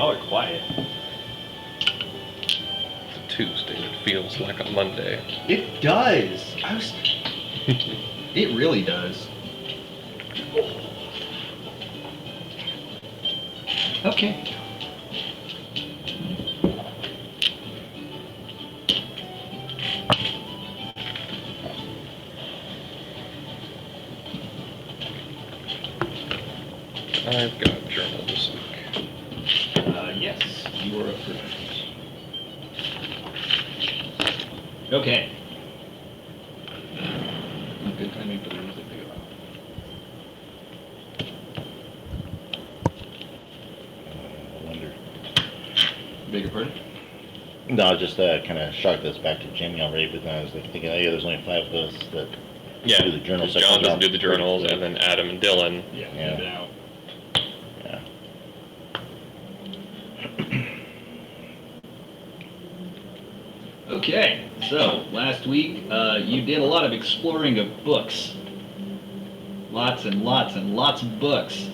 Y'all are quiet. It's a Tuesday. It feels like a Monday. It does. It really does. Okay. I've got a journal this week. Yes, you are up first. Okay. Good timing for the music to go out. I wonder. Beg your pardon? No, I was just kind of shocked that's back to Jimmy already, but then I was like thinking, oh yeah, there's only 5 of us that do the journal section. John doesn't do the journals, and then Adam and Dylan. Yeah. Out. Yeah. Okay, so last week you did a lot of exploring of books. Lots and lots and lots of books.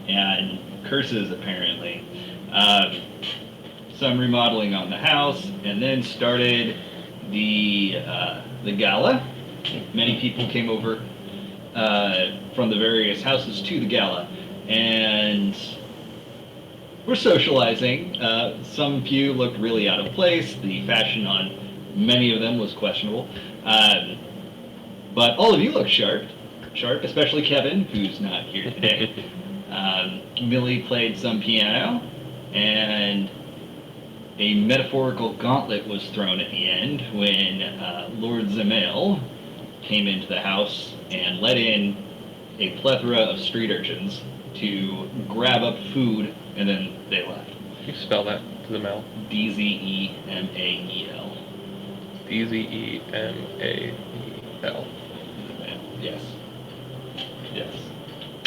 And curses, apparently. Some remodeling on the house, and then started the gala. Many people came over from the various houses to the gala, and we're socializing. Some few looked really out of place. The fashion on many of them was questionable. But all of you look sharp, especially Kevin, who's not here today. Millie played some piano, and a metaphorical gauntlet was thrown at the end when Lord Zamail came into the house and let in a plethora of street urchins to grab up food, and then they left. Can you spell that to the mail? Dzemael. Dzemael. Yes. Yes.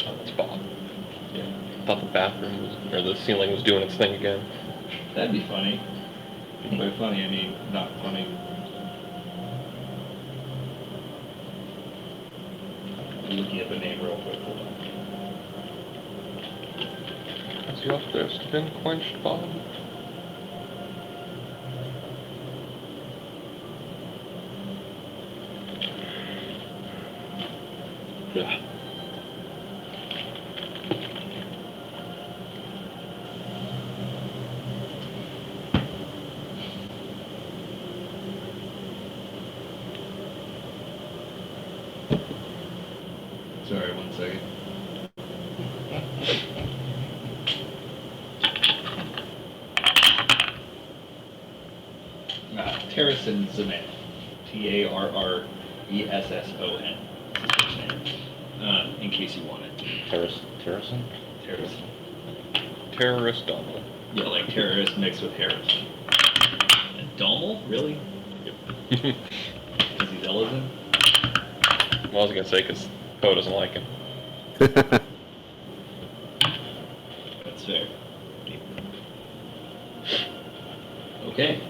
Oh, that's Bob. Yeah. I thought the bathroom was, or the ceiling was doing its thing again. That'd be funny. By funny, I mean not funny. I'm looking up a name real quick. Hold on. Has your thirst been quenched, Bob? Yeah. Sorry, 1 second. Terrasson Zaman. Tarresson. In case you want it. Terrasson? Terrasson. Terrorist Donald. Yeah, like terrorist mixed with Harrison. And Donald? Really? Yep. Because he's Ellison? Well, I was gonna say because Poe doesn't like him. That's fair. Okay.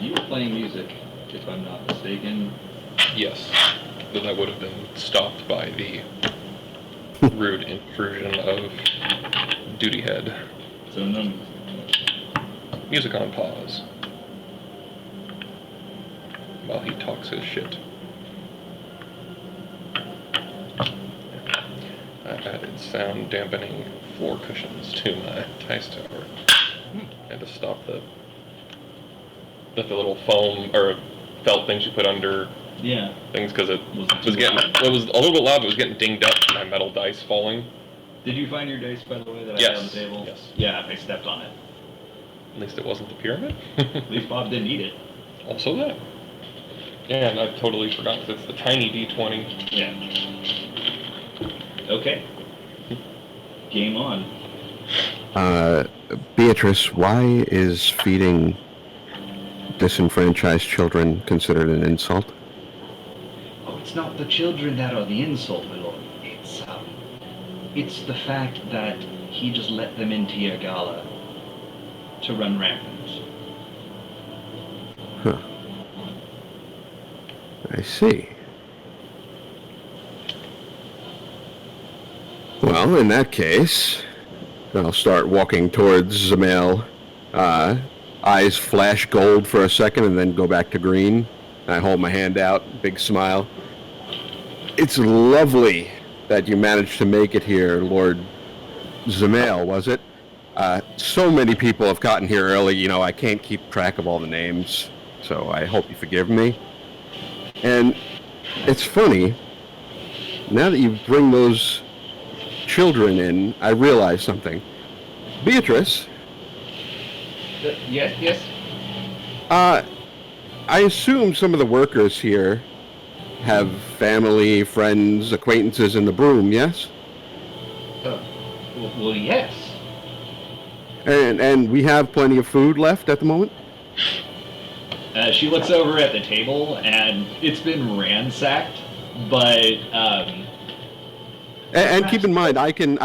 You were playing music, if I'm not mistaken. Yes, but that would have been stopped by the rude intrusion of Duty Head. So no. Music on pause. While he talks his shit. I've added sound dampening floor cushions to my Tice Tower. And to stop the little foam or felt things you put under things, because it was a little bit loud, but it was getting dinged up by metal dice falling. Did you find your dice, by the way, that I had on the table? Yes. Yeah, I stepped on it. At least it wasn't the pyramid. At least Bob didn't eat it. Also that. Yeah, and I totally forgot because it's the tiny D20. Yeah. Okay. Game on. Beatrice, why is feeding disenfranchised children considered an insult? Oh, it's not the children that are the insult, my lord. It's the fact that he just let them into your gala to run rampant. Huh. I see. Well, in that case, I'll start walking towards Zamail. Eyes flash gold for a second and then go back to green. I hold my hand out, big smile. It's lovely that you managed to make it here, Lord Zamail, was it? So many people have gotten here early, you know, I can't keep track of all the names, so I hope you forgive me. And it's funny, now that you bring those children in, I realize something. Beatrice, Yes. I assume some of the workers here have family, friends, acquaintances in the broom, yes? Well, yes. And we have plenty of food left at the moment? She looks over at the table, and it's been ransacked, but And keep in mind, I can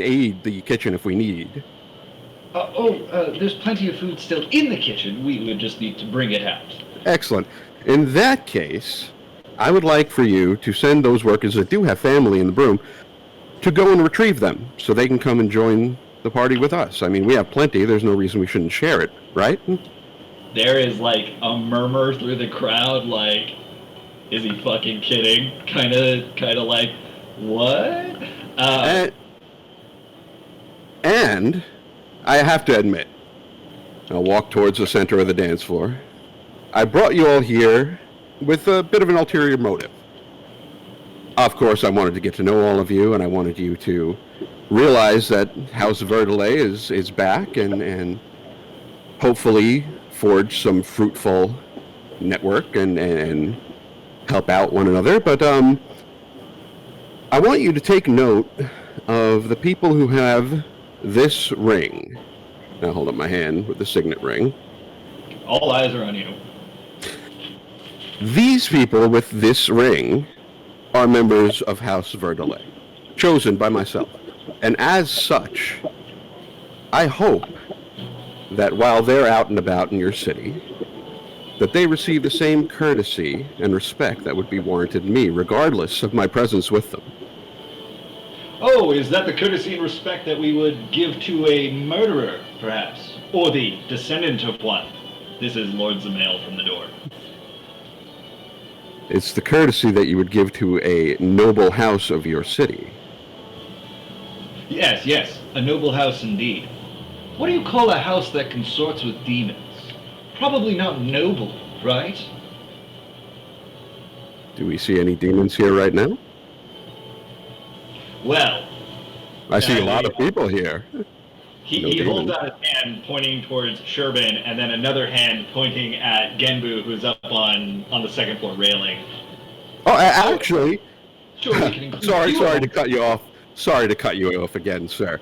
aid the kitchen if we need. there's plenty of food still in the kitchen. We would just need to bring it out. Excellent. In that case, I would like for you to send those workers that do have family in the broom to go and retrieve them so they can come and join the party with us. I mean, we have plenty. There's no reason we shouldn't share it, right? There is like a murmur through the crowd, like, is he fucking kidding? Kind of like, what? And I have to admit, I'll walk towards the center of the dance floor. I brought you all here with a bit of an ulterior motive. Of course, I wanted to get to know all of you, and I wanted you to realize that House Verdelay is back and hopefully forge some fruitful network and help out one another. But I want you to take note of the people who have this ring. Now hold up my hand with the signet ring. All eyes are on you. These people with this ring are members of House Verdelay, chosen by myself. And as such, I hope that while they're out and about in your city, that they receive the same courtesy and respect that would be warranted me, regardless of my presence with them. Oh, is that the courtesy and respect that we would give to a murderer, perhaps? Or the descendant of one? This is Lord Zamail from the door. It's the courtesy that you would give to a noble house of your city. Yes, a noble house indeed. What do you call a house that consorts with demons? Probably not noble, right? Do we see any demons here right now? Well, I see a lot of people here. he holds out his hand pointing towards Sherbin, and then another hand pointing at Genbu, who's up on the second floor railing. Oh, actually, Sure, we can include sorry you to all. cut you off. Sorry to cut you off again, sir.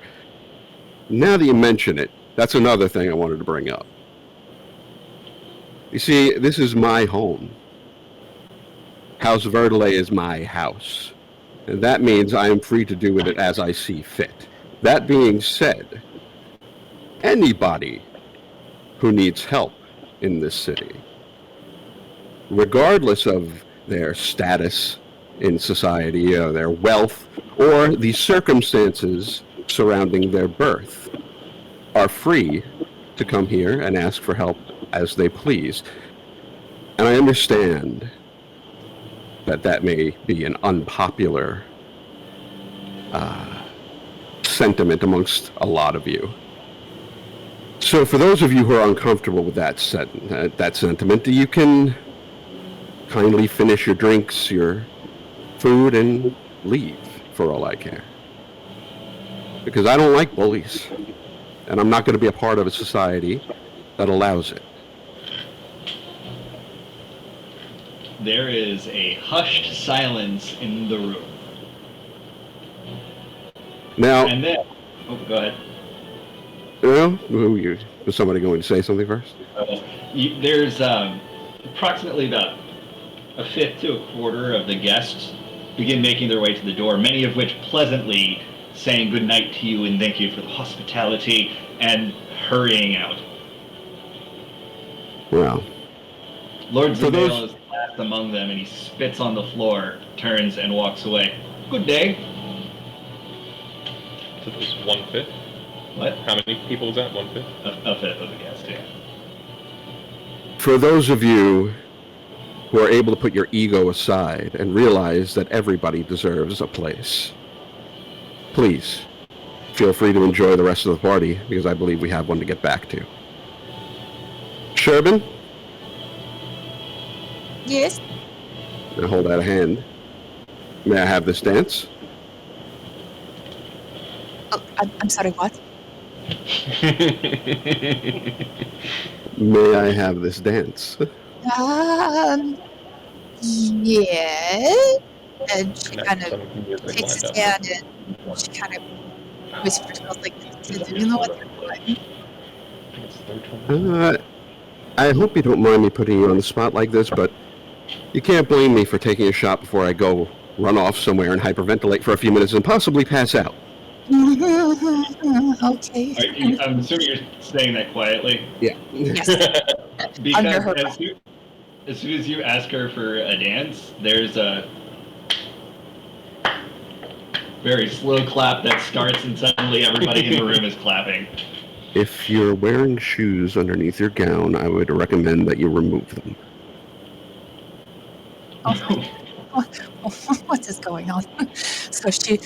Now that you mention it, that's another thing I wanted to bring up. You see, this is my home. House Verdelay is my house. And that means I am free to do with it as I see fit. That being said, anybody who needs help in this city, regardless of their status in society, their wealth, or the circumstances surrounding their birth, are free to come here and ask for help as they please. And I understand that that may be an unpopular sentiment amongst a lot of you. So for those of you who are uncomfortable with that sentiment, you can kindly finish your drinks, your food, and leave, for all I care. Because I don't like bullies, and I'm not going to be a part of a society that allows it. There is a hushed silence in the room. Now, And then, go ahead. Was somebody going to say something first? There's approximately about a fifth to a quarter of the guests begin making their way to the door, many of which pleasantly saying good night to you and thank you for the hospitality and hurrying out. Well, Lord For those- Zamail is last among them, and he spits on the floor, turns, and walks away. Good day. So this is 1/5? What? How many people is that? 1/5? A fifth of the guest, yeah. For those of you who are able to put your ego aside and realize that everybody deserves a place, please feel free to enjoy the rest of the party, because I believe we have one to get back to. Sherbin, Yes. I hold out a hand. May I have this dance? Oh, I'm sorry, what? May I have this dance? Yeah. And she kind of Some music takes lined his up. hand and she kind of whispers, I was like, do you know what you're doing? It's 3:20. I hope you don't mind me putting you on the spot like this, but you can't blame me for taking a shot before I go run off somewhere and hyperventilate for a few minutes and possibly pass out. Okay. I'm assuming you're saying that quietly. Yeah. Yes. Because Under her as soon as you ask her for a dance, there's a very slow clap that starts, and suddenly everybody in the room is clapping. If you're wearing shoes underneath your gown, I would recommend that you remove them. What is going on? So she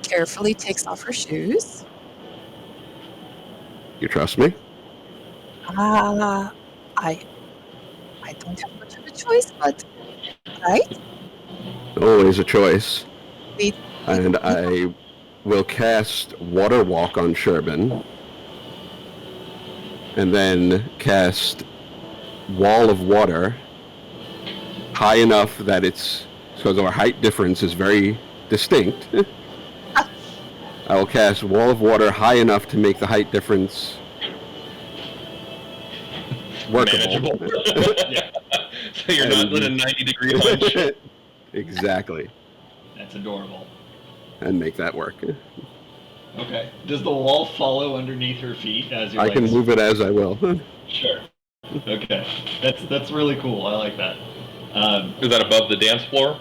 carefully takes off her shoes. You trust me? I don't have much of a choice, but right? Always a choice. We- And I will cast Water Walk on Sherbin, and then cast Wall of Water high enough that it's, because our height difference is very distinct. I will cast Wall of Water high enough to make the height difference workable. Manageable. Yeah. So you're not in a 90-degree hunch. Exactly. That's adorable. And make that work. Okay. Does the wall follow underneath her feet as you're I like... can move it as I will. Sure. Okay. That's really cool. I like that. Is that above the dance floor?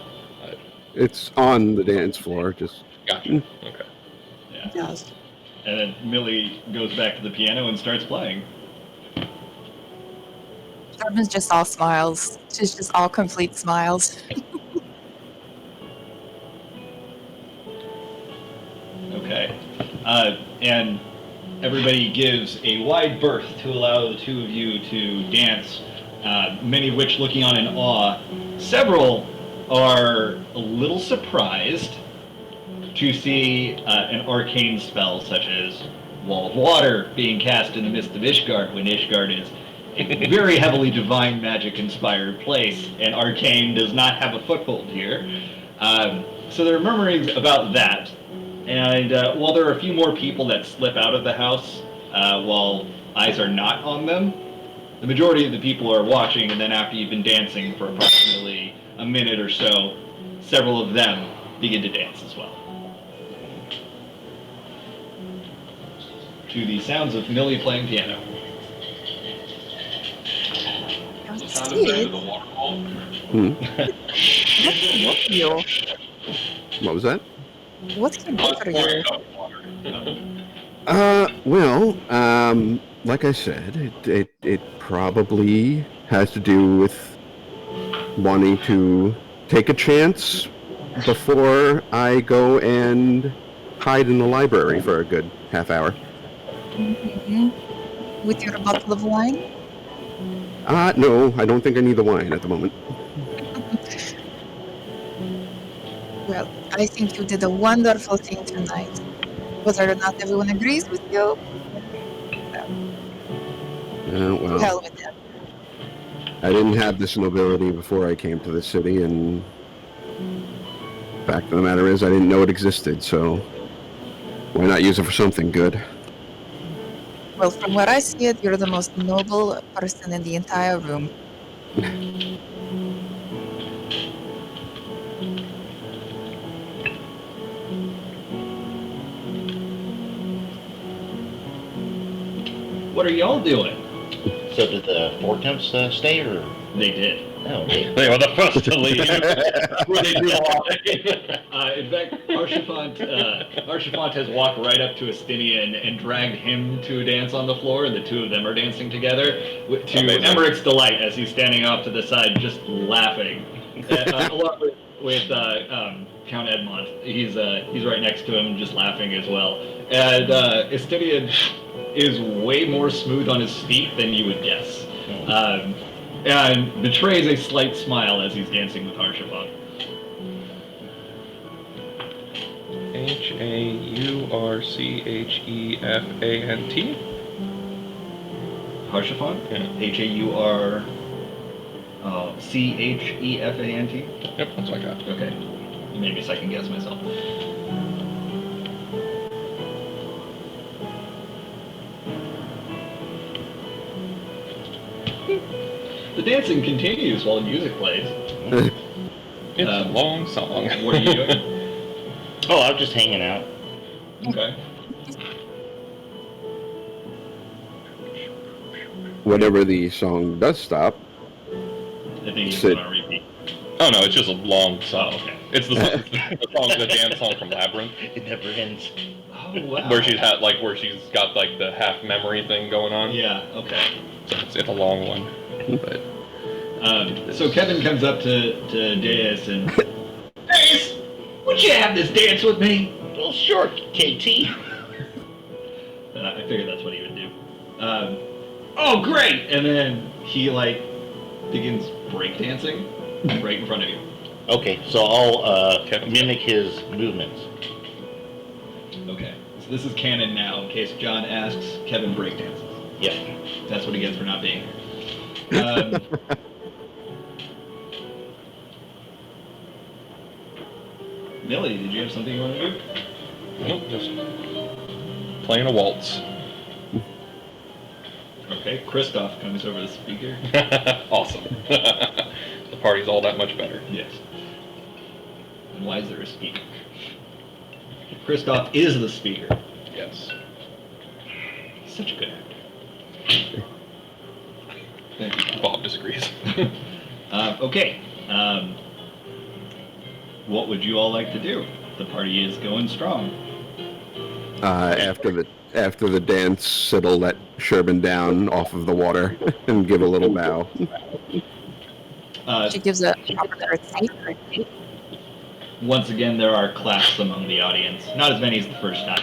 It's on the dance floor, just... Gotcha. Okay. Yeah. Yes. And then Millie goes back to the piano and starts playing. Sherbin's just all smiles. She's just all complete smiles. Okay. And everybody gives a wide berth to allow the two of you to dance, many of which looking on in awe. Several are a little surprised to see an arcane spell such as Wall of Water being cast in the midst of Ishgard, when Ishgard is a very heavily divine magic-inspired place, and arcane does not have a foothold here. So there are murmurings about that. And while there are a few more people that slip out of the house while eyes are not on them, the majority of the people are watching, and then after you've been dancing for approximately a minute or so, several of them begin to dance as well. To the sounds of Millie playing piano. Sound effect of the waterfall. What was that? What can bother you? Like I said, it probably has to do with wanting to take a chance before I go and hide in the library for a good half hour. Mm-hmm. With your bottle of wine? No, I don't think I need the wine at the moment. Well, I think you did a wonderful thing tonight. Whether or not everyone agrees with you, to Well, hell with them. I didn't have this nobility before I came to the city, and fact of the matter is I didn't know it existed, so why not use it for something good? Well, from what I see it, you're the most noble person in the entire room. What are y'all doing? So did the four temps stay, or? They did. Oh, okay. They were the first to leave. Where they drew the line. In fact, Arshafont has walked right up to Estinian and dragged him to a dance on the floor, and the two of them are dancing together, to Amazing. Emmerich's delight as he's standing off to the side just laughing. Along with Count Edmond. He's right next to him just laughing as well. And Estinian is way more smooth on his feet than you would guess. And betrays a slight smile as he's dancing with Arshafont. Haurchefant? Arshafont? Yeah. Haurchefant? Yep, that's what I got. Okay. You made me second guess myself. The dancing continues while the music plays. It's a long song. What are you doing? Oh, I was just hanging out. Okay. Whenever the song does stop, I think you Sit. put on repeat. Oh no, it's just a long song. Oh, okay. It's the song, the dance song from Labyrinth, It never ends. Oh, wow. where she's got like the half memory thing going on. Yeah, okay. So it's a long one, but So Kevin comes up to Deus and... Deus! Would you have this dance with me? Well, sure, KT. I figured that's what he would do. Oh, great! And then he, begins breakdancing right in front of you. Okay, so I'll Kevin. mimic his movements. Okay. So this is canon now, in case John asks, Kevin breakdances. Yeah. That's what he gets for not being here. Millie, did you have something you want to do? nope, just playing a waltz. Okay, Christoph comes over the speaker. Awesome. The party's all that much better. Yes. And why is there a speaker? Christoph is the speaker. Yes. He's such a good actor. Thank you. Bob disagrees. Okay. What would you all like to do? The party is going strong. after the dance, Sid'll let Sherbin down off of the water and give a little bow. She gives a proper curtsy. Once again, there are claps among the audience. Not as many as the first time,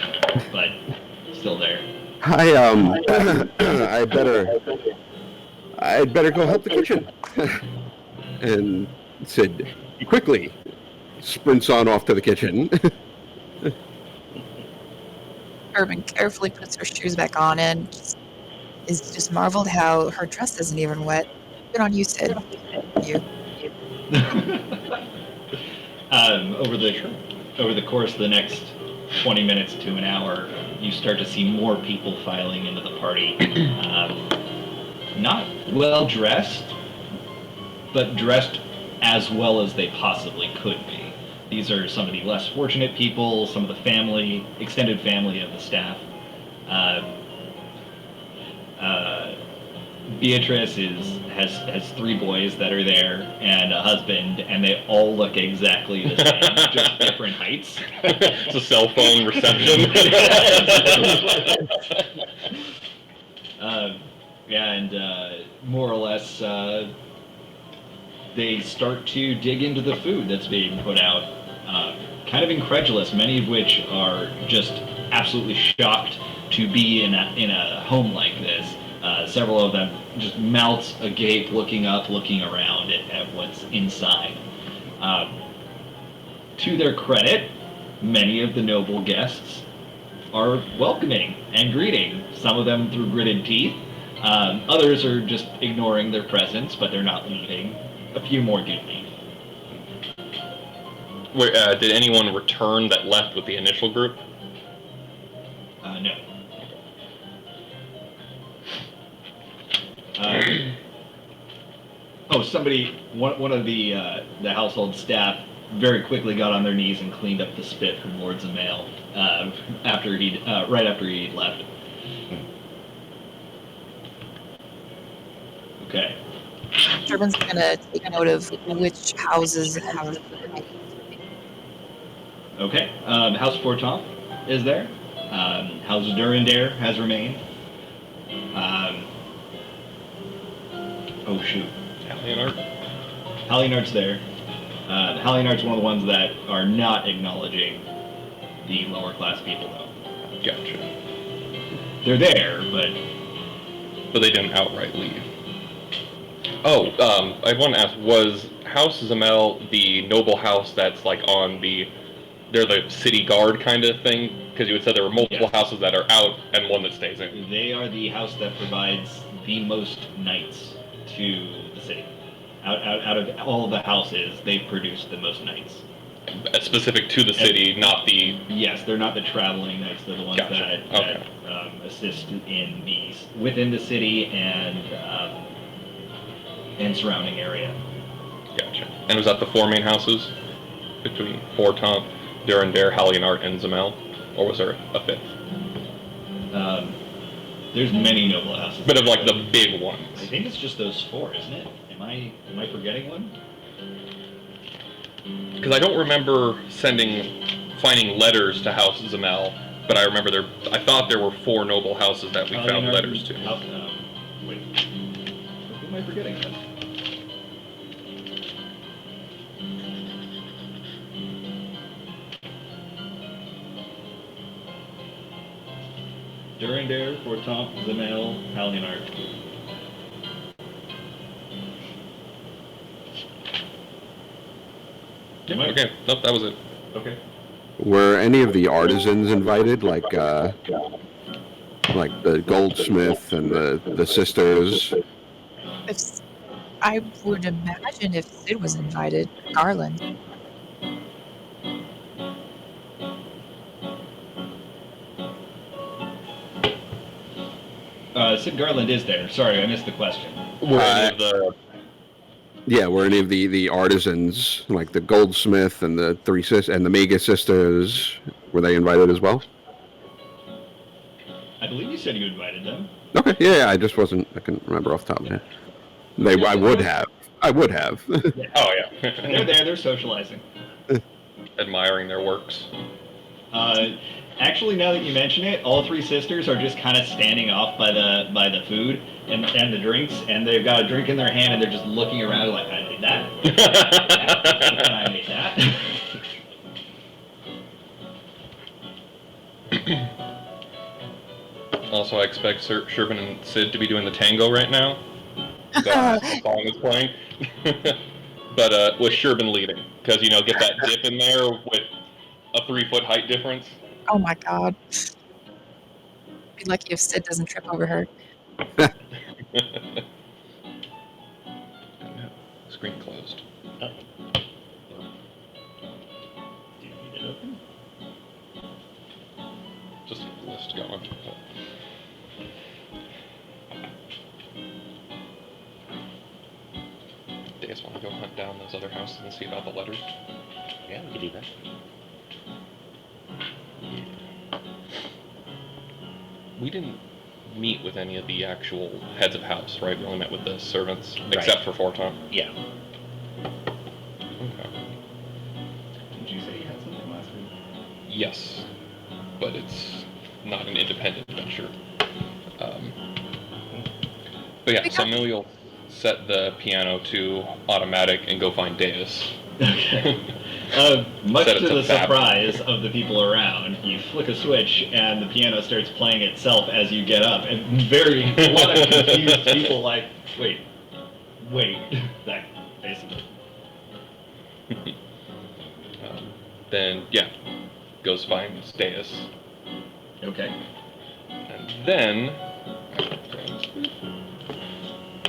but still there. I'd better go help the kitchen. And Sid quickly sprints on off to the kitchen. Urban carefully puts her shoes back on and is just marveled how her dress isn't even wet. Good on you, Sid. You. Over the course of the next 20 minutes to an hour, you start to see more people filing into the party. Not well dressed, but dressed as well as they possibly could be. These are some of the less fortunate people, some of the extended family of the staff. Beatrice has 3 boys that are there and a husband, and they all look exactly the same, just different heights. It's a cell phone reception. And more or less, they start to dig into the food that's being put out, kind of incredulous, many of which are just absolutely shocked to be in a home like this. Several of them just mouths agape, looking up, looking around at what's inside. To their credit, many of the noble guests are welcoming and greeting, some of them through gritted teeth. Others are just ignoring their presence, but they're not leaving. A few more do leave. Wait, did anyone return that left with the initial group? No. One of the household staff very quickly got on their knees and cleaned up the spit from Lords of Mail right after he'd left. Okay. Turbin's gonna take note of which houses have. Okay. House Fortomp is there. House Durandare has remained. Oh shoot. Leonard? Hallionard's there. Hallionard's one of the ones that are not acknowledging the lower class people, though. Gotcha. They're there, but But they didn't outright leave. Oh, I want to ask, was House Zamel the noble house that's like on the... They're the city guard kind of thing? Because you had said there were multiple houses that are out and one that stays in. they are the house that provides the most knights to the city. Out of all the houses, they produce the most knights. Specific to the city, not the... Yes, they're not the traveling knights. They're the ones Gotcha. that assist in within the city and surrounding area. Gotcha. And was that the four main houses? Between Fortomp, Durandare, Hallionard, and Zamel? Or was there a fifth? There's many noble houses. But of like the big ones. I think it's just those four, isn't it? Am I forgetting one? Because I don't remember finding letters to House Zamel, but I remember I thought there were four noble houses that we found letters to. Wait. Who am I forgetting then? Durandare, Fortomp, Zamel, Hallionard. Yeah, okay, nope, that was it. Okay. Were any of the artisans invited, like the goldsmith and the sisters? I would imagine if Sid was invited, Garland. Sid Garland is there. Sorry, I missed the question. Were any of the... Yeah, were any of the artisans, like the goldsmith and the and the Mega sisters, were they invited as well? I believe you said you invited them. Okay, yeah, I couldn't remember off the top of my head. I would have. Oh, yeah. They're there. They're socializing. Admiring their works. Actually, now that you mention it, all three sisters are just kind of standing off by the food and the drinks, and they've got a drink in their hand, and they're just looking around like, I made that. I made that. Also, I expect Sherbin and Sid to be doing the tango right now. The song is playing. But with Sherbin leading. Because, get that dip in there with a 3-foot height difference. Oh my god. Be lucky if Sid doesn't trip over her. Screen closed. Oh. Do you need it open? Just a list going. Do you guys want to go hunt down those other houses and see about the letters? Yeah, we could do that. We didn't meet with any of the actual heads of house, right? We only met with the servants, Right. except for Fortomp. Yeah. Okay. Did you say you had something last week? Yes, but it's not an independent venture. But yeah, so Millie will set the piano to automatic and go find Deus. Okay. Much Set it to to the fab. surprise of the people around, you flick a switch and the piano starts playing itself as you get up, and a lot of confused people like, wait, that basically. Then, yeah, goes finds Deus. Okay. And then...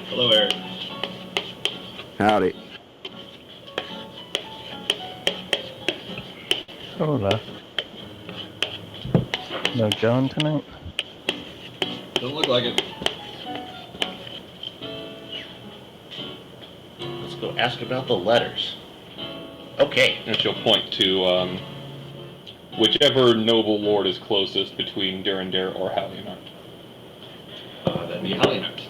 Hello, Eric. Howdy. Hola. No John tonight? Doesn't look like it. Let's go ask about the letters. Okay. And she'll point to whichever noble lord is closest between Durandare or Hallionard. That'd be Hallionard.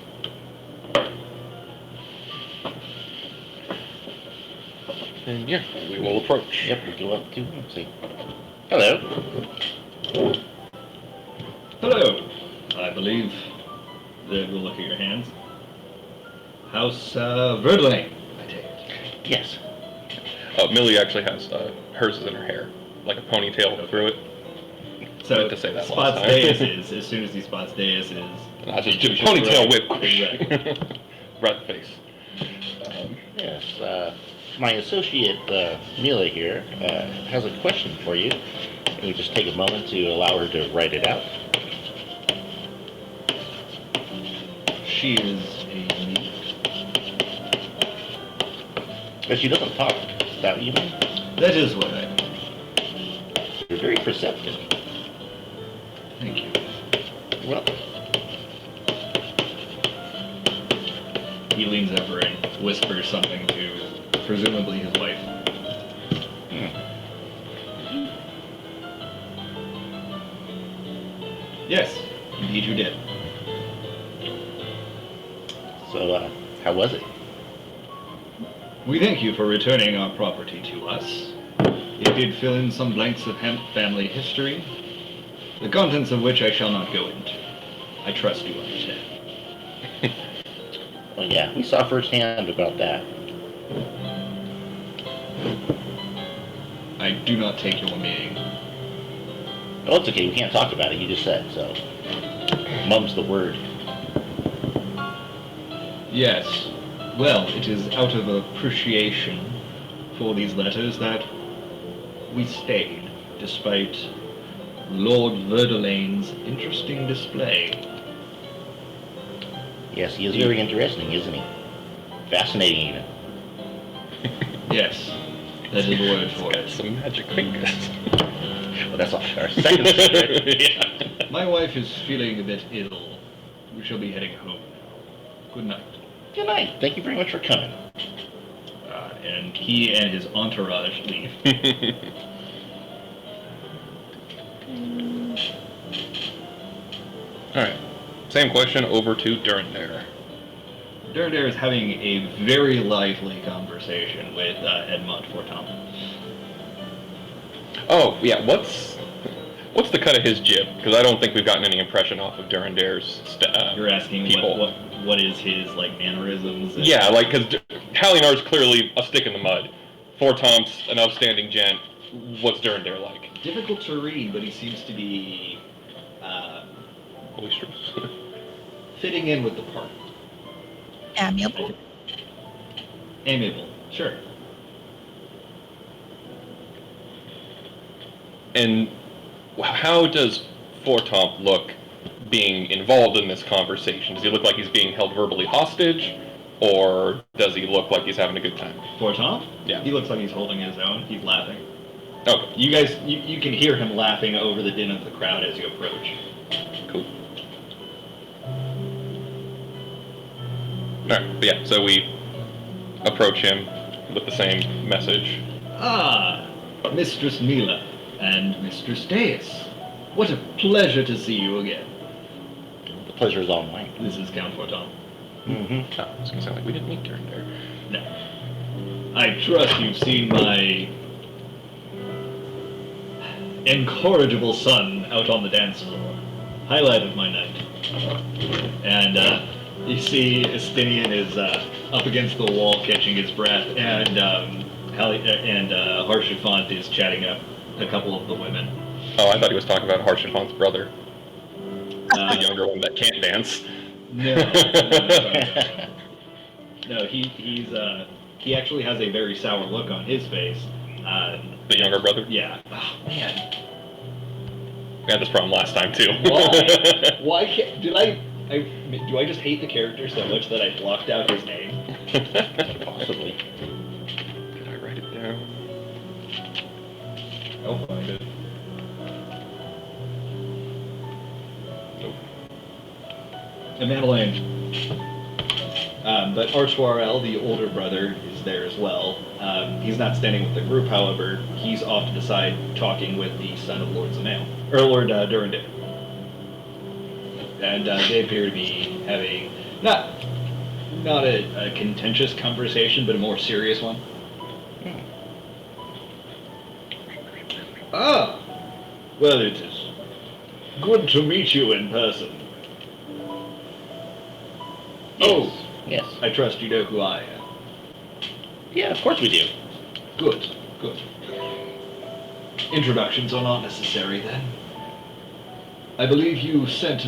And yeah, we will approach. Yep, we'll go up to him and say, hello. Hello. I believe that we'll look at your hands. House Verdelaine, I take it. Yes. Millie actually has hers is in her hair, like a ponytail through it. So meant to say that spots last time. Deus is, as soon as he spots Deus is... Not just just ponytail right. whip. Red face. Yes, my associate, Mila here, has a question for you. Can we just take a moment to allow her to write it out? She is a mute. But she doesn't talk. Is that what you mean? That is what I mean. You're very perceptive. Thank you. Well, He leans over and whispers something to presumably his wife. Yes, indeed you did. so, how was it? We thank you for returning our property to us. It did fill in some blanks of family history, the contents of which I shall not go into. I trust you understand. Well, yeah, we saw firsthand about that. I do not take your meaning. Oh, it's okay. We can't talk about it. You just said so. Mum's the word. Yes. Well, it is out of appreciation for these letters that we stayed, despite Lord Verdelaine's interesting display. Yes, he is very interesting, isn't he? Fascinating, even. Yes, that is the word for Got it. some magic fingers. Well, that's our second secret. Yeah. My wife is feeling a bit ill. We shall be heading home now. Good night. Good night. Thank you very much for coming. And he and his entourage leave. Alright. Same question over to Durandare. Durandare is having a very lively conversation with Edmond Fortin. Oh, yeah, what's the cut of his jib? Because I don't think we've gotten any impression off of Durandare's You're asking people. what is his like mannerisms? And Yeah, like, because Halinar's clearly a stick in the mud. Fortomp's an upstanding gent. What's Durandare like? difficult to read, but he seems to be Boisterous. fitting in with the party. Amiable. Amiable, sure. And how does Fortomp look being involved in this conversation? Does he look like he's being held verbally hostage? Or does he look like he's having a good time? Fortin? Yeah. He looks like he's holding his own. He's laughing. Okay, You guys, you can hear him laughing over the din of the crowd as you approach. cool. Alright, yeah, so we approach him with the same message. Ah, Mistress Mila and Mistress Deus. What a pleasure to see you again. The pleasure is all mine. This is Count Fortin. Mm-hmm. Oh, I was gonna say, like, we didn't meet Durandare. No. I trust you've seen my incorrigible son out on the dance floor. Highlight of my night. And you see Estinian is up against the wall catching his breath, and Harshifant is chatting up a couple of the women. Oh, I thought he was talking about Harshifont's brother, Uh, the younger one that can't dance. No. No, he actually has a very sour look on his face. The younger brother? Yeah. Oh, man. We had this problem last time, too. Why? Why can't? Do I just hate the character so much that I blocked out his name? Possibly. Did I write it down? I'll find it. Nope. And Madeleine. But Archwarel, the older brother, is there as well. He's not standing with the group, however. He's off to the side talking with the son of Lord Zamail, or Lord Durandare. And they appear to be having not a contentious conversation, but a more serious one. Ah, well, it is good to meet you in person. Oh, Yes. I trust you know who I am. Yeah, of course we do. Good, good. Introductions are not necessary then. I believe you sent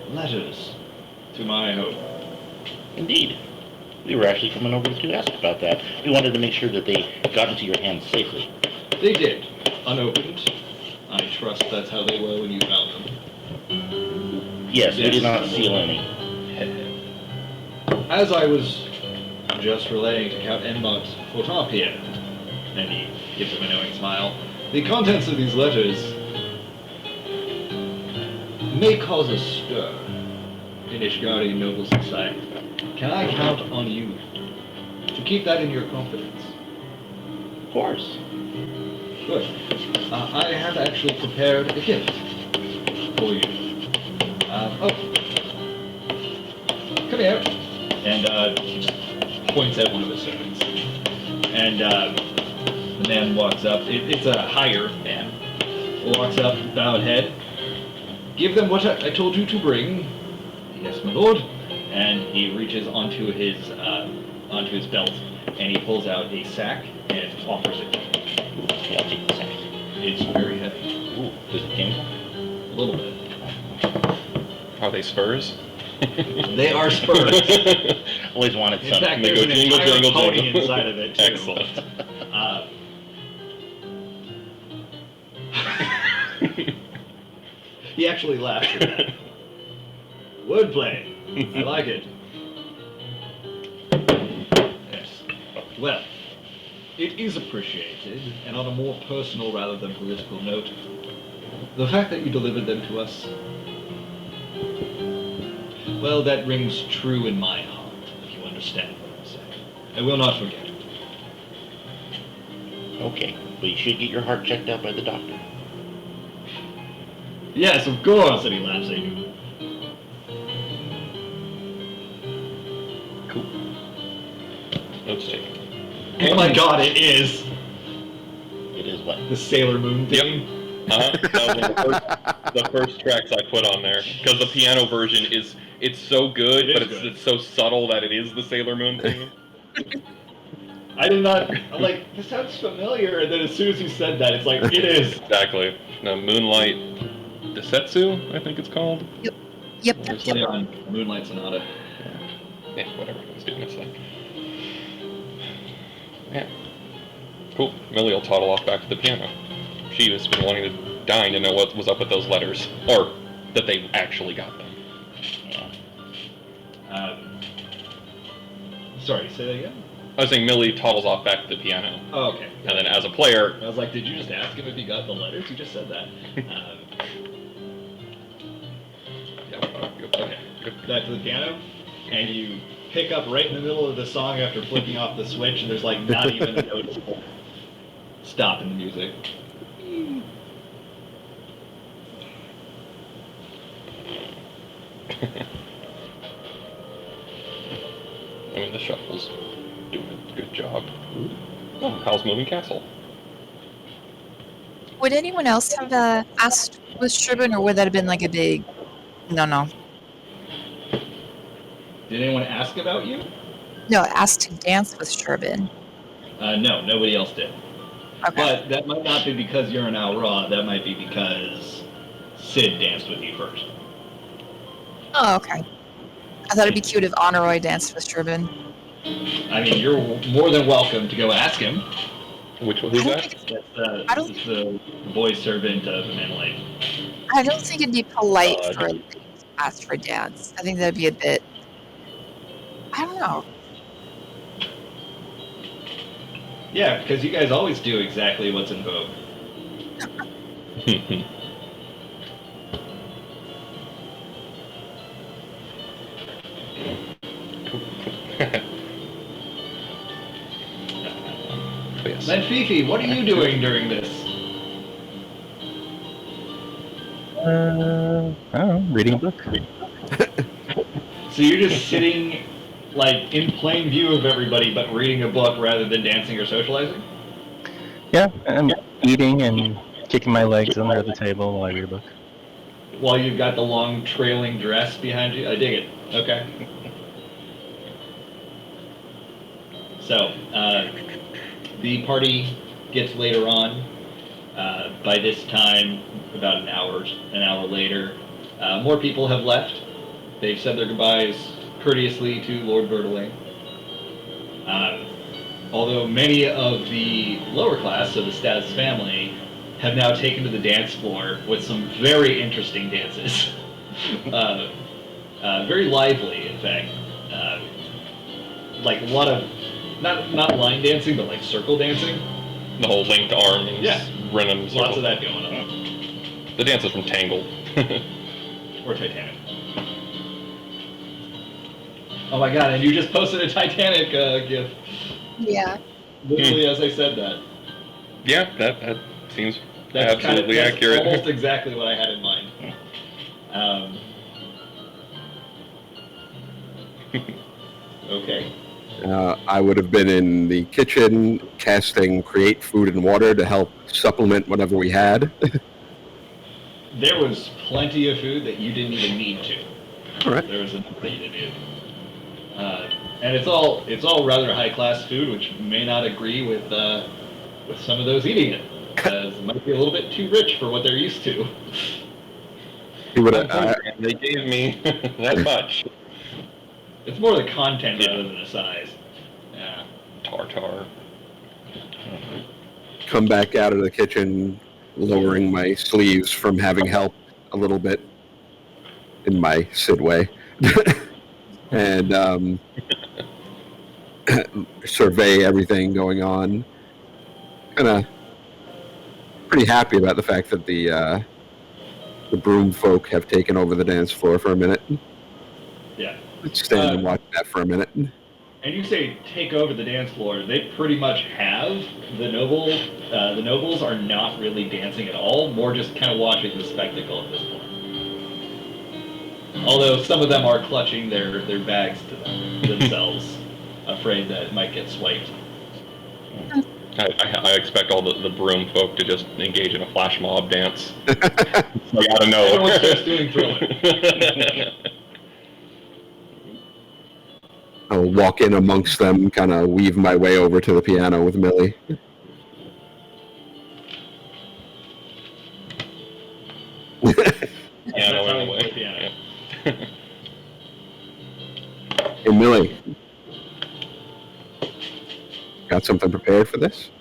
letters to my home. Indeed. We were actually coming over to ask about that. We wanted to make sure that they got into your hands safely. They did, unopened. I trust that's how they were when you found them. Yes, we did Yes. not seal any. As I was just relaying to Count Enmont Photopia, and he gives him a knowing smile, the contents of these letters may cause a stir in Ishgardian noble society. Can I count on you to keep that in your confidence? Of course. Good. I have actually prepared a gift for you. Come here. And points at one of his servants. And the man walks up. It's a higher man. Walks up, bowed head. Give them what I told you to bring. Yes, my lord. And he reaches onto his belt, and he pulls out a sack and offers it. Ooh, yeah, I'll take the sack. It's very heavy. Ooh, does it tingle? A little bit. Are they spurs? They are spurs. Always wanted In some. fact, They there's go an jingle, entire jingle, pony jingle. inside of it, too. Excellent. He actually laughed at that. Wordplay. I like it. Yes. Well, it is appreciated, and on a more personal rather than political note, the fact that you delivered them to us, well, that rings true in my heart, if you understand what I'm saying. I will not forget it. Okay, but you should get your heart checked out by the doctor. Yes, of course, and he laughs at you. Cool. Notes taken. Oh my god, it is It is what? the Sailor Moon Yep. theme. That was one of the first tracks I put on there because the piano version it's so good, It but is it's good. so subtle that it is the Sailor Moon theme. I did not. I'm like, this sounds familiar, and then as soon as you said that, it's like, it is. Exactly. No, Moonlight Desetsu, I think it's called. Yep, yep, Just yep. play on Moonlight Sonata. Yeah, whatever I was doing. It's like, yeah, cool. Millie will toddle off back to the piano. She has been wanting to dying to know what was up with those letters, or that they actually got them. Yeah. Sorry, say that again? I was saying Millie toddles off back to the piano, Oh, okay. and then as a player, I was like, did you just ask him if he got the letters? You just said that. Okay, back to the piano, and you pick up right in the middle of the song after flicking off the switch, and there's like not even a noticeable stop in the music. I mean, the shuffle's doing a good job. Oh, Howl's Moving Castle. Would anyone else have asked with Sherburne, or would that have been like a big no? Did anyone ask about you? No, asked to dance with Sherburne. No, nobody else did. Okay. But that might not be because you're an Aura, that might be because Sid danced with you first. Oh, okay. I thought it'd be cute if Honoroy danced with Sherburne. I mean, you're more than welcome to go ask him. Who's I don't that? think it's, That's the boy servant of Manley. I don't think it'd be polite God. for a lady to ask for a dance. I think that'd be a bit. I don't know. Yeah, because you guys always do exactly what's in vogue. Yes. Then Fifi, what are you doing during this? I don't know, reading a book. So you're just sitting, like, in plain view of everybody, but reading a book rather than dancing or socializing? Yeah, and eating and kicking my legs under the table while I read a book. While you've got the long trailing dress behind you. I dig it. Okay. So, the party gets later on. By this time, about an hour later, more people have left. They've said their goodbyes courteously to Lord Bertling. Although many of the lower class, so the Stas family, have now taken to the dance floor with some very interesting dances. Very lively, in fact. Like a lot of, not line dancing, but like circle dancing. The whole linked arms, Yeah. rhythm. Lots of that going on. The dance is from Tangled. Or Titanic. Oh my god, and you just posted a Titanic gif. Yeah. Literally as I said that. Yeah, that seems That's absolutely that's accurate. almost exactly what I had in mind. Okay. I would have been in the kitchen casting create food and water to help supplement whatever we had. There was plenty of food that you didn't even need to. All right. There was enough that you didn't need. And it's all rather high class food, which may not agree with some of those eating it, as it might be a little bit too rich for what they're used to. He would I'm have, hungry, and they gave me that much. It's more the content rather than the size. Yeah. Tartar. come back out of the kitchen, lowering my sleeves from having helped a little bit in my Sid way, and survey everything going on. Kind of pretty happy about the fact that the broom folk have taken over the dance floor for a minute. Yeah. Let's stand and watch that for a minute. And you say take over the dance floor. They pretty much have. The nobles are not really dancing at all, more just kind of watching the spectacle at this point. Although some of them are clutching their bags to themselves, afraid that it might get swiped. I expect all the broom folk to just engage in a flash mob dance. Like out of nowhere. Everyone starts doing Thriller. I'll walk in amongst them, kind of weave my way over to the piano with Millie. Piano in the way. Piano. Yeah. Hey, Millie. Got something prepared for this?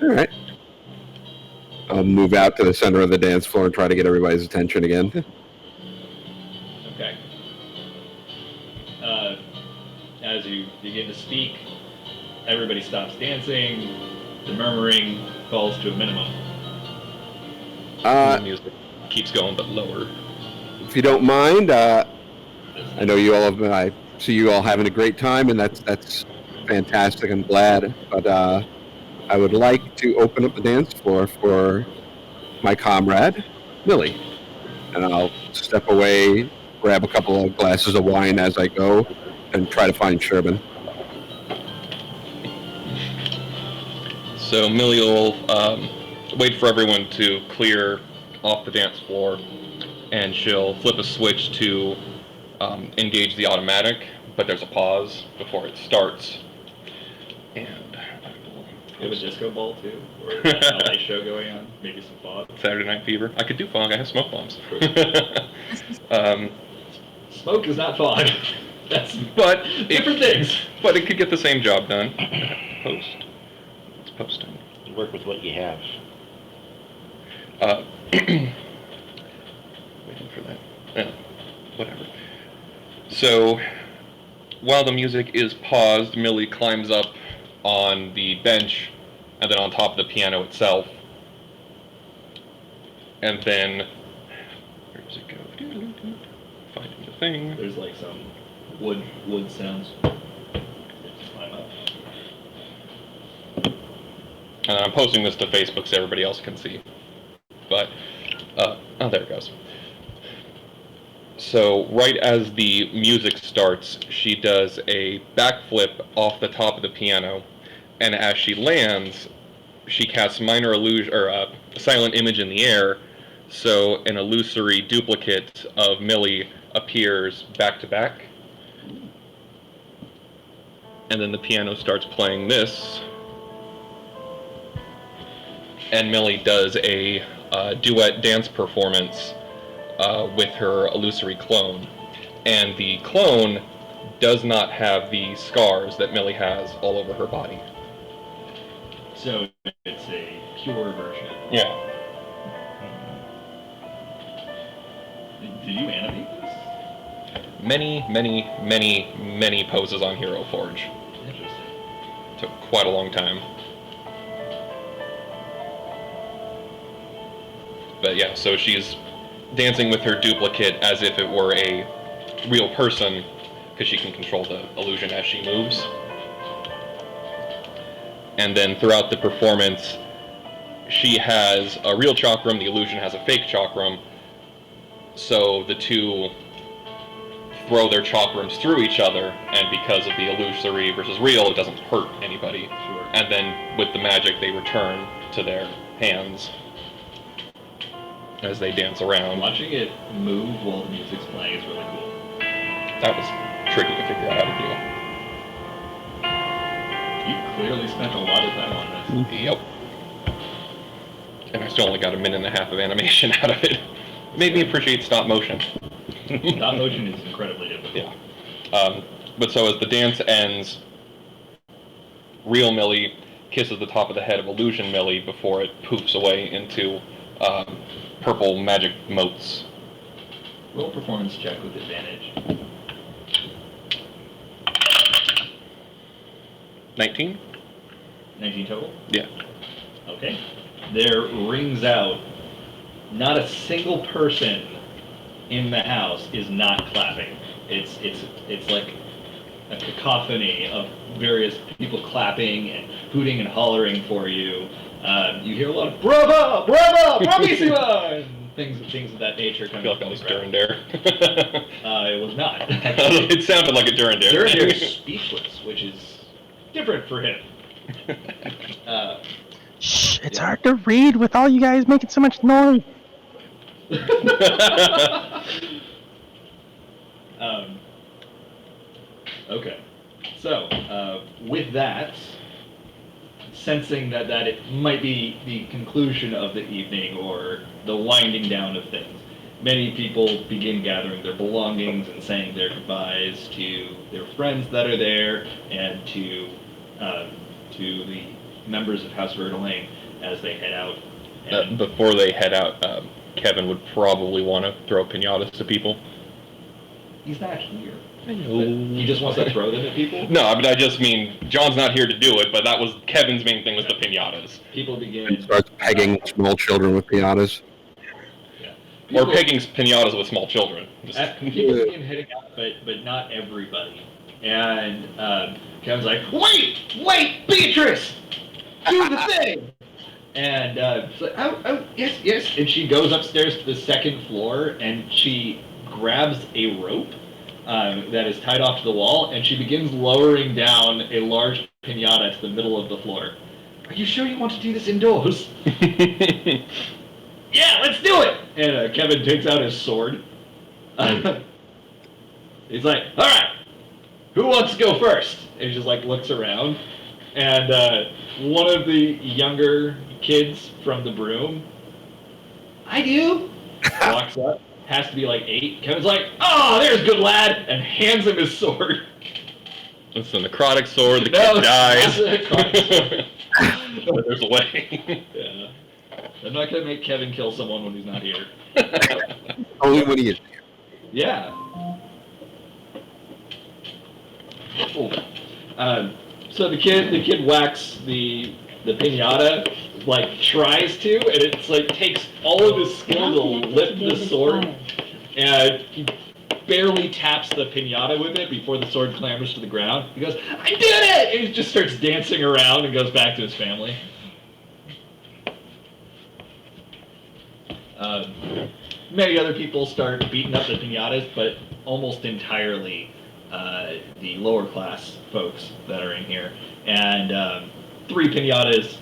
All right. I'll move out to the center of the dance floor and try to get everybody's attention again. Okay. As you begin to speak, everybody stops dancing. The murmuring falls to a minimum. The music keeps going, but lower. If you don't mind, I know you all have been, I see you all having a great time, and that's fantastic. I'm glad. But I would like to open up the dance floor for my comrade, Millie. And I'll step away, grab a couple of glasses of wine as I go, and try to find Sherbin. So Millie will wait for everyone to clear off the dance floor, and she'll flip a switch to engage the automatic, but there's a pause before it starts. And You have a disco ball too, or a ballet show going on, maybe some fog. Saturday Night Fever. I could do fog. I have smoke bombs. Smoke is not fog. That's But different things. But it could get the same job done. Post. It's posting. Work with what you have. Waiting for that. Whatever. So, while the music is paused, Millie climbs up on the bench and then on top of the piano itself. And then, where does it go? Finding the thing. There's like some wood sounds. Climb up. And I'm posting this to Facebook so everybody else can see. But, oh, there it goes. So, right as the music starts, she does a backflip off the top of the piano and as she lands, she casts minor illusion or silent image in the air, so an illusory duplicate of Millie appears back to back. And then the piano starts playing this, and Millie does a duet dance performance with her illusory clone. And the clone does not have the scars that Millie has all over her body. So it's a pure version. Yeah. Did you animate this? Many poses on Hero Forge. Interesting. Took quite a long time. But yeah, so she's dancing with her duplicate as if it were a real person, because she can control the illusion as she moves. And then throughout the performance, she has a real chakram, the illusion has a fake chakram, so the two throw their chakrams through each other, and because of the illusory versus real, it doesn't hurt anybody. Sure. And then with the magic, they return to their hands as they dance around. Watching it move while the music's playing is really cool. That was tricky to figure out how to You clearly spent a lot of time on this. do. Yep. And I still only got a minute and a half of animation out of it. Made me appreciate stop motion. Stop motion is incredibly difficult. Yeah. But so as the dance ends, real Millie kisses the top of the head of illusion Millie before it poofs away into purple magic motes. Roll performance check with advantage. 19? 19 total? Yeah. Okay. There rings out, not a single person in the house is not clapping. It's like a cacophony of various people clapping and hooting and hollering for you. You hear a lot of bravo, bravo, bravissima, and things of that nature I coming feel like from that was the crowd. Durandare. It was not. It sounded like a Durandare. Durandare's speechless, which is different for him. Shh, it's hard to read with all you guys making so much noise. Okay, so with that, sensing that it might be the conclusion of the evening or the winding down of things, many people begin gathering their belongings and saying their goodbyes to their friends that are there and to the members of House Verdelane as they head out. And Before they head out, Kevin would probably want to throw pinatas to people. he's not here. I know. He just wants to throw them at people. No, I just mean, John's not here to do it, but that was Kevin's main thing was the pinatas. People begin Starts pegging small children with piatas. Or pegging pinatas with small children. Just- People begin heading out, but not everybody. And Kevin's like, wait, Beatrice, do the thing. And she's like, oh, yes. And she goes upstairs to the second floor, and she grabs a rope that is tied off to the wall, and she begins lowering down a large pinata to the middle of the floor. Are you sure you want to do this indoors? Yeah, let's do it! And Kevin takes out his sword. He's like, all right, who wants to go first? And he just like looks around, and one of the younger kids from the broom, I do, walks up, has to be like 8. Kevin's like, oh, there's good lad, and hands him his sword. It's a necrotic sword, the No, kid dies. it's not a necrotic sword. But there's a way. Yeah. I'm not gonna make Kevin kill someone when he's not here. Only when he is here. Yeah. Cool. So the kid whacks the pinata, like tries to, and it's like takes all of his skill to lift the sword, and he barely taps the pinata with it before the sword clambers to the ground. He goes, I did it! And he just starts dancing around and goes back to his family. Many other people start beating up the pinatas, but almost entirely the lower class folks that are in here. And 3 pinatas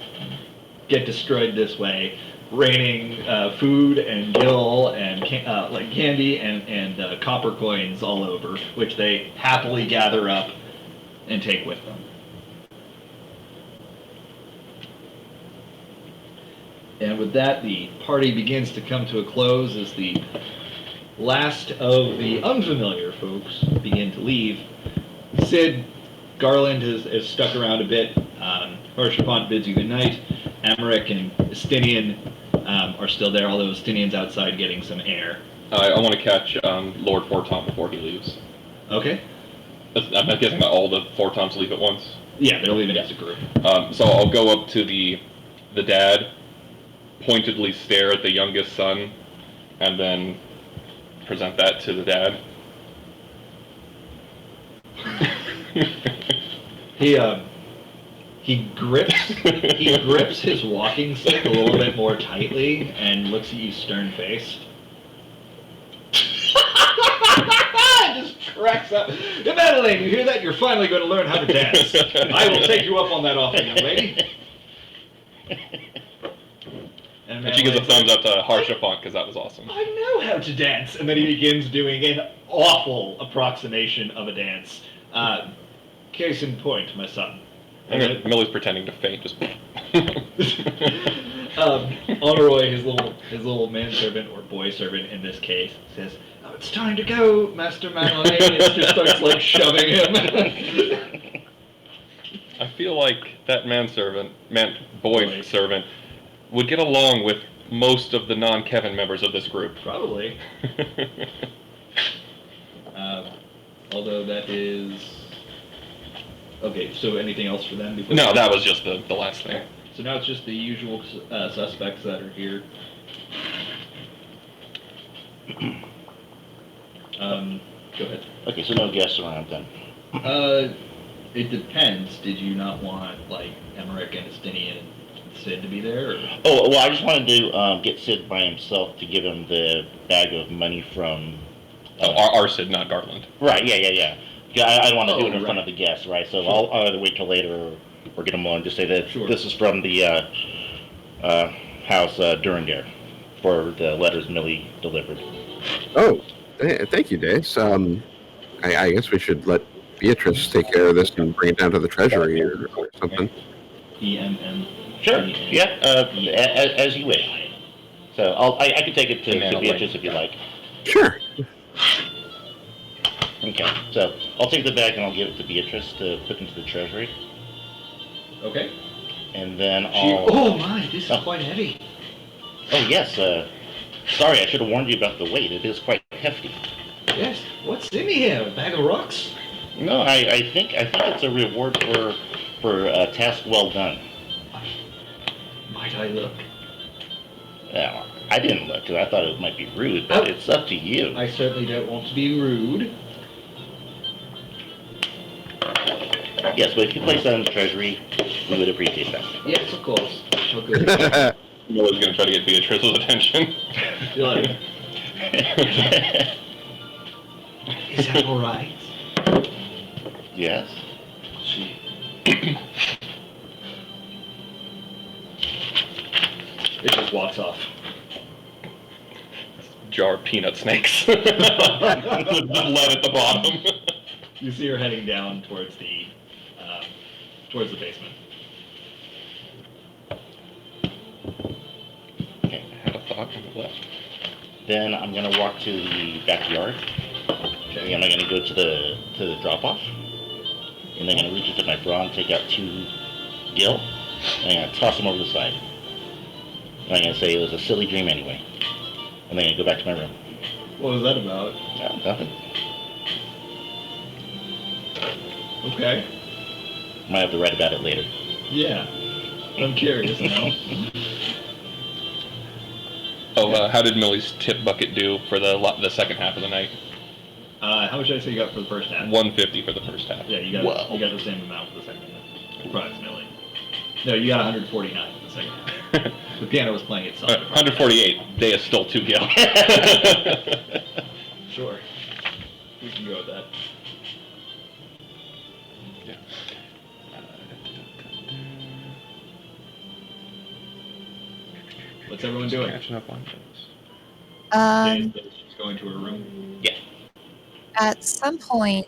get destroyed this way, raining food and gil and like candy and copper coins all over, which they happily gather up and take with them. And with that, the party begins to come to a close as the last of the unfamiliar folks begin to leave. Sid, Garland is stuck around a bit. Harshapont bids you goodnight. Amaric and Estinian are still there, although Estinian's outside getting some air. I want to catch Lord Fortom before he leaves. Okay. I'm guessing that all the Fortoms leave at once. Yeah, they're leaving as a group. So I'll go up to the dad, pointedly stare at the youngest son, and then present that to the dad. He grips his walking stick a little bit more tightly and looks at you stern-faced. Just cracks up. Hey, Madeline, you hear that? You're finally going to learn how to dance. I will take you up on that offer, young lady. And she gives a thumbs up to Harshapont because that was awesome. I know how to dance. And then he begins doing an awful approximation of a dance. Case in point, my son. And Millie's pretending to faint. Just. Honorroy, his little manservant or boy servant in this case, says, "Oh, it's time to go, Master Madeline." And it just starts like shoving him. I feel like that boy servant would get along with most of the non-Kevin members of this group. Probably. Although that is... Okay, so anything else for them? Before No, that was just the last thing. So now it's just the usual suspects that are here. Go ahead. Okay, so no guests around then. It depends. Did you not want, like, Emmerich and Estinian and Sid to be there? Or? Oh, well, I just wanted to get Sid by himself to give him the bag of money from... Our Sid, not Garland. Right, yeah. Yeah, I don't want to do it in right. front of the guests, right? So Sure. I'll either wait till later or get them on. Just say that Sure. this is from the house Duringer for the letters Millie delivered. Oh, thank you, Dace. I guess we should let Beatrice take care of this and bring it down to the treasury or something. EMM. Sure. Yeah. As you wish. So I can take it to Beatrice if you like. Sure. Okay. So I'll take the bag and I'll give it to Beatrice to put into the treasury, Okay. and then She, I'll. oh my, this is quite heavy. Oh yes. Sorry, I should have warned you about the weight. It is quite hefty. Yes. What's in here? A bag of rocks? No, I think it's a reward for a task well done. Might I look? Now, I didn't look because I thought it might be rude, but it's up to you. I certainly don't want to be rude. Yes, but if you place that in the treasury, we would appreciate that. Yes, of course. Okay. Millie's going to try to get Beatrice's attention. You're like, is that all right? Yes. She. It just walks off. Jar of peanut snakes. With lead at the bottom. You see her heading down towards the basement. Okay. I had a thought on the left. Then I'm gonna walk to the backyard. Okay. And I'm gonna go to the drop off. And then I'm gonna reach into my bra and take out 2 gil. And I'm gonna toss them over the side. And I'm gonna say it was a silly dream anyway. And then I'm gonna go back to my room. What was that about? No, nothing. Okay. Might have to write about it later. Yeah. I'm curious now. Oh, how did Millie's tip bucket do for the second half of the night? How much did I say you got for the first half? 150 for the first half. Yeah, you got the same amount for the second half, approximately. No, you got 149 for the second half. The piano was playing itself. 148. They stole 2 gil. Sure. We can go with that. What's everyone doing? Catching up on this. She's going to her room. Yeah. At some point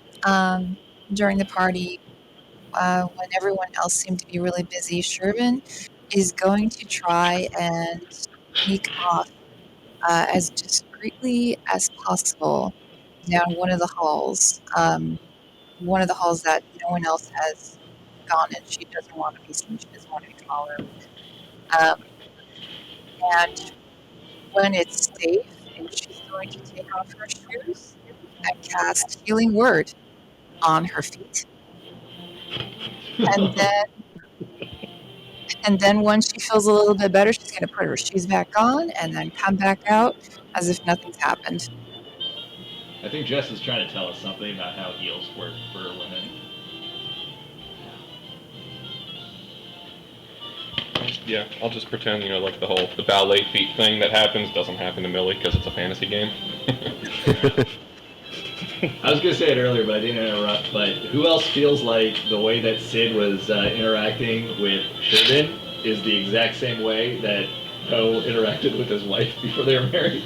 during the party, when everyone else seemed to be really busy, Shervin is going to try and sneak off as discreetly as possible down one of the halls that no one else has gone in. She doesn't want to be seen. She doesn't want to be followed. And when it's safe, she's going to take off her shoes and cast Healing Word on her feet. And then once she feels a little bit better, she's going to put her shoes back on and then come back out as if nothing's happened. I think Jess is trying to tell us something about how heels work for women. Yeah, I'll just pretend, like the ballet feet thing that happens doesn't happen to Millie because it's a fantasy game. I was going to say it earlier, but I didn't interrupt. But who else feels like the way that Sid was interacting with Shervin is the exact same way that Poe interacted with his wife before they were married?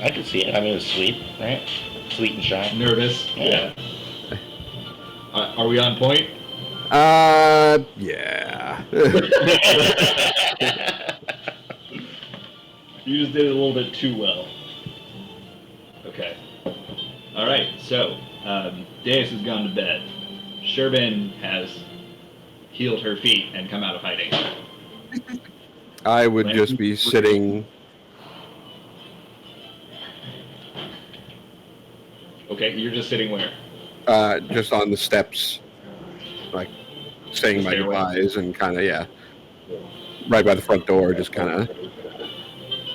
I could see it. I mean, it was sweet, right? Sweet and shy. Nervous. Yeah. Are we on point? Yeah. You just did it a little bit too well. Okay. All right. So, Deus has gone to bed. Shervin has healed her feet and come out of hiding. I would just be sitting. Okay, you're just sitting where? Just on the steps, like saying my goodbyes and kind of, right by the front door, just kind of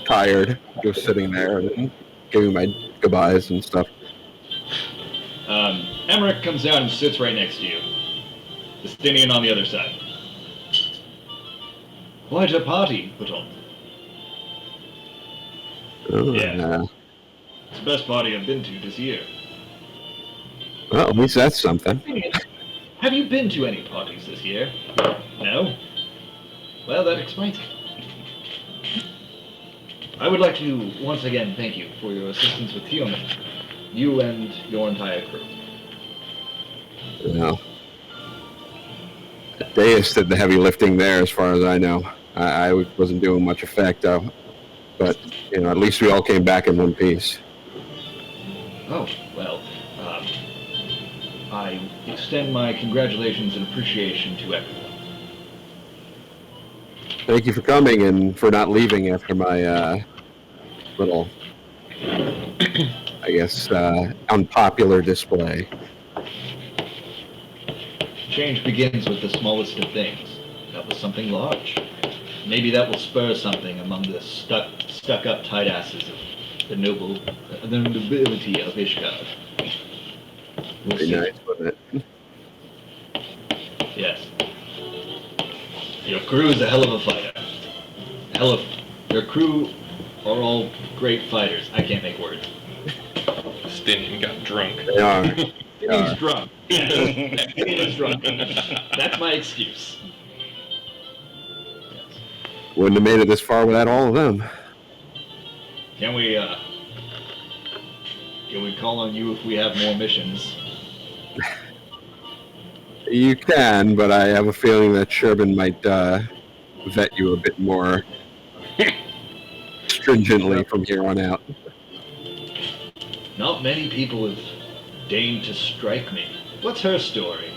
tired, just sitting there and giving my goodbyes and stuff. Emmerich comes down and sits right next to you. Justinian on the other side. Quite a party put on. Oh, Yeah. It's the best party I've been to this year. Well, at least that's something. Have you been to any parties this year? No? Well, that explains it. I would like to once again thank you for your assistance with Theoman. You and your entire crew. No. Deus did the heavy lifting there, as far as I know. I wasn't doing much effect, though. But, at least we all came back in one piece. Oh, well, I extend my congratulations and appreciation to everyone. Thank you for coming and for not leaving after my little, I guess, unpopular display. Change begins with the smallest of things. That was something large. Maybe that will spur something among the stuck-up tight asses of the nobility of Ishgard. We'll Very see. nice, wasn't it? Yes. Your crew is a hell of a fighter. Your crew are all great fighters. I can't make words. Justinian got drunk. They are. He's drunk. He's drunk. That's my excuse. Yes. Wouldn't have made it this far without all of them. Can we call on you if we have more missions? You can, but I have a feeling that Shervin might vet you a bit more stringently from here on out. Not many people have deigned to strike me. What's her story?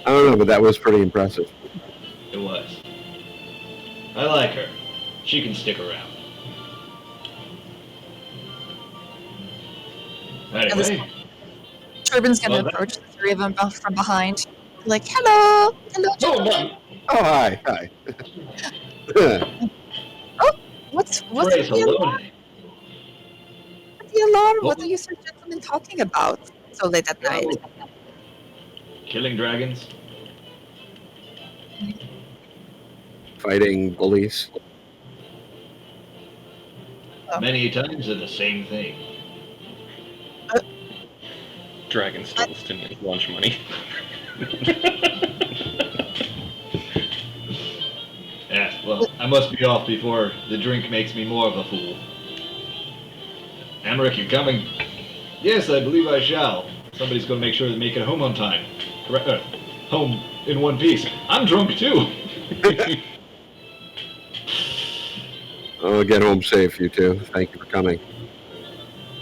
I don't know, but that was pretty impressive. It was. I like her. She can stick around. Anyway. Shervin's going to approach the three of them from behind. Like, hello! Hello, gentlemen. Oh, hi. Hi. What's Praise the alarm? Alone. What's the alarm? What? What are you three gentlemen talking about so late at night? Killing dragons? Fighting bullies. Many times they're the same thing. Dragon stole Justinian's lunch money. must be off before the drink makes me more of a fool. Emmerich, you coming? Yes, I believe I shall. Somebody's going to make sure to make it home on time. Correct. Home in one piece. I'm drunk too. Oh, get home safe, you two. Thank you for coming.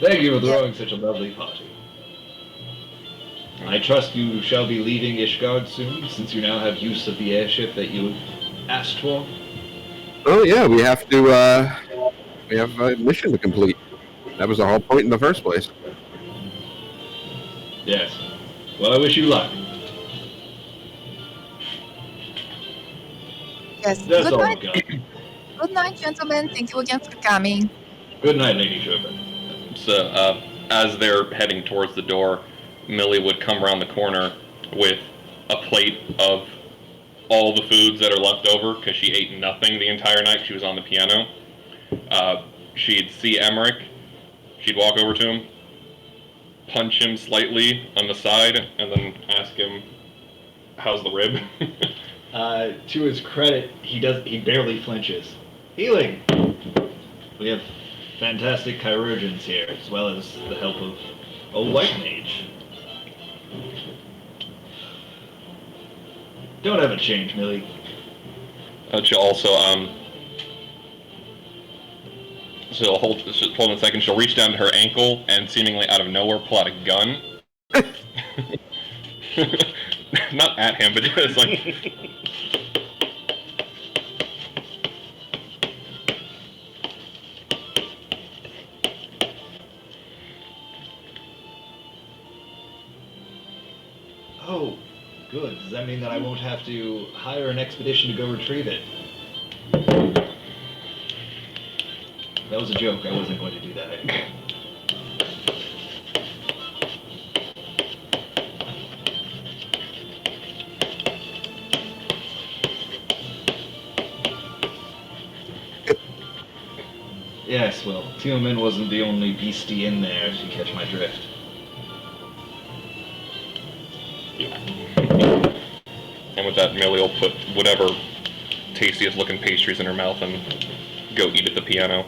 Thank you for throwing such a lovely party. I trust you shall be leaving Ishgard soon, since you now have use of the airship that you asked for. Oh yeah, we have a mission to complete. That was the whole point in the first place. Yes. Well, I wish you luck. Yes. That's Good all night. I've got. Good night, gentlemen. Thank you again for coming. Good night, Lady Sherman. So, as they're heading towards the door, Millie would come around the corner with a plate of all the foods that are left over, because she ate nothing the entire night she was on the piano. She'd see Emmerich, she'd walk over to him, punch him slightly on the side, and then ask him, how's the rib? To his credit, he barely flinches. Healing! We have fantastic chirurgeons here, as well as the help of a white mage. Don't have a change, Millie. She'll also, she'll hold a second, she'll reach down to her ankle and seemingly out of nowhere pull out a gun. Not at him, but just like... Oh, good. Does that mean that I won't have to hire an expedition to go retrieve it? That was a joke. I wasn't going to do that anymore. Yes, well, Thielman wasn't the only beastie in there, if you catch my drift. And with that, Millie will put whatever tastiest looking pastries in her mouth and go eat at the piano.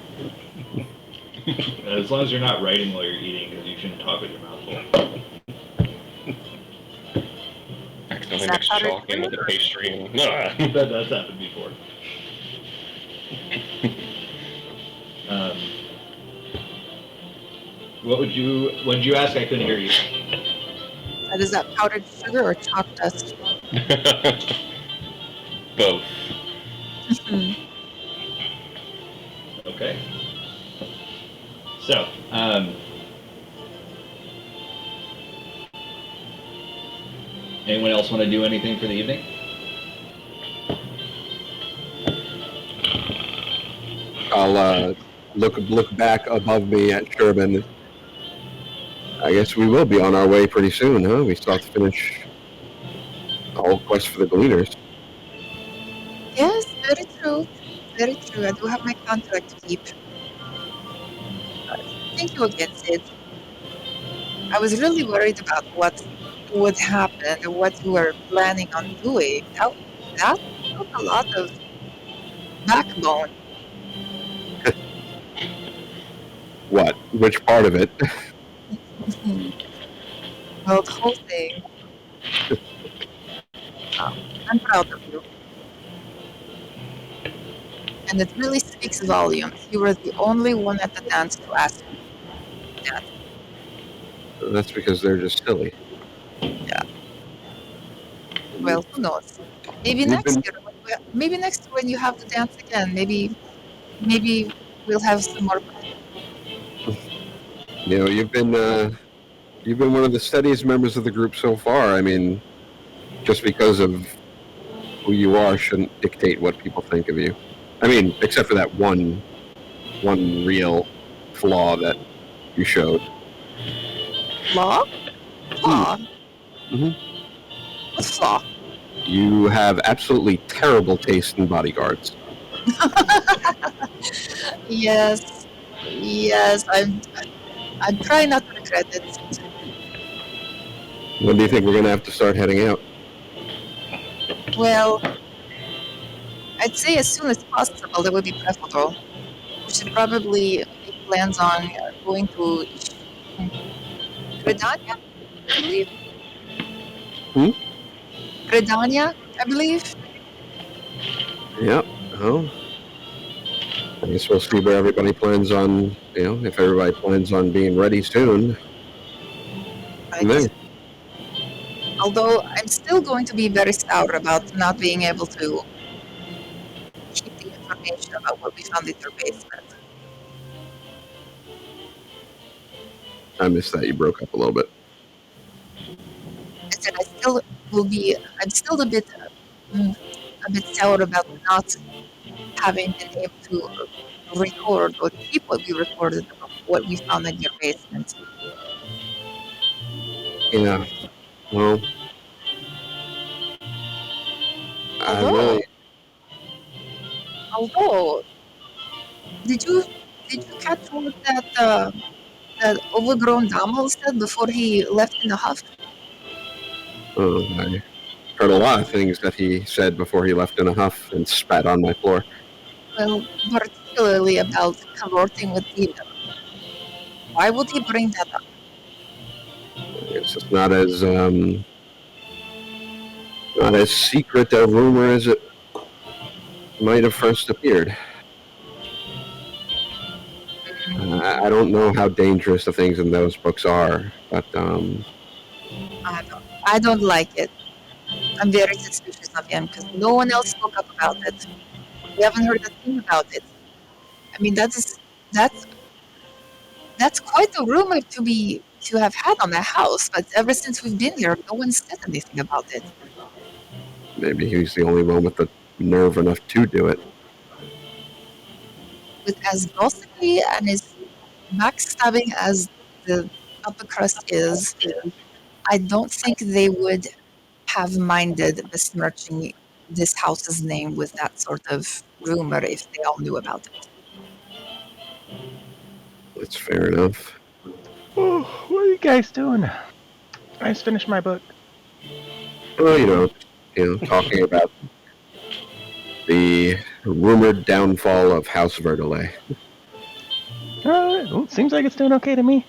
As long as you're not writing while you're eating, because you shouldn't talk with your mouth full. Accidentally mix chalk in with the pastry and... That's happened before. What did you ask? I couldn't hear you. Is that powdered sugar or chalk dust? Both. Okay. So, anyone else want to do anything for the evening? I'll look back above me at Sherman. I guess we will be on our way pretty soon, huh? We still have to finish the whole quest for the Gleaners. Yes, very true. Very true. I do have my contract to keep. Thank you again, Sid. I was really worried about what would happen and what you were planning on doing. That took a lot of backbone. What? Which part of it? Well, the whole thing. I'm proud of you. And it really speaks volumes. You were the only one at the dance to ask me that. That's because they're just silly. Yeah. Well, who knows? Maybe You've next been- year. Maybe next year when you have the dance again. Maybe we'll have some more. You know, you've been one of the steadiest members of the group so far. I mean, just because of who you are shouldn't dictate what people think of you. I mean, except for that one real flaw that you showed. Flaw? Flaw? Mm-hmm. What flaw? You have absolutely terrible taste in bodyguards. Yes. I'm trying not to regret it. When do you think we're going to have to start heading out? Well, I'd say as soon as possible, that would be preferable. We should probably make plans on going to Gridania, I believe. Gridania, I believe. Yep. Well, I guess we'll see where everybody plans on, if everybody plans on being ready soon. I guess. Although I'm still going to be very sour about not being able to keep the information about what we found in their basement. I missed that. You broke up a little bit. I said I still will be. I'm still a bit sour about not having been able to record or keep what we recorded about what we found in your basement. Yeah. Well, Although, did you catch what that overgrown Damel said before he left in a huff? I heard a lot of things that he said before he left in a huff and spat on my floor. Well, particularly about cavorting with Dina. Why would he bring that up? It's just not as secret a rumor as it might have first appeared. I don't know how dangerous the things in those books are, but I don't like it. I'm very suspicious of him because no one else spoke up about it. We haven't heard a thing about it. I mean, that's quite a rumor to have had on the house, but ever since we've been here, no one said anything about it. maybe he's the only one with the nerve enough to do it. With as gossipy and as backstabbing as the upper crust is, I don't think they would have minded besmirching this house's name with that sort of rumor if they all knew about it. That's fair enough. Oh, what are you guys doing? I just finished my book. Well, talking about the rumored downfall of House Verdelay. Well, seems like it's doing okay to me.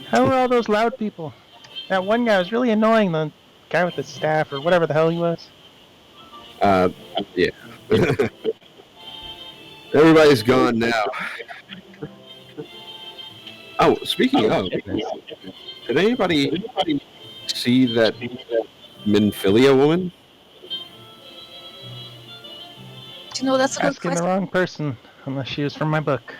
How are all those loud people? That one guy was really annoying, the guy with the staff or whatever the hell he was. Yeah. Everybody's gone now. Oh, speaking of, did anybody see that Minfilia woman? You know, that's a good Asking the question. wrong person, unless she was from my book.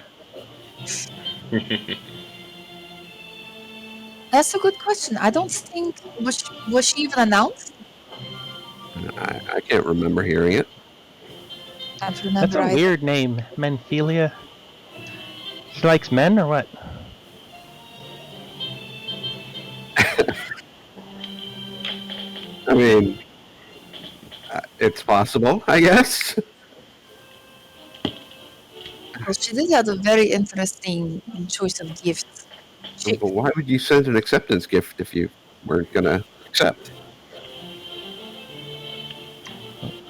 That's a good question. I don't think was she even announced? I can't remember hearing it. Can't remember. That's a either. weird name, Menphilia. She likes men or what? I mean, it's possible, I guess. Well, she did have a very interesting choice of gifts. But why would you send an acceptance gift if you weren't gonna accept?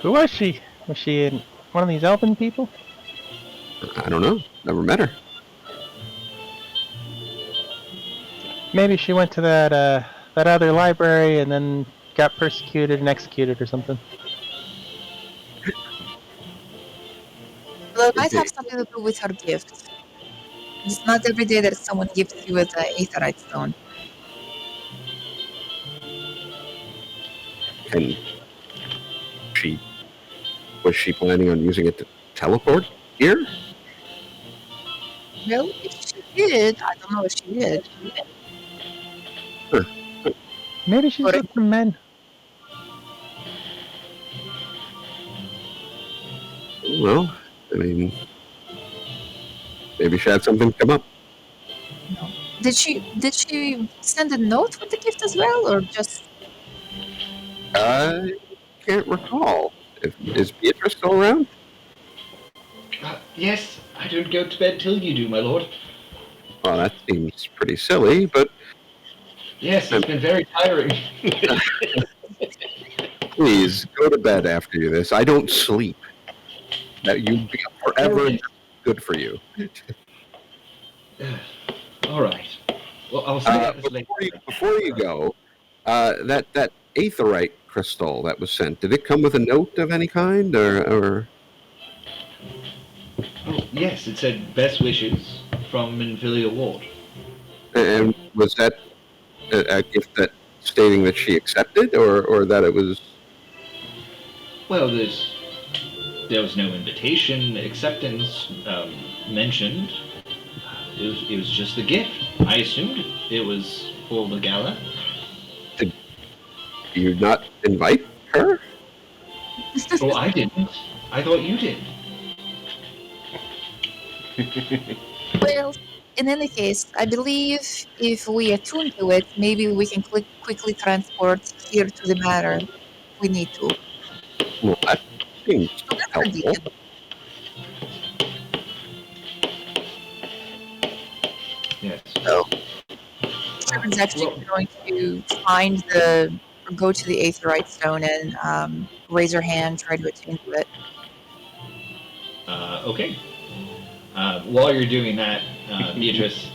Who was she? Was she one of these elven people? I don't know. Never met her. Maybe she went to that other library and then got persecuted and executed or something. Well, it might have something to do with her gift. It's not every day that someone gives you an aetherite stone. And was she planning on using it to teleport here? Well, if she did, I don't know if she did. Maybe she's with the men. Well, I mean, maybe she had something come up. No. Did she send a note with the gift as well, or just? I can't recall. Is Beatrice still around? Yes, I don't go to bed till you do, my lord. Well, that seems pretty silly, but Yes, it's been very tiring. please go to bed after this. I don't sleep. that you'd be forever good for you. All right. Well, I'll see this later. Before you go, that aetherite crystal that was sent, did it come with a note of any kind, or? Oh, yes, it said best wishes from Infilia Ward. And was that a gift that stating that she accepted, or that it was? Well, there was no invitation, acceptance mentioned. It was just a gift. I assumed it was for the gala. Did you not invite her? Oh, I didn't. I thought you did. Well, in any case, I believe if we attune to it, maybe we can quickly transport here to the manor if we need to. Well, that seems So that's helpful. convenient. Yes. Oh. Sherman's actually going to find or go to the Aetherite Stone and raise her hand, try to attune to it. Okay. While you're doing that, Beatrice,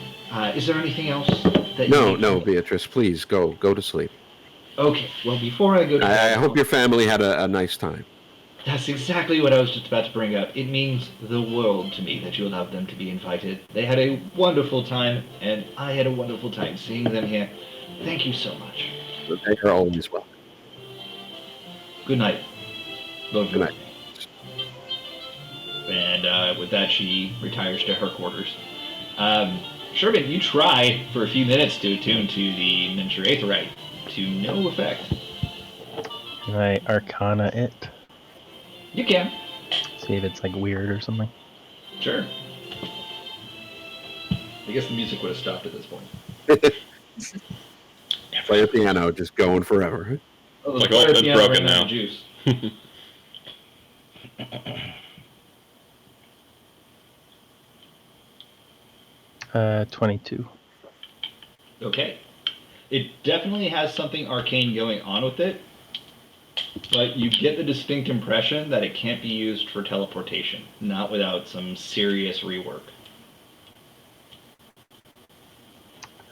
is there anything else that you need? No, Beatrice, please go to sleep. Okay. Well, before I go to I bed, hope your family had a nice time. That's exactly what I was just about to bring up. It means the world to me that you allowed them to be invited. They had a wonderful time, and I had a wonderful time seeing them here. Thank you so much. They are always welcome. Good night, Lord Good night. And with that, she retires to her quarters. Sherman, you try for a few minutes to attune to the miniature aetherite, to no effect. Can I arcana it? You can. See if it's like weird or something. Sure. I guess the music would have stopped at this point. Play a piano, just going forever. Oh, Like, oh, it's broken now. Juice. 22. Okay. It definitely has something arcane going on with it, but you get the distinct impression that it can't be used for teleportation, not without some serious rework.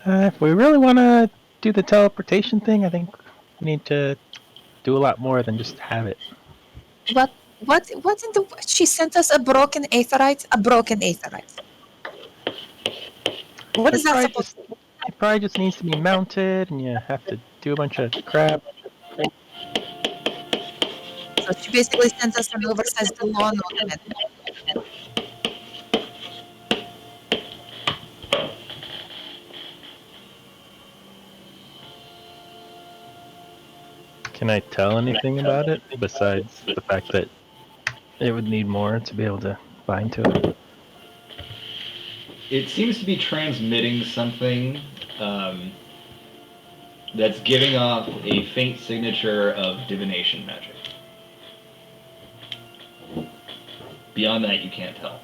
If we really want to do the teleportation thing, I think we need to do a lot more than just have it. What in the... She sent us a broken aetherite? A broken aetherite. What is that supposed to be? It probably just needs to be mounted, and you have to do a bunch of crap. So she basically sent us an oversized lawn ornament. Can I tell anything about it besides the fact that it would need more to be able to bind to it? It seems to be transmitting something that's giving off a faint signature of divination magic. Beyond that, you can't tell.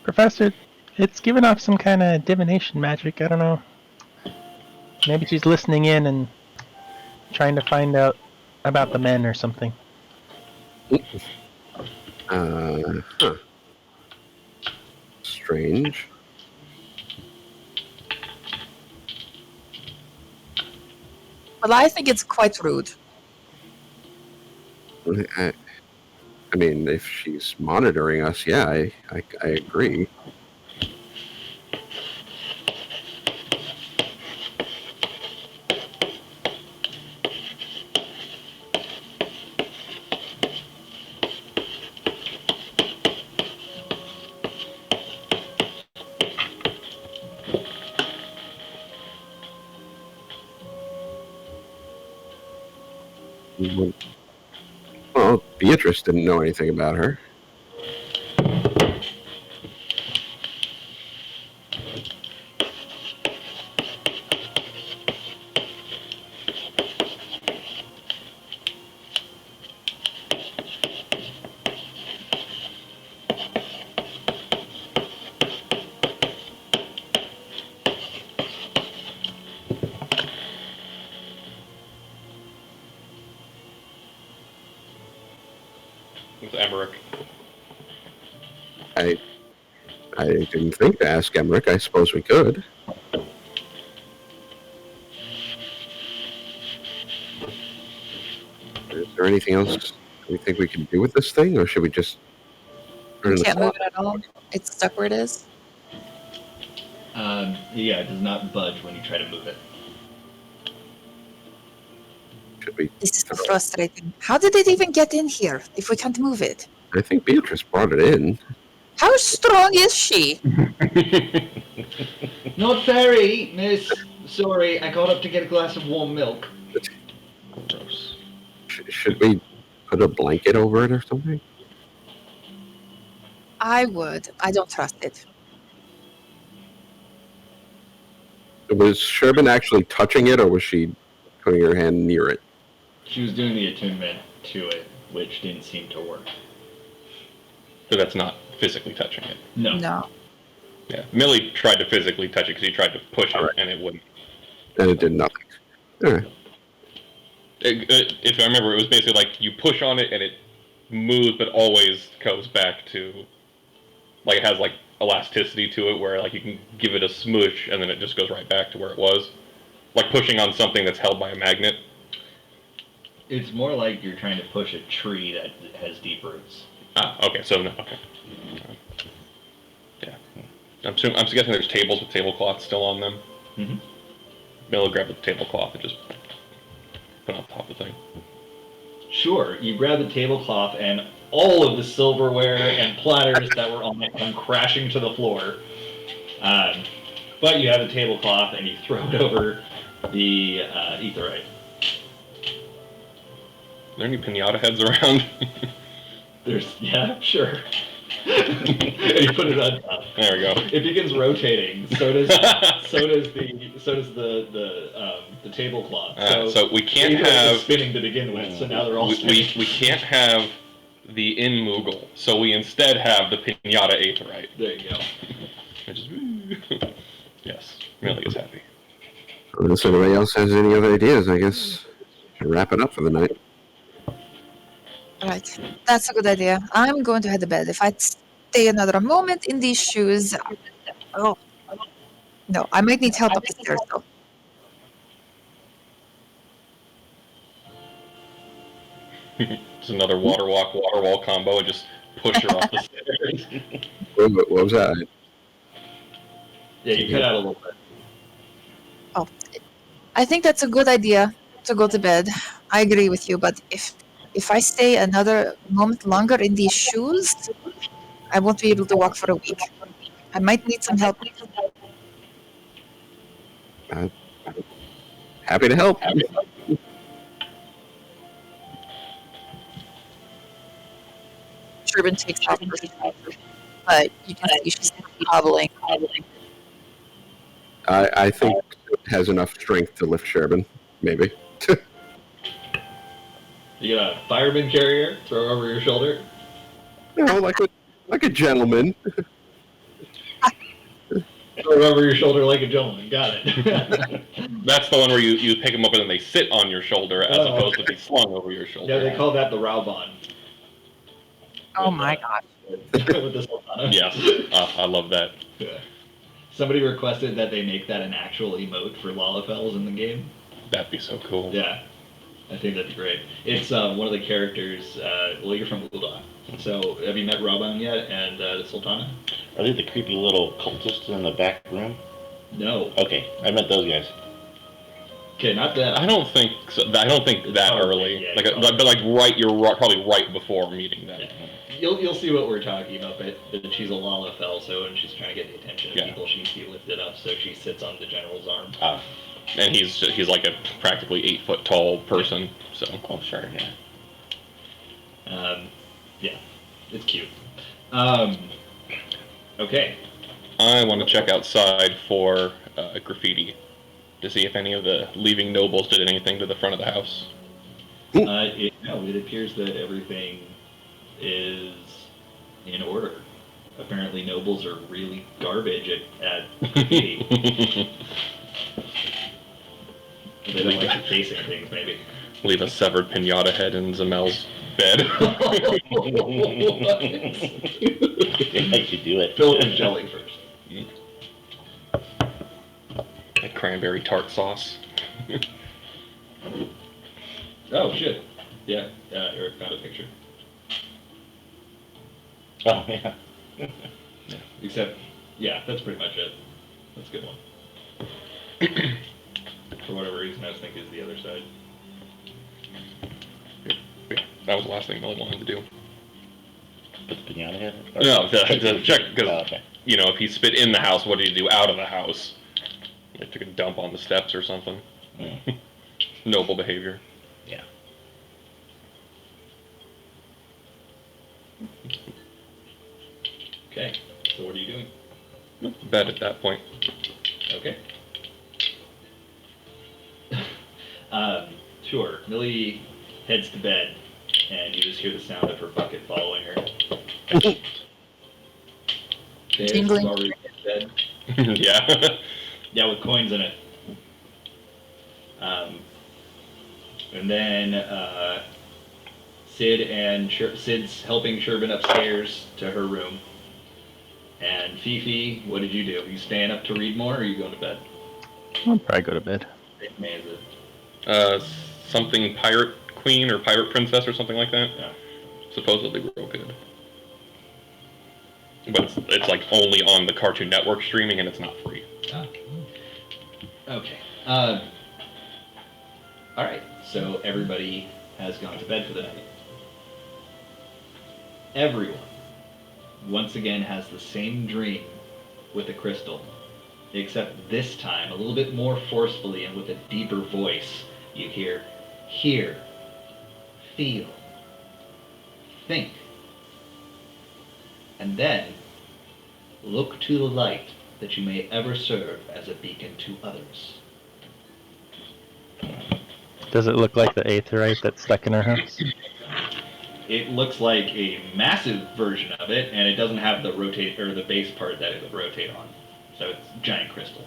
Professor, it's giving off some kind of divination magic. I don't know. Maybe she's listening in and trying to find out about the men or something. Huh. Strange. Well, I think it's quite rude. I mean, if she's monitoring us, yeah, I agree. Well, Beatrice didn't know anything about her. It's Emmerich. I didn't think to ask Emmerich. I suppose we could. Is there anything else we think we can do with this thing, or should we just turn You it can't aside? move it at all. It's stuck where it is. Yeah, it does not budge when you try to move it. Should we? This is frustrating. How did it even get in here if we can't move it? I think Beatrice brought it in. How strong is she? Not very, miss. Sorry, I got up to get a glass of warm milk. Gross. Should we put a blanket over it or something? I would. I don't trust it. Was Sherbin actually touching it, or was she putting her hand near it? She was doing the attunement to it, which didn't seem to work. So that's not physically touching it. No. No. Yeah, Millie tried to physically touch it because he tried to push it, Alright. and it wouldn't. And it did nothing. All right. If I remember, it was basically like you push on it and it moves, but always goes back to, like, it has like elasticity to it, where like you can give it a smoosh and then it just goes right back to where it was, like pushing on something that's held by a magnet. It's more like you're trying to push a tree that has deep roots. Ah, okay, so no, okay. Yeah, I'm guessing there's tables with tablecloths still on them. Mm-hmm. Millie grabbed the tablecloth and just put it on top of the thing. Sure, you grab the tablecloth and all of the silverware and platters that were on it come crashing to the floor. But you have the tablecloth and you throw it over the etherite. Are there any pinata heads around? Yeah, sure. And you put it on top. There we go. It begins rotating. So does the tablecloth. So we can't the etherite have is spinning to begin with. So now they're all we spinning. can't have the in Moogle, so we instead have the pinata aetherite. There you go. Which is yes, Millie is happy. Unless anybody else has any other ideas, I guess should wrap it up for the night. Right. That's a good idea. I'm going to head to bed. If I stay another moment in these shoes, oh, no, I might need help up the stairs though. It's another water wall combo, and just push her off the stairs. What was that? Yeah, you cut out a little bit. Oh, I think that's a good idea to go to bed. I agree with you, but if I stay another moment longer in these shoes, I won't be able to walk for a week. I might need some help. Happy to help. Sherbin takes off her shoes, but you can see she's hobbling. I think it has enough strength to lift Sherbin, maybe. You got a fireman carrier, throw over your shoulder. You know, like a gentleman. Throw over your shoulder like a gentleman. Got it. That's the one where you pick them up and then they sit on your shoulder as Oh, opposed okay. to be slung over your shoulder. Yeah, they call that the Raubon. Oh my god. With the Sultana. Yes, I love that. Yeah. Somebody requested that they make that an actual emote for Lalafels in the game. That'd be so cool. Yeah, I think that'd be great. It's one of the characters. Well, you're from Ulda. So, have you met Raubon yet and the Sultana? Are they the creepy little cultists in the back room? No. Okay, I met those guys. Okay, not that. I don't think so. I don't think It's that probably- early. yeah, Like, it's but like probably right before meeting them. You'll see what we're talking about, but she's a Lalafell, so and she's trying to get the attention of Yeah. people. She needs to be lifted up, so she sits on the general's arm. Ah, And he's like a practically 8 foot tall person. So oh sure, yeah. Yeah, it's cute. Okay. I want to check outside for graffiti to see if any of the leaving nobles did anything to the front of the house. It appears that everything is in order. Apparently, nobles are really garbage at graffiti. They don't like chasing things, maybe. Leave a severed pinata head in Zamel's bed. I should do it. Fill it with jelly first. Like cranberry tart sauce. Oh shit. Yeah, Eric found a picture. Oh, yeah. Except, yeah, that's pretty much it. That's a good one. For whatever reason, I was thinking is the other side. That was the last thing Millie wanted to do. Put the pinata in? No, to check, because, Oh, okay. you know, if he spit in the house, what did he do out of the house? Like took a dump on the steps or something. Mm. Noble behavior. Yeah. Okay, so what are you doing? Bed at that point. Okay. Sure. Millie heads to bed, and you just hear the sound of her bucket following her. There's Jingling. already in bed. Yeah. Yeah, with coins in it. And then Sid's helping Sherbin upstairs to her room. And Fifi, what did you do? Are you staying up to read more, or are you going to bed? I'll probably go to bed. Something pirate queen or pirate princess or something like that. Yeah. Supposedly real good. But it's like only on the Cartoon Network streaming and it's not free. Ah. Okay. Alright, so everybody has gone to bed for the night. Everyone, once again, has the same dream with a crystal, except this time, a little bit more forcefully and with a deeper voice, you hear, feel, think, and then look to the light that you may ever serve as a beacon to others. Does it look like the aetherite that's stuck in our house? It looks like a massive version of it, and it doesn't have the rotate or the base part that it would rotate on. So it's giant crystal.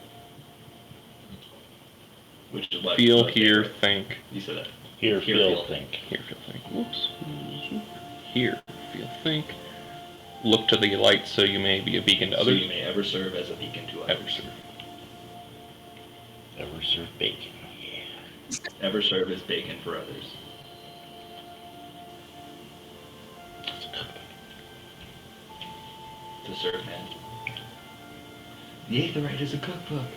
Which is what Feel, hear, think. You said that. Hear, feel, think. Hear, feel, think. Whoops. Hear, feel, think. Look to the light so you may be a beacon to So others. you may ever serve as a beacon to others. Ever serve. Ever serve bacon. Ever serve as bacon for others. To serve, man. The Aetherite is a cookbook.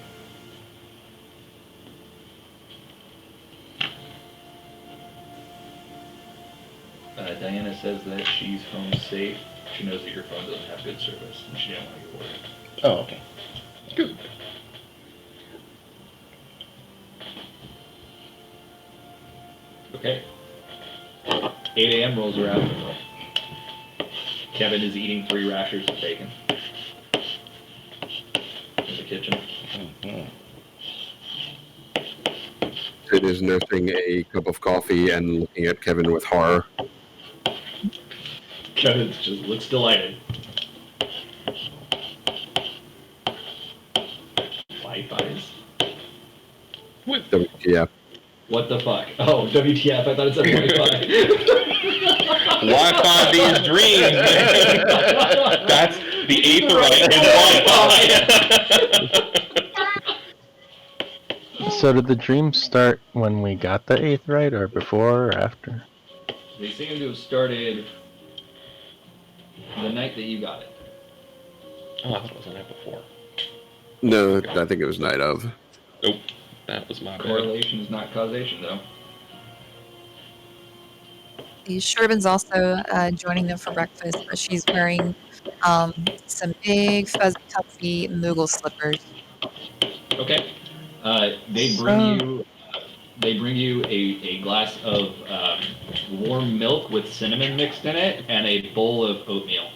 Diana says that she's home safe. She knows that your phone doesn't have good service, and she didn't want to get worried. Oh, okay. Good. Okay. 8 a.m. rolls around. Kevin is eating 3 rashers of bacon in the kitchen. Mm-hmm. Sid is nursing a cup of coffee and looking at Kevin with horror. Kevin just looks delighted. Wi-Fi's? Yeah. What the fuck? Oh, WTF, I thought it said Wi-Fi. Wi-Fi these dreams, man. That's the Aetherite in Wi-Fi. So did the dream start when we got the aetherite, or before or after? They seem to have started the night that you got it. Oh, I thought it was the night before. No, I think it was night of. Nope. That was my bad. Correlation is not causation, though. Sherbin's also joining them for breakfast, but she's wearing some big, fuzzy, comfy Moogle slippers. Okay. They bring you a glass of warm milk with cinnamon mixed in it and a bowl of oatmeal.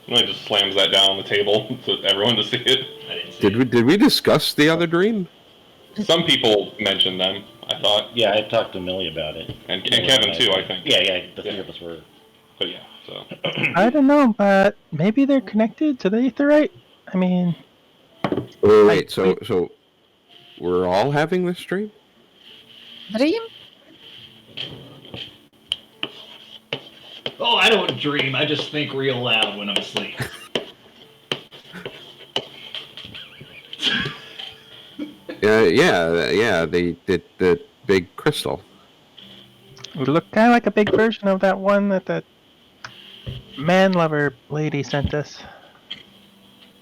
And I just slams that down on the table so everyone to see it. I didn't see it. Did we discuss the other dream? Some people mentioned them, I thought. Yeah, I talked to Millie about it. And Kevin too, I think. Yeah, the three of us were. But yeah, so. I don't know, but maybe they're connected to the aetherite? I mean... Wait, so we're all having this dream? Dream? Oh, I don't dream. I just think real loud when I'm asleep. Yeah, the big crystal. It looked kind of like a big version of that one that man lover lady sent us.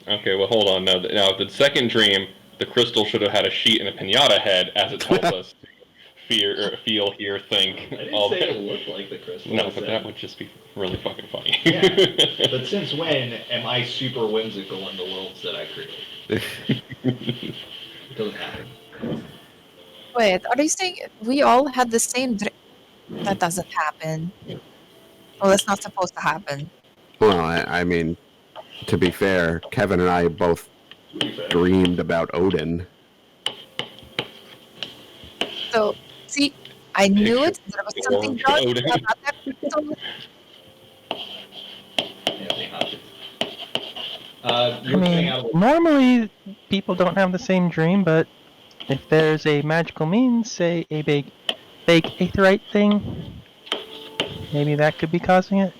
Okay, well, hold on. Now, the second dream, the crystal should have had a sheet and a pinata head, as it tells us to feel, hear, think. I didn't all say that. it looked like the crystal. No, I but said- that would just be really fucking funny. Yeah. But since when am I super whimsical in the worlds that I create? It doesn't happen. Wait, are you saying we all had the same dream? That doesn't happen. Well, that's not supposed to happen. Well, I mean, to be fair, Kevin and I both To be fair. dreamed about Odin. So, see, I knew it. There was Picture something of dark Odin. about that crystal. Anthony Hopkins. You I were saying mean, out of normally people don't have the same dream, but if there's a magical means, say a big aetherite thing, maybe that could be causing it.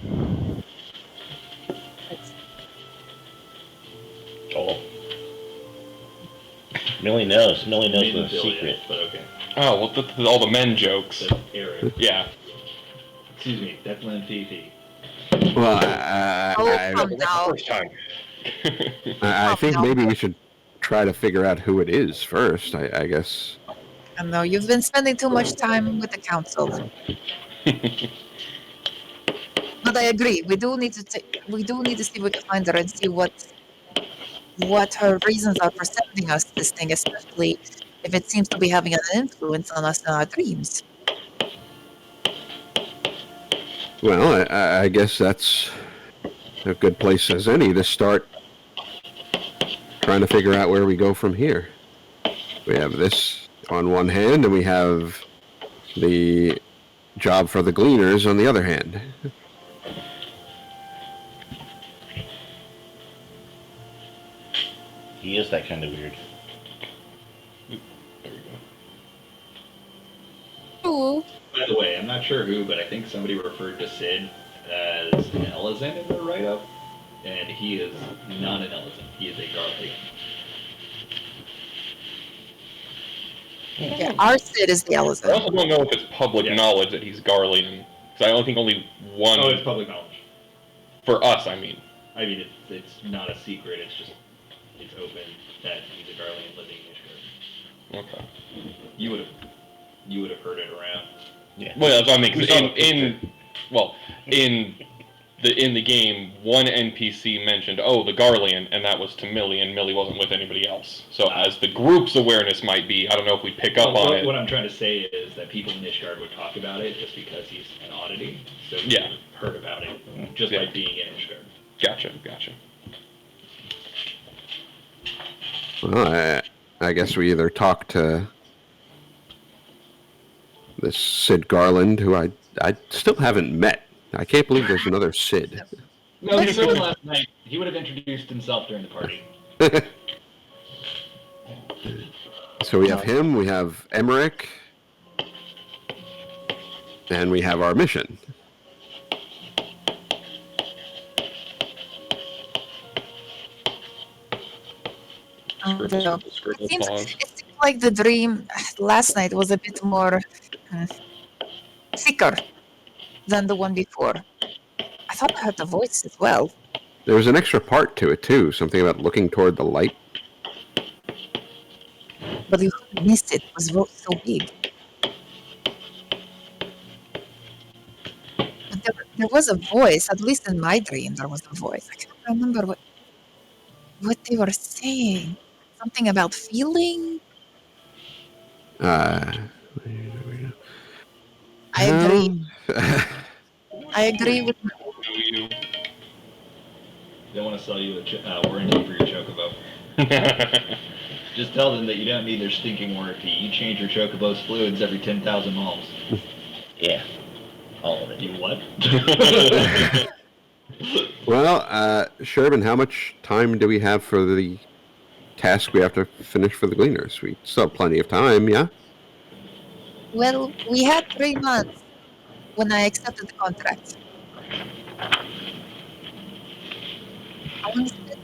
Oh. Millie knows. Millie knows Didn't the feel secret. yet, but okay. Oh, well, all the men jokes. So, Eric. Yeah. Excuse me, Declan Fifi. Well, Come now. First time. I think no. maybe we should try to figure out who it is first. I guess. I know you've been spending too much time with the council. But I agree. We do need to see if we can find her and see what her reasons are for sending us this thing, especially if it seems to be having an influence on us in our dreams. Well, I guess that's a good place as any to start trying to figure out where we go from here. We have this on one hand, and we have the job for the Gleaners on the other hand. He is that kind of weird. There we go. Ooh, By the way, I'm not sure who, but I think somebody referred to Sid as an Elizan in the write-up, and he is not an Elizan. He is a Garlic. yeah, our Sid is the I Elizabeth. also don't know if it's public Yeah. knowledge that he's Garlean, because I only think only one, Oh, it's public knowledge. for us, I mean. I mean, it's not a secret. It's just it's open that he's a Garlian living in Ishgard. Okay. You would have heard it around. Yeah. Well, that's what I mean, 'cause We saw the in the game, one NPC mentioned, oh, the Garlean, and that was to Millie, and Millie wasn't with anybody else. So as the group's awareness might be, I don't know if we pick up on it. What I'm trying to say is that people in Ishgard would talk about it just because he's an oddity. So you Yeah. heard about it just Yeah. by being in Ishgard. Gotcha. Well, I guess we either talk to this Sid Garland, who I still haven't met. I can't believe there's another Sid. No, he said last night. He would have introduced himself during the party. So we have him, we have Emmerich, and we have our mission. Scribble It seems pause. like the dream last night was a bit more thicker than the one before. I thought I heard the voice as well. There was an extra part to it too, something about looking toward the light. But you missed it. It was so big. But there was a voice, at least in my dream, there was a voice. I can't remember what they were saying. Something about feeling? I I agree. I agree with They want to sell you a warranty for your chocobo. Just tell them that you don't need their stinking warranty. You change your chocobo's fluids every 10,000 miles. Yeah. All of it. You what? Well, Sherman, how much time do we have for the task we have to finish for the Gleaners? We still have plenty of time, yeah? Well, we had 3 months when I accepted the contract. How long is it?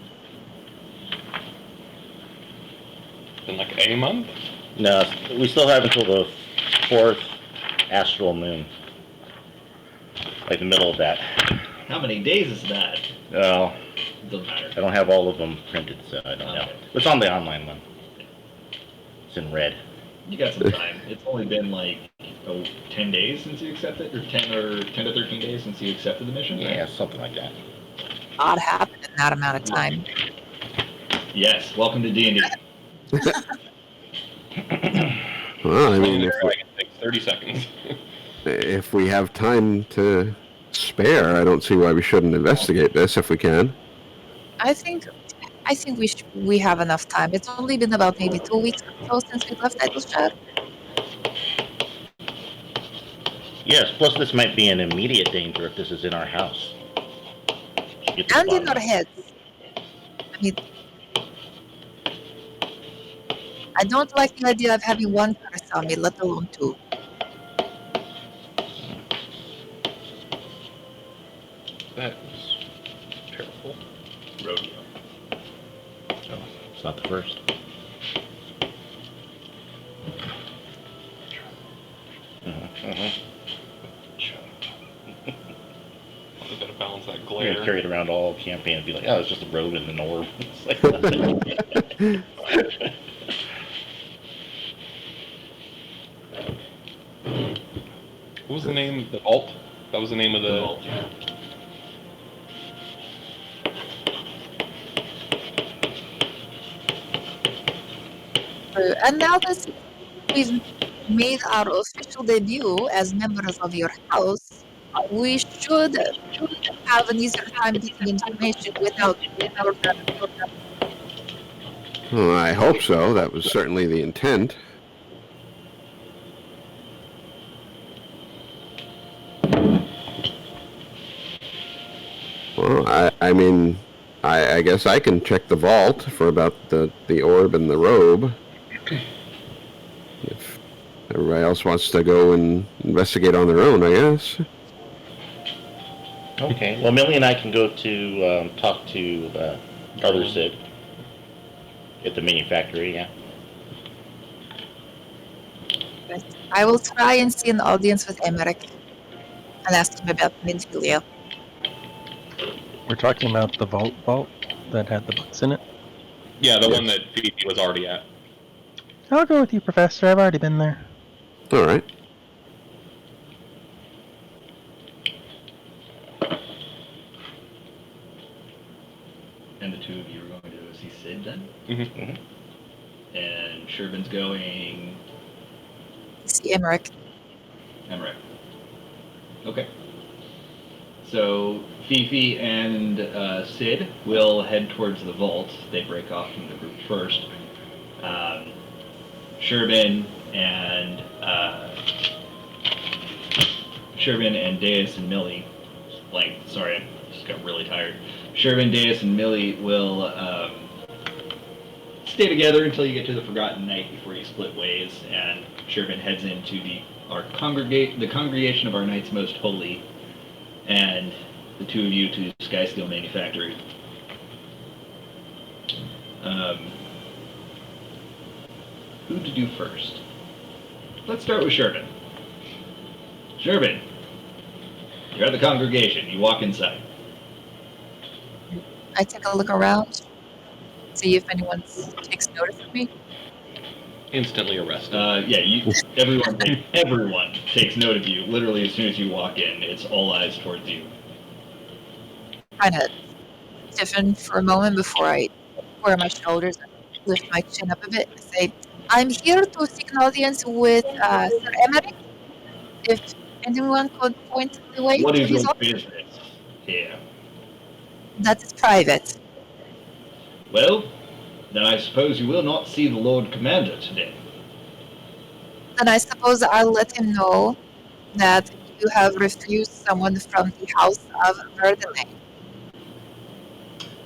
In like a month? No, we still have until the 4th astral moon. Like the middle of that. How many days is that? Well, Doesn't matter. I don't have all of them printed, so I don't know. It's on the online one. It's in red. You got some time. It's only been like 10 days since you accepted, or 10 to 13 days since you accepted the mission. right? Yeah, something like that. A lot happened in that amount of time. Yes. Welcome to D&D. Well, I mean, It takes 30 seconds. if we have time to spare, I don't see why we shouldn't investigate this if we can. I think we have enough time. It's only been about maybe 2 weeks or so since we left Idleshire. Yes, plus this might be an immediate danger if this is in our house. Get to the And in bottom our of it. heads. I mean, I don't like the idea of having one curse on me, let alone two. That was terrible. Rodeo. Oh, it's not the first. You gotta balance that You're glare. gonna carry it around all campaign and be like, oh, it's just a road and an orb. It's like nothing. What was the name? The vault? That was the name of the. Vault. And now that we've made our official debut as members of your house, we should have an easier time getting information without Well, I hope so. That was certainly the intent. Well, I mean, I guess I can check the vault for about the orb and the robe. If everybody else wants to go and investigate on their own, I guess. Okay. Well, Millie and I can go to talk to other Sid at the mini factory. Yeah. I will try and see an audience with Emmerich and ask him about Minfilia. We're talking about the vault that had the books in it. Yeah, the Yes. one that Phoebe was already at. I'll go with you, Professor. I've already been there. All right. And the two of you are going to go see Sid then? Mm-hmm. And Shervin's going See Emmerich. Emmerich. Okay. So Fifi and Sid will head towards the vault. They break off from the group first. Shervin and Deus and Millie, sorry, I just got really tired. Shervin, Deus, and Millie will stay together until you get to the Forgotten Night before you split ways, and Shervin heads into the congregation of our Knights Most Holy, and the two of you to Skysteel Manufactory. Who to do first? Let's start with Shervin. Shervin, you're at the congregation. You walk inside. I take a look around, see if anyone takes notice of me. Instantly arrested. Yeah, everyone takes note of you. Literally, as soon as you walk in, it's all eyes towards you. Kind of stiffen for a moment before I square my shoulders and lift my chin up a bit. I say, I'm here to seek an audience with Sir Emmerich. If anyone could point the way What to is his your office, business here? that is private. Well, then I suppose you will not see the Lord Commander today. And I suppose I'll let him know that you have refused someone from the House of Verdenay.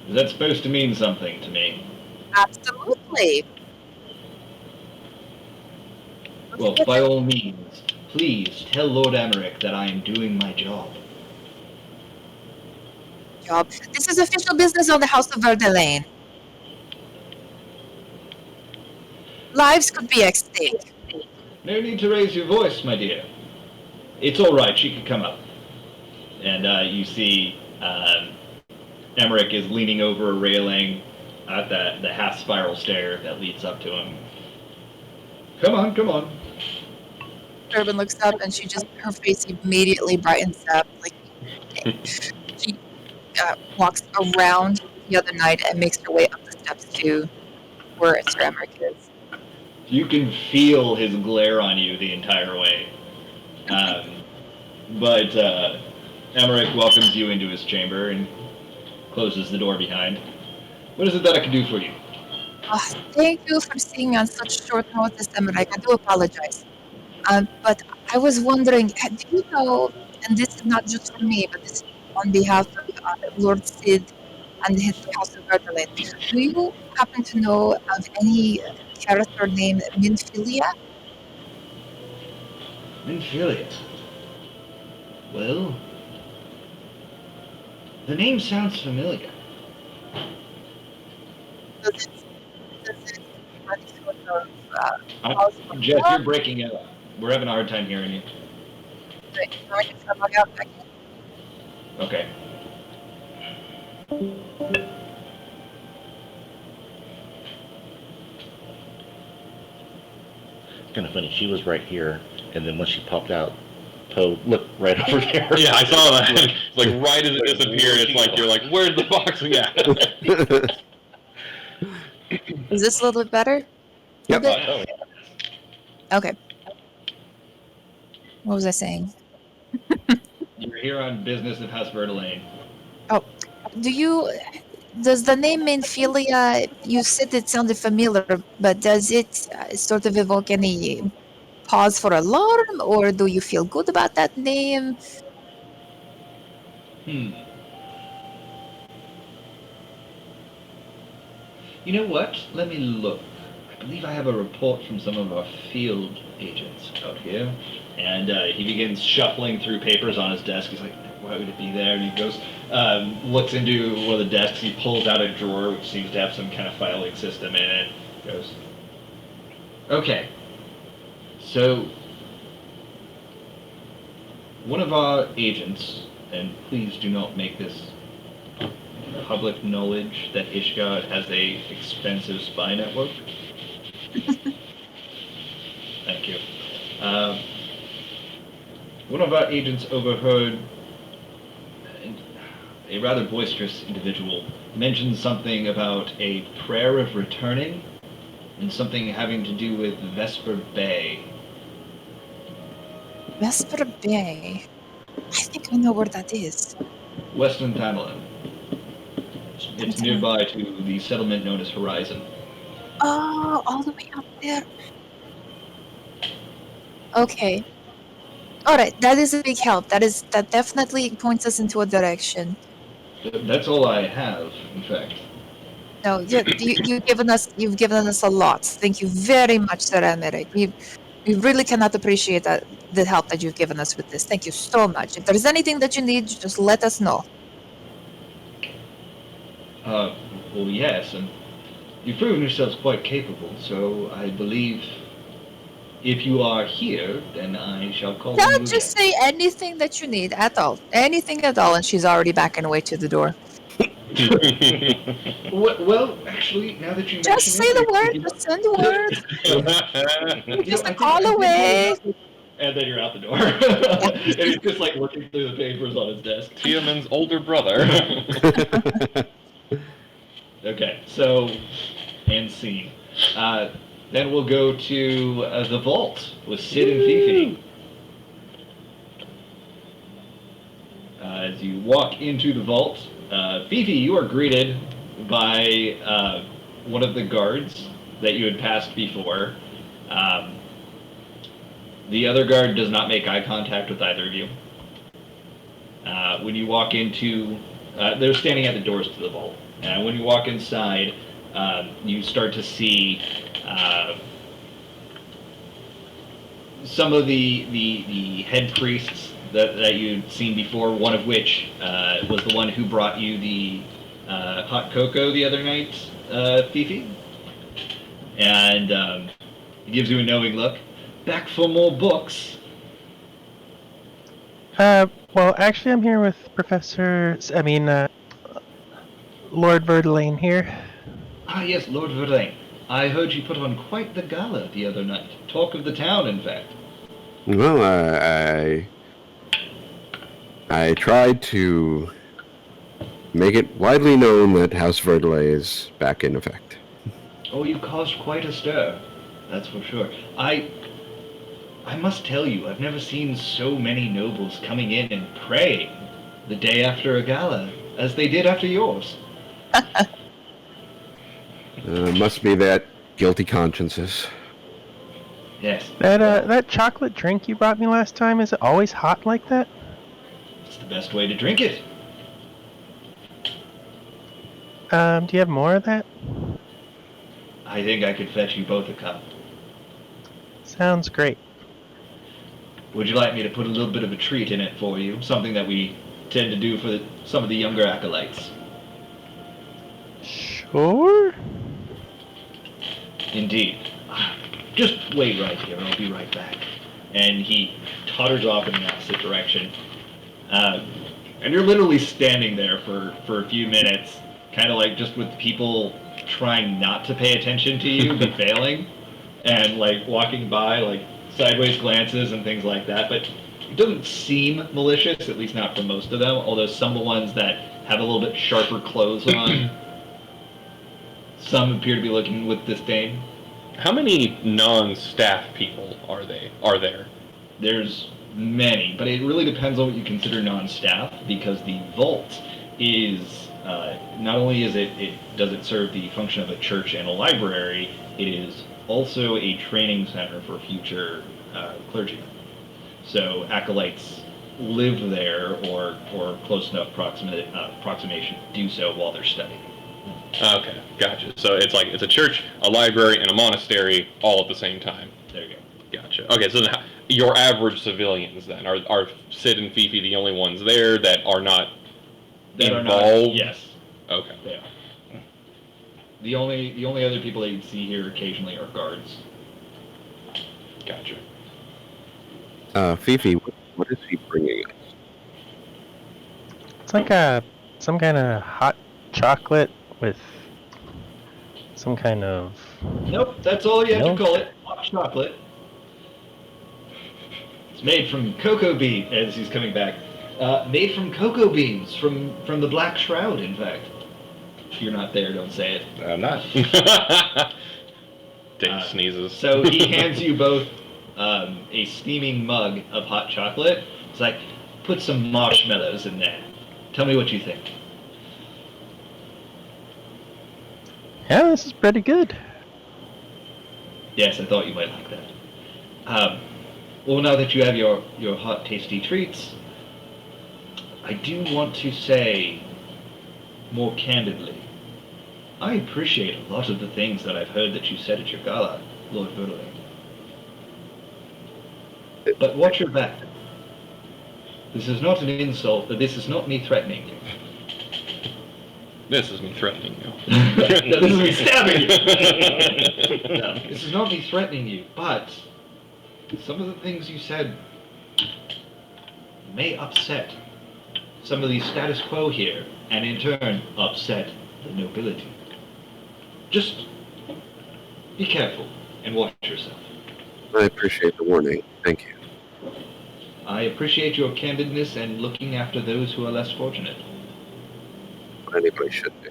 Is that supposed to mean something to me? Absolutely. Well, by all means, please tell Lord Emmerich that I am doing my job. Job. This is official business of the House of Verdelane. Lives could be at stake. No need to raise your voice, my dear. It's all right. She can come up. And you see Emmerich is leaning over a railing at the half-spiral stair that leads up to him. Come on, come on. Urban looks up and her face immediately brightens up. Like she walks around the other knight and makes her way up the steps to where Sir Emmerich is. You can feel his glare on you the entire way. But Emmerich welcomes you into his chamber and closes the door behind. What is it that I can do for you? Thank you for seeing me on such short notice, Emmerich. I do apologize. But I was wondering, do you know, and this is not just for me, but this is on behalf of Lord Sid and his House of Verdelin, do you happen to know of any character named Minfilia? Minfilia. Well, the name sounds familiar. Does it any sort of Jeff, you're breaking up. We're having a hard time hearing you. Okay. Kind of funny. She was right here, and then when she popped out, Poe looked right over there. Yeah, I saw that. It's like right as it disappeared, it's like you're like, where's the boxing at? Is this a little bit better? Yep. Bit? Okay. What was I saying? You're here on business of House Verdelane. Does the name Minfilia, you said it sounded familiar, but does it sort of evoke any pause for alarm, or do you feel good about that name? You know what? Let me look. I believe I have a report from some of our field agents out here. And he begins shuffling through papers on his desk. He's like, why would it be there? And he goes, looks into one of the desks. He pulls out a drawer, which seems to have some kind of filing system in it. Goes, okay. So, one of our agents, and please do not make this public knowledge that Ishgard has a expensive spy network. Thank you. One of our agents overheard a rather boisterous individual mention something about a prayer of returning and something having to do with Vesper Bay. Vesper Bay? I think I know where that is. Western Tamerlan. It's nearby to the settlement known as Horizon. Oh, all the way up there. Okay. All right, that is a big help. That definitely points us into a direction. That's all I have, in fact. No, you've given us a lot. Thank you very much, Sir Emmerich. We really cannot appreciate the help that you've given us with this. Thank you so much. If there's anything that you need, just let us know. Well, yes, and you've proven yourselves quite capable, so I believe if you are here, then I shall call on you Don't just again. say anything that you need at all. Anything at all, and she's already backing away to the door. Well, actually, now that you Just say the word, just send the word. Just a call away. And then you're out the door. And he's just like looking through the papers on his desk. Tiamon's older brother. Okay, so, and scene. Then we'll go to the vault with Sid and Fifi. As you walk into the vault, Fifi, you are greeted by one of the guards that you had passed before. The other guard does not make eye contact with either of you. When you walk into, they're standing at the doors to the vault. When you walk inside, you start to see some of the head priests that you'd seen before, one of which was the one who brought you the hot cocoa the other night, Fifi. And he gives you a knowing look. Back for more books. Well, actually, I'm here with Lord Verdelane here. Ah, yes, Lord Verlaine. I heard you put on quite the gala the other night. Talk of the town, in fact. Well, I tried to make it widely known that House Verdelay is back in effect. Oh, you caused quite a stir. That's for sure. I must tell you, I've never seen so many nobles coming in and praying the day after a gala as they did after yours. Must be that guilty consciences. Yes. That chocolate drink you brought me last time, is it always hot like that? It's the best way to drink it. Do you have more of that? I think I could fetch you both a cup. Sounds great. Would you like me to put a little bit of a treat in it for you? Something that we tend to do for some of the younger acolytes. Sure. Indeed. Just wait right here, I'll be right back. And he totters off in the opposite direction. And you're literally standing there for a few minutes, kind of like just with people trying not to pay attention to you, but failing, and like walking by, like sideways glances and things like that. But it doesn't seem malicious, at least not for most of them, although some of the ones that have a little bit sharper clothes on, some appear to be looking with disdain. How many non-staff people are there? There's many, but it really depends on what you consider non-staff, because the vault is not only does it serve the function of a church and a library, it is also a training center for future clergymen. So acolytes live there or close enough approximation to do so while they're studying. Okay, gotcha. So it's a church, a library, and a monastery all at the same time. There you go. Gotcha. Okay, so then your average civilians then are Sid and Fifi the only ones there that are not involved? Yes, Okay. they are. The only other people that you see here occasionally are guards. Gotcha. Fifi, what is he bringing us? It's like some kind of hot chocolate with some kind of... Nope, that's all you have Milk? to call it. Hot chocolate. It's made from cocoa bean, as he's coming back. Made from cocoa beans, from the Black Shroud, in fact. If you're not there, don't say it. I'm not. Dave sneezes. So he hands you both a steaming mug of hot chocolate. It's like, put some marshmallows in there. Tell me what you think. Yeah, this is pretty good. Yes, I thought you might like that. Well, now that you have your hot, tasty treats, I do want to say more candidly, I appreciate a lot of the things that I've heard that you said at your gala, Lord Verlaine. But watch your back. This is not an insult, but this is not me threatening you. This is me threatening you. No, this is me stabbing you. No, this is not me threatening you, but some of the things you said may upset some of the status quo here, and in turn upset the nobility. Just be careful and watch yourself. I appreciate the warning. Thank you. I appreciate your candidness and looking after those who are less fortunate. What anybody should do.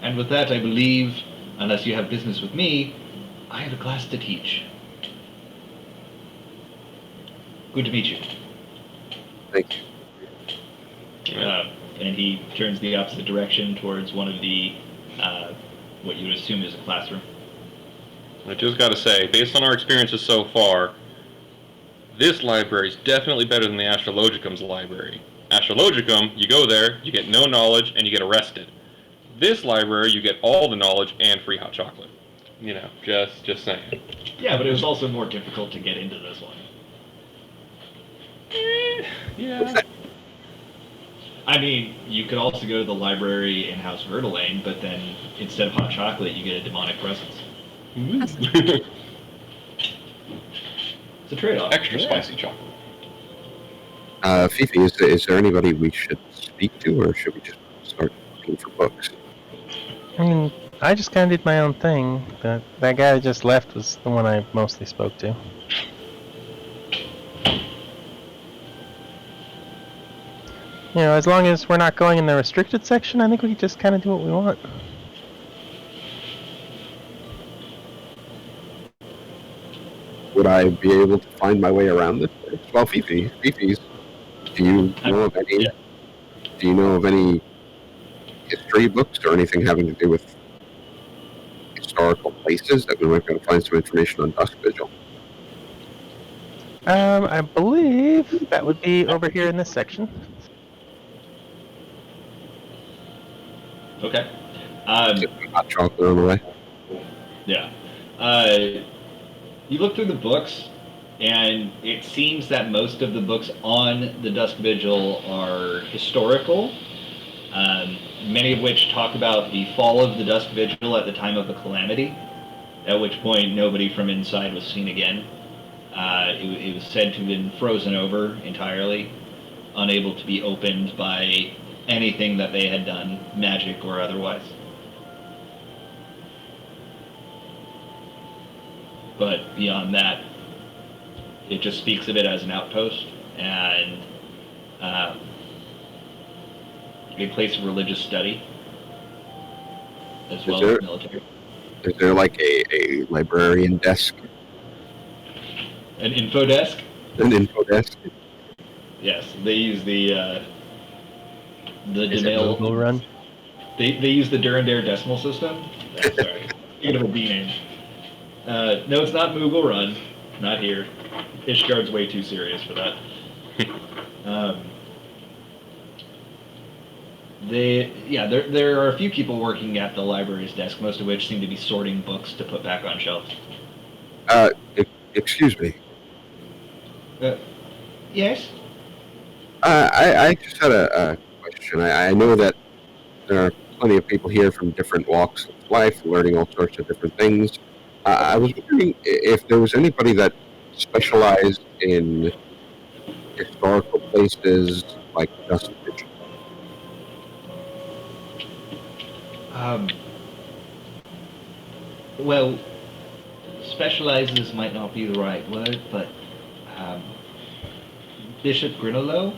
And with that, I believe, unless you have business with me, I have a class to teach. Good to meet you. Thank you. And he turns the opposite direction towards one of the, what you would assume is a classroom. I just gotta say, based on our experiences so far, this library is definitely better than the Astrologicum's library. Astrologicum, you go there, you get no knowledge, and you get arrested. This library, you get all the knowledge and free hot chocolate. You know, just saying. Yeah, but it was also more difficult to get into this one. Yeah. I mean, you could also go to the library in House Verdelane, but then instead of hot chocolate, you get a demonic presence. It's a trade-off. Extra Yeah. spicy chocolate. Fifi, is there anybody we should speak to, or should we just start looking for books? I mean, I just kind of did my own thing. That guy that just left was the one I mostly spoke to. You know, as long as we're not going in the restricted section, I think we can just kind of do what we want. Would I be able to find my way around this place? Well, Fifi's, do you know of any? Yeah. Do you know of any history books or anything having to do with historical places that we might be able to find some information on Dusk Vigil? I believe that would be over here in this section. Okay. Hot chocolate on the way. Yeah. You look through the books, and it seems that most of the books on the Dusk Vigil are historical, many of which talk about the fall of the Dusk Vigil at the time of the calamity, at which point nobody from inside was seen again. It was said to have been frozen over entirely, unable to be opened by anything that they had done, magic or otherwise. But beyond that, it just speaks of it as an outpost and a place of religious study, as well as military. Is there like a librarian desk? An info desk? An info desk? Yes, they use the Is it Demail. Google Run? They use the Durandare decimal system. Oh, sorry, thinking of a B name. No, it's not Moogle Run. Not here. Ishgard's way too serious for that. There are a few people working at the library's desk, most of which seem to be sorting books to put back on shelves. Excuse me. Yes? I just had a question. I know that there are plenty of people here from different walks of life, learning all sorts of different things. I was wondering if there was anybody that specialized in historical places like Dusk Vigil. Well, specializes might not be the right word, but Bishop Grinolo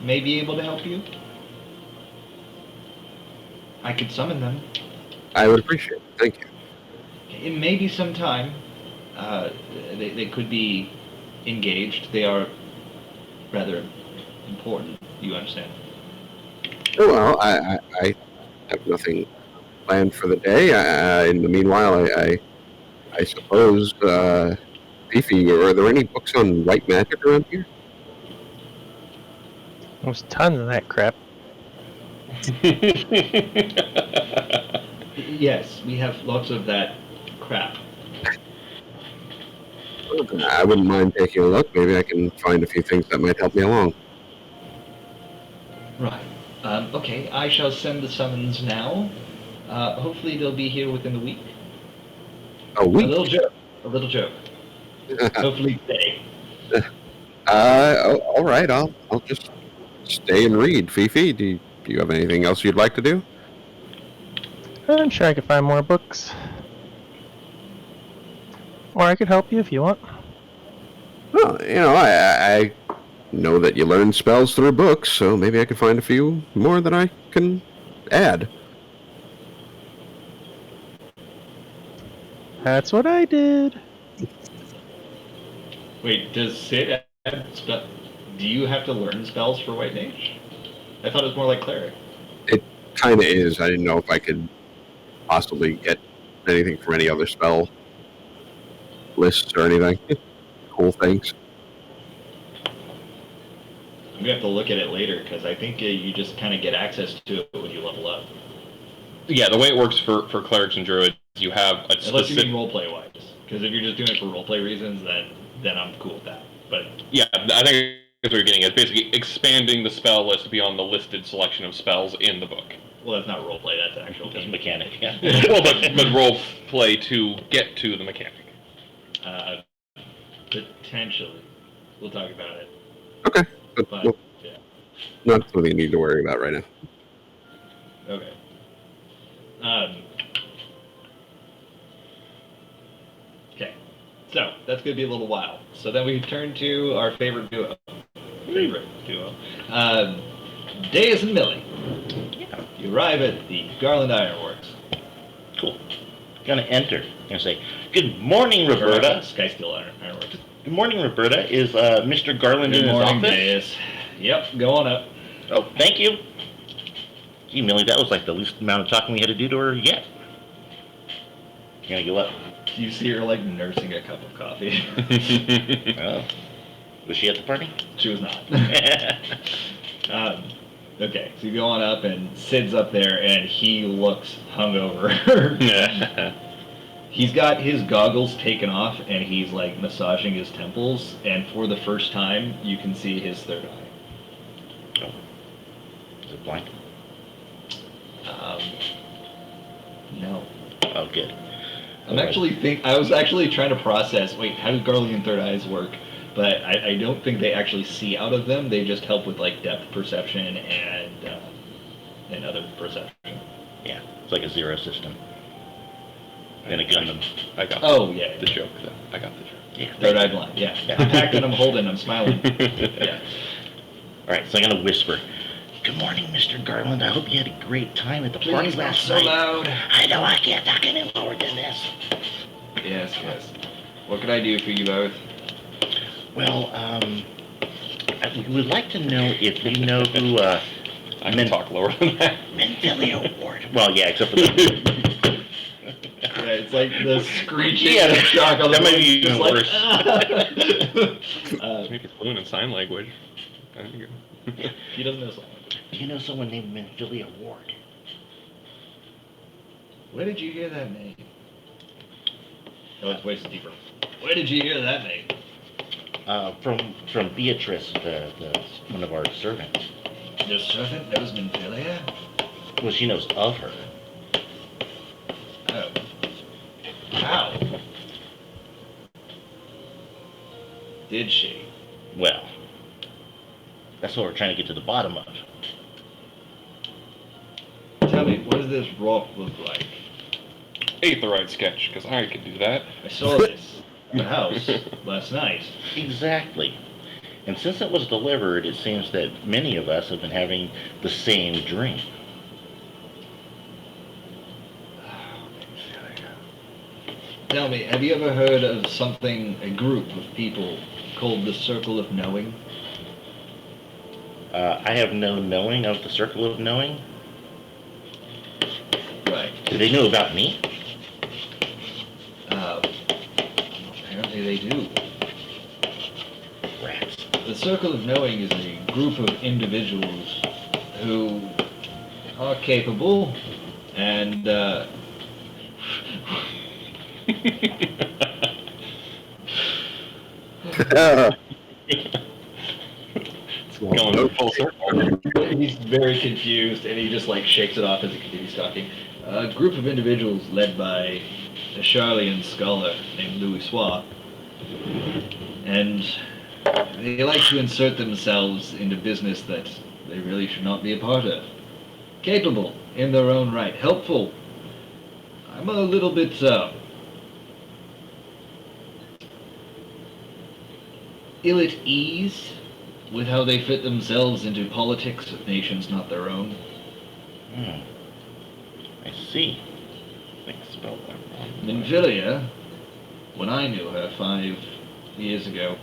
may be able to help you. I could summon them. I would appreciate it. Thank you. It may be some time. They could be engaged. They are rather important. You understand? Oh, well, I have nothing planned for the day. In the meanwhile, I suppose, Fifi, are there any books on white magic around here? There's tons of that crap. Yes, we have lots of that crap. I wouldn't mind taking a look. Maybe I can find a few things that might help me along. Right. Okay, I shall send the summons now. Hopefully they'll be here within the week. A week? A little joke. A little joke. Hopefully today. All right. I'll just stay and read. Fifi, do you have anything else you'd like to do? I'm sure I could find more books. Or I could help you if you want. Well, I know that you learn spells through books, so maybe I could find a few more that I can add. That's what I did. Wait, does Sid add spell? Do you have to learn spells for White Mage? I thought it was more like Cleric. It kind of is. I didn't know if I could possibly get anything from any other spell lists or anything. Cool things. I'm gonna have to look at it later because I think you just kind of get access to it when you level up. Yeah, the way it works for clerics and druids you have a Unless you mean specific. roleplay wise. Because if you're just doing it for roleplay reasons, then I'm cool with that. But Yeah, I think that's what you're getting at. Basically, expanding the spell list beyond the listed selection of spells in the book. well, that's not roleplay. That's actual Just game. mechanic, yeah. Well, but role play to get to the mechanic. Potentially, we'll talk about it. Okay. But Well, yeah, not something you need to worry about right now. okay. Okay, so that's gonna be a little while. So then we turn to our favorite duo. Deus and Millie. Yeah, You arrive at the Garland Ironworks. cool. Gonna enter. Gonna say, good morning, Roberta. Skysteel Ironworks. Good morning, Roberta. Is Mr. Garland in Good his morning, office? Deus. Yep, go on up. Oh, thank you. Gee, Millie, that was like the least amount of talking we had to do to her yet. You're gonna go up. You see her like nursing a cup of coffee. Oh. Was she at the party? She was not. Okay, so you go on up and Sid's up there and he looks hungover. He's got his goggles taken off and he's like massaging his temples, and for the first time you can see his third eye. Oh. Is it blind? No. Oh, good. I was actually trying to process, wait, how do Garlean third eyes work? But I don't think they actually see out of them. They just help with like depth perception and other perception. Yeah, it's like a zero system. And a Gundam. I got Oh yeah, the joke. I got the joke. Yeah. third eye blind. Yeah, I'm packing, I'm holding, I'm smiling. Yeah. All right, so I'm gonna whisper. Good morning, Mr. Garland. I hope you had a great time at the party Please not last so night. loud. I know I can't talk any lower than this. Yes, yes. What can I do for you both? Well, we would like to know if you know who I can talk lower than that. Mendelio Ward. Well, yeah, except for the. Yeah, it's like the screeching Yeah, shock on the that might be voice, even just worse. Maybe it's fluent in sign language. There you go. He doesn't know something. Do you know someone named Mendelio Ward? Where did you hear that name? Oh, his voice is deeper. Where did you hear that name? From Beatrice, the one of our servants. Your servant knows Menfilia? Well, she knows of her. Oh. How? Did she? Well, that's what we're trying to get to the bottom of. Tell me, what does this rock look like? Aetherite sketch, because I could do that. I saw this at the house last night. Exactly. And since it was delivered, it seems that many of us have been having the same dream. Tell me, have you ever heard of something, a group of people called the Circle of Knowing? I have no knowing of the Circle of Knowing. Right. Do they know about me? Apparently they do. Rats. The Circle of Knowing is a group of individuals who are capable and Going full circle. he's very confused and he just like shakes it off as he continues talking. A group of individuals led by a Charlian scholar named Louis Soir, and they like to insert themselves into business that they really should not be a part of. Capable in their own right, helpful. I'm a little bit ill at ease with how they fit themselves into politics of nations not their own. I see. I think I spelled that wrong. Menfilia, when I knew her 5 years ago,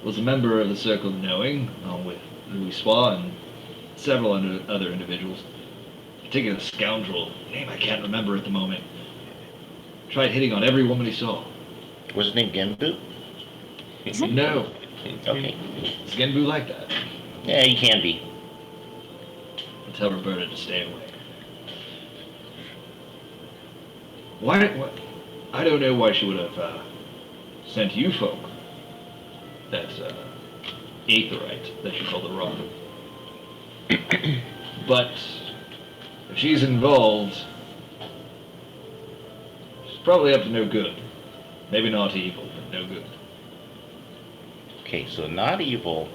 was a member of the Circle of Knowing, along with Louis Soir and several other individuals. A particular scoundrel, name I can't remember at the moment, tried hitting on every woman he saw. Was his name Genbu? No, Okay. is Genbu like that? Yeah, he can be. I'll tell Roberta to stay away. Why? I don't know why she would have sent you folk that aetherite that you call the rock. But if she's involved, she's probably up to no good. Maybe not evil, but no good. Okay, so not evil,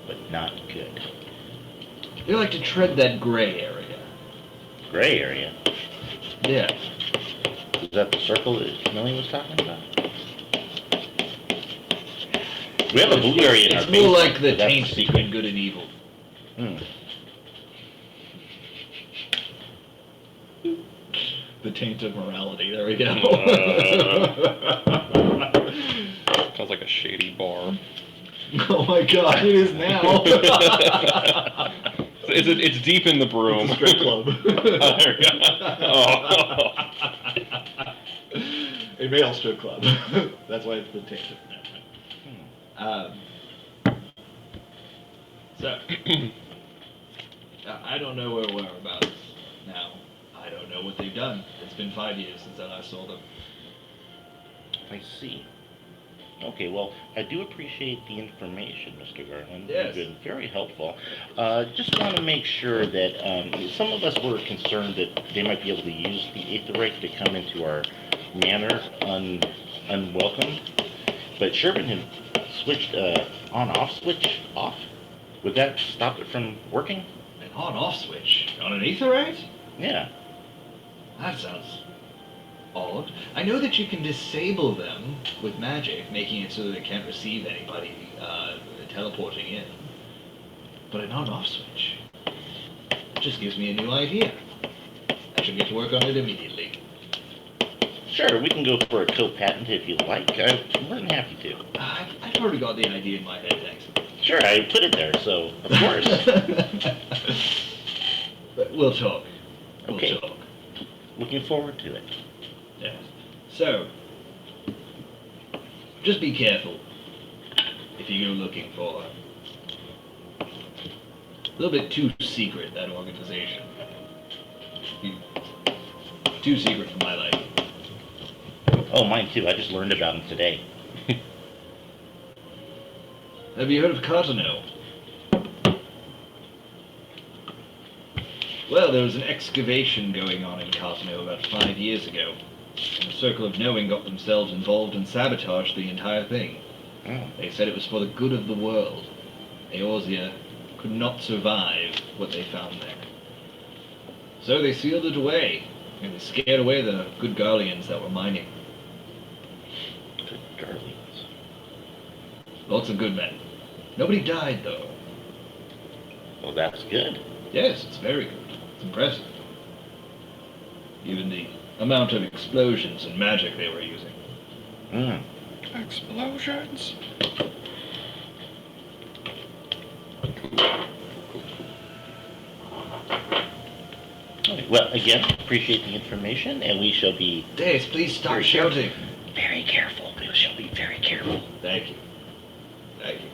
but not good. You like to tread that gray area. Gray area. Yeah. Is that the circle that Millie was talking about? We have a blue area in our It's more basement, like the but that's taint secret. between good and evil. The taint of morality. There we go. Sounds like a shady bar. Oh my god, it is now. It's deep in the broom. It's a strip club. Oh, there we go. Oh. A male strip club. That's why it's the taint. So, I don't know where we're about now. I don't know what they've done. It's been 5 years since I last saw them. I see. Okay, well, I do appreciate the information, Mr. Garland. Yes. You've been very helpful. Just want to make sure that some of us were concerned that they might be able to use the aetherite to come into our manor unwelcomed. But Sherman had switched on-off switch off. Would that stop it from working? An on-off switch on an aetherite? Yeah. That sounds odd. I know that you can disable them with magic, making it so that it can't receive anybody teleporting in. But an on-off switch just gives me a new idea. I should get to work on it immediately. Sure, we can go for a co-patent if you'd like. I'm more than happy to. I've already got the idea in my head, thanks. Sure, I put it there, so of course. But we'll talk. We'll Okay. talk. Looking forward to it. Yes. So, just be careful if you go looking for a little bit too secret, that organization. Too secret for my liking. Oh, mine too. I just learned about them today. Have you heard of Cottonelle? Well, there was an excavation going on in Cottonelle about 5 years ago, and the Circle of Knowing got themselves involved and sabotaged the entire thing. Oh. They said it was for the good of the world. Eorzea could not survive what they found there. So they sealed it away, and they scared away the good Garleans that were mining. Good Garleans. Lots of good men. Nobody died, though. Well, that's good. Yes, it's very good. It's impressive. Even the amount of explosions and magic they were using. Explosions. Okay, well, again, appreciate the information, and we shall be Dace, please stop Very shouting. very careful. We shall be very careful. Thank you. Thank you.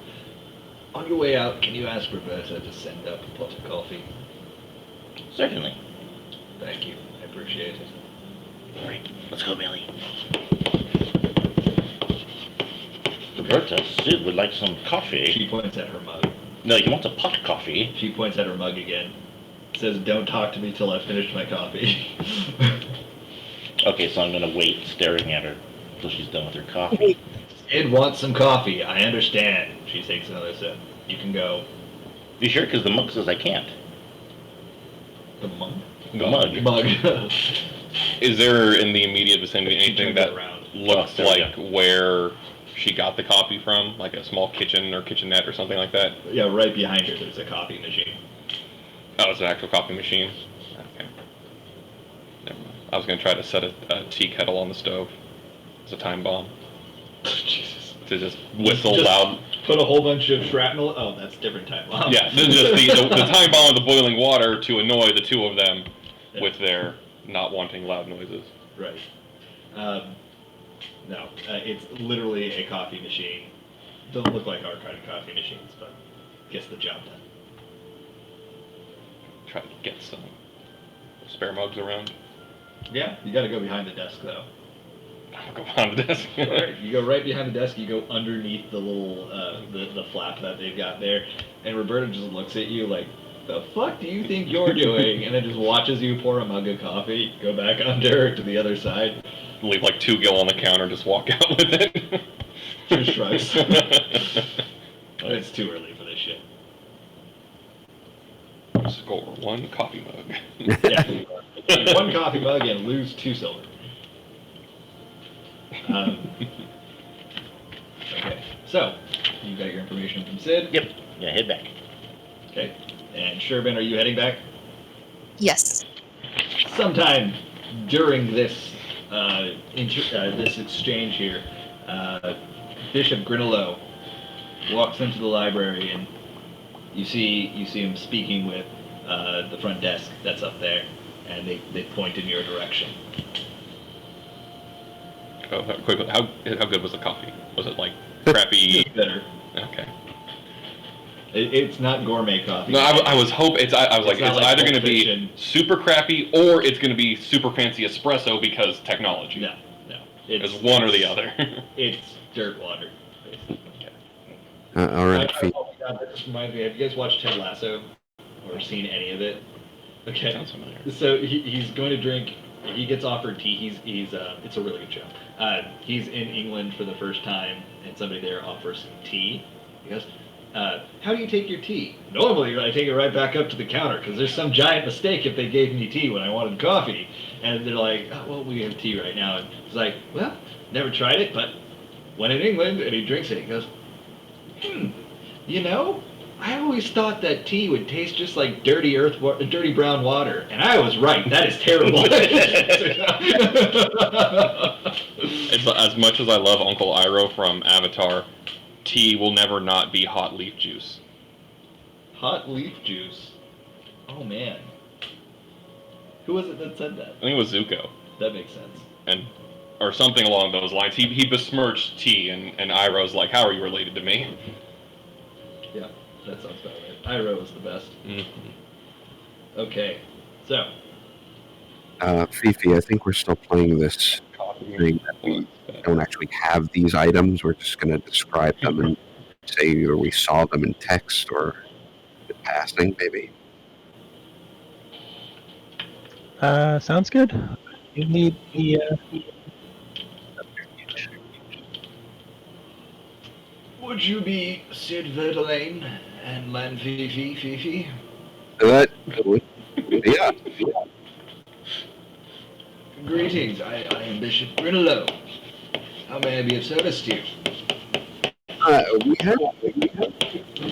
On your way out, can you ask Roberta to send up a pot of coffee? Certainly. Thank you. I appreciate it. All right, let's go, Millie. Roberta, Sid would like some coffee. She points at her mug. No, he wants a pot coffee. She points at her mug again. Says, "Don't talk to me till I've finished my coffee." Okay, so I'm gonna wait, staring at her until she's done with her coffee. Sid wants some coffee. I understand. She takes another sip. You can go. You sure? Because the mug says I can't. The mug? The mug. Mug. Is there in the immediate vicinity She anything turns it that around. looks there we like where she got the coffee from? Like a small kitchen or kitchenette or something like that? Yeah, right behind her there's a coffee machine. Oh, it's an actual coffee machine? Okay. Never mind. I was going to try to set a tea kettle on the stove as a time bomb. Jesus. To just whistle Just loud. Put a whole bunch of shrapnel. Oh, that's different time bomb. Yeah, then just the time bomb with the boiling water to annoy the two of them Yeah. with their not wanting loud noises. Right. No, it's literally a coffee machine. Doesn't look like our kind of coffee machines, but gets the job done. Try to get some spare mugs around. Yeah, you got to go behind the desk though. I'll go on the desk. Alright, you go right behind the desk. You go underneath the little the flap that they've got there, and Roberta just looks at you like, "The fuck do you think you're doing?" And then just watches you pour a mug of coffee, go back under to the other side. Leave like 2 gil on the counter, just walk out with it. Just shrugs. It's too early for this shit. Score 1 coffee mug. Yeah. 1 coffee mug and lose 2 silver. Okay, so you got your information from Sid. Yep. Yeah, head back. Okay, and Sherbin, are you heading back? Yes. Sometime during this this exchange here, Bishop Grinolo walks into the library, and you see him speaking with the front desk that's up there, and they point in your direction. Oh, quickly, how good was the coffee? Was it like crappy? It's better. Okay. It's not gourmet coffee. No, I was hoping I was like, not it's like either Pulp going to be Fiction. super crappy or it's going to be super fancy espresso because technology. No. It's one or the other. It's dirt water. Basically. All right. Oh my god, that just reminds me. Have you guys watched Ted Lasso or seen any of it? Okay. Sounds familiar. So he's going to drink. He gets offered tea. He's it's a really good show. He's in England for the first time, and somebody there offers tea. He goes, "How do you take your tea?" "Normally, I take it right back up to the counter because there's some giant mistake if they gave me tea when I wanted coffee." And they're like, "Oh, well, we have tea right now." And he's like, "Well, never tried it, but when in England," and he drinks it. He goes, "You know, I always thought that tea would taste just like dirty brown water, and I was right. That is terrible." It's as much as I love Uncle Iroh from Avatar, tea will never not be hot leaf juice. Hot leaf juice. Oh man, who was it that said that? I think it was Zuko, That makes sense. or something along those lines. He besmirched tea, and Iroh's like, "How are you related to me?" Yeah, that sounds about right. Iroh was the best. Mm-hmm. Okay, so Fifi, I think we're still playing this thing that we don't actually have these items. We're just going to describe them and say either we saw them in text or in passing, maybe. Sounds good. You need the would you be Sid Verdelane and Lanfifi Fifi? That would be us. Greetings, I am Bishop Grinolo. How may I be of service to you? We have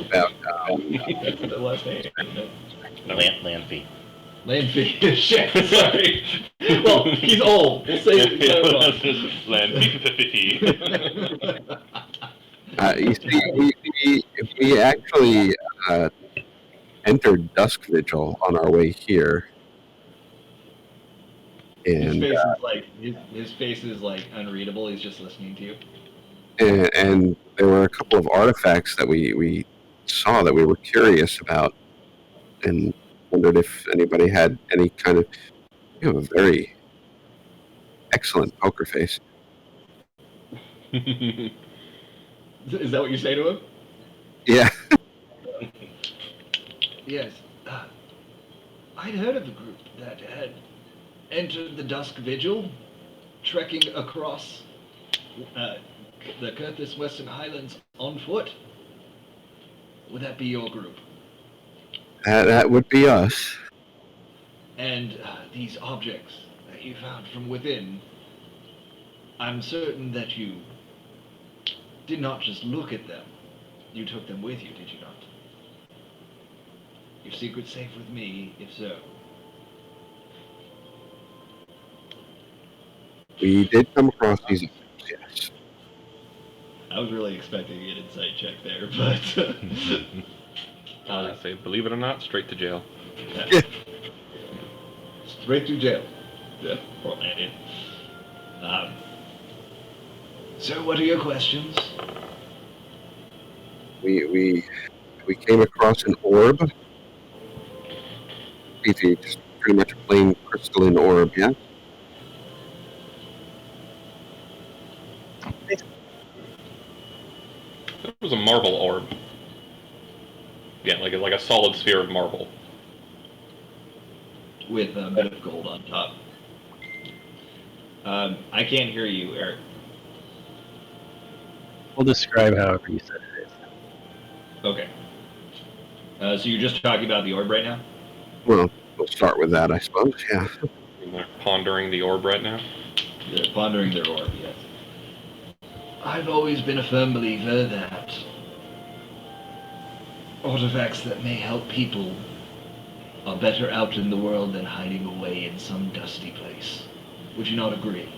about That's the last name. Land fee. Lanfifi. Shit, sorry. Well, he's old. We'll say it. you see, we actually entered Dusk Vigil on our way here, and His face is like unreadable. He's just listening to you. and there were a couple of artifacts that we saw that we were curious about, and wondered if anybody had any kind of, a very excellent poker face. Is that what you say to him? Yeah. Yes. I'd heard of a group that had entered the Dusk Vigil, trekking across the Curtis Western Highlands on foot. Would that be your group? That would be us. And these objects that you found from within, I'm certain that you did not just look at them. You took them with you, did you not? Your secret's safe with me, if so. We did come across these items, yes. I was really expecting an insight check there, but... I say, believe it or not, straight to jail. Yeah. Straight to jail. Yeah, poor lady. So what are your questions? We came across an orb. It's just pretty much a plain crystalline orb, yeah? was a marble orb. Yeah, like a solid sphere of marble. With a bit of gold on top. I can't hear you, Eric. We'll describe however you said it is. Okay. So you're just talking about the orb right now? Well, we'll start with that, I suppose. Yeah. And they're pondering the orb right now. They're pondering their orb, yes. I've always been a firm believer that artifacts that may help people are better out in the world than hiding away in some dusty place. Would you not agree?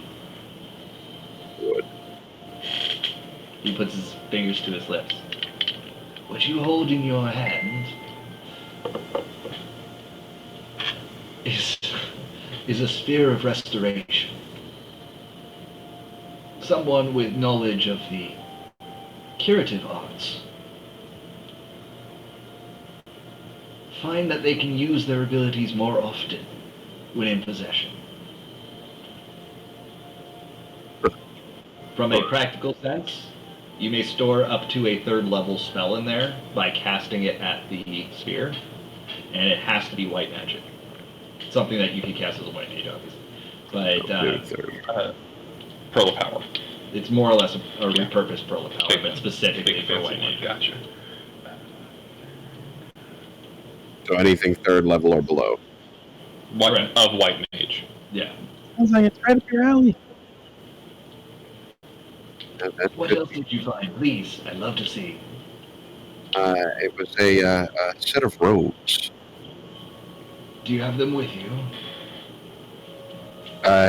Would. He puts his fingers to his lips. What you hold in your hand is a sphere of restoration. Someone with knowledge of the curative arts find that they can use their abilities more often when in possession. From a practical sense, you may store up to a 3rd level spell in there by casting it at the sphere, and it has to be white magic. Something that you can cast as a white mage, obviously. But Pearl of Power. it's more or less a repurposed Pearl of Power, but specifically Big for fancy white one. mage. Gotcha. So anything 3rd level or below. Correct. Of white mage. Yeah. Sounds like it's right up your alley. That What could else be. did you find? Please, I'd love to see. It was a set of robes. Do you have them with you?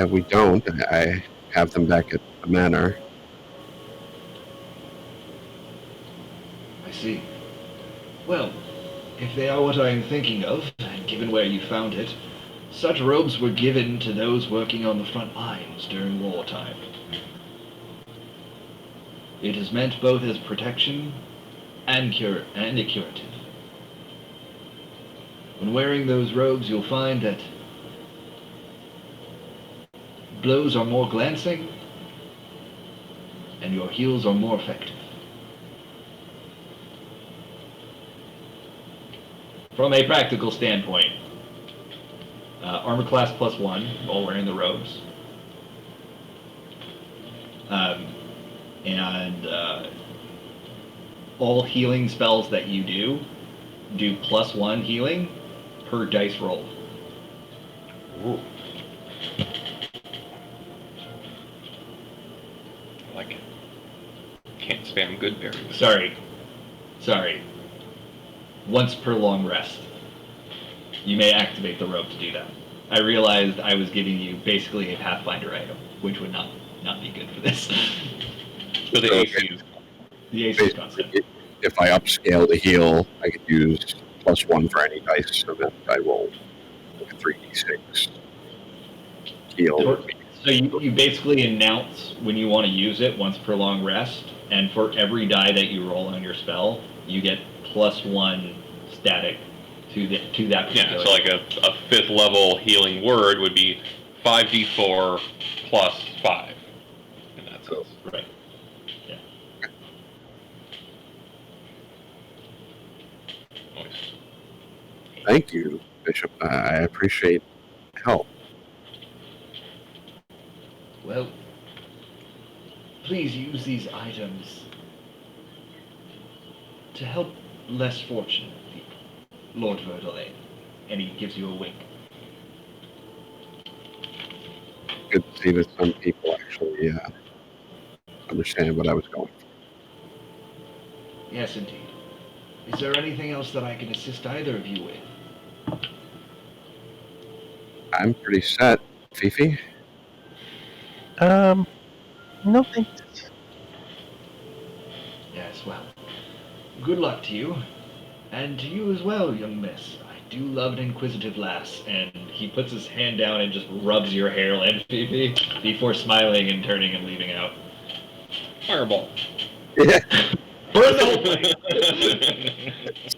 We don't. I have them back at the manor. I see. Well, if they are what I am thinking of, and given where you found it, such robes were given to those working on the front lines during wartime. It is meant both as protection and a curative. When wearing those robes, you'll find that blows are more glancing, and your heals are more effective. From a practical standpoint, armor class +1 while wearing the robes. And all healing spells that you do +1 healing per dice roll. Ooh. I like it. Can't spam good berry. Sorry. Once per long rest. You may activate the robe to do that. I realized I was giving you basically a Pathfinder item, which would not be good for this. But the AC is The AC is constant. If I upscale the heal, I could use +1 for any dice, so that I roll like a 3d6 heal. So you basically announce when you want to use it once per long rest, and for every die that you roll on your spell, you get +1 static to that particular. yeah. So like a 5th level healing word would be 5d4 plus 5. In that sense. Right. Yeah. Nice. Thank you, Bishop. I appreciate help. Well, please use these items to help less fortunate people, Lord Verdelane. And he gives you a wink. Good to see that some people actually understand what I was going for. Yes, indeed. Is there anything else that I can assist either of you with? I'm pretty set, Fifi. No thanks. Yes, well, good luck to you. And to you as well, young miss. I do love an inquisitive lass. And he puts his hand down and just rubs your hairline, Phoebe, before smiling and turning and leaving out. Fireball. Yeah. Burn the whole place!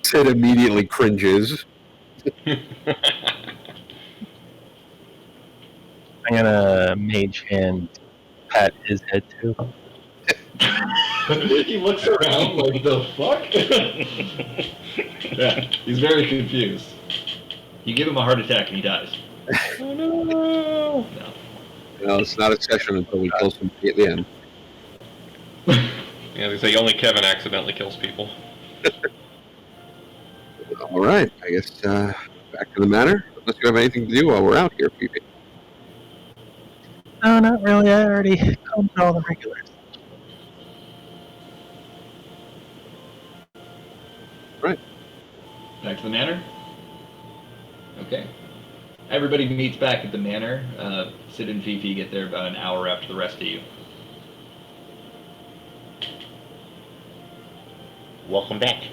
Sid immediately cringes. I'm gonna mage hand pat his head too. He looks around like, the fuck? Yeah, he's very confused. You give him a heart attack and he dies. Oh no! No. No, it's not a session until we kill somebody at the end. Yeah, they say only Kevin accidentally kills people. All right, I guess back to the matter. Unless you have anything to do while we're out here, Phoebe. No, not really. I already combed all the regulars. Back to the manor? Okay. Everybody meets back at the manor. Sid and Fifi get there about an hour after the rest of you. Welcome back.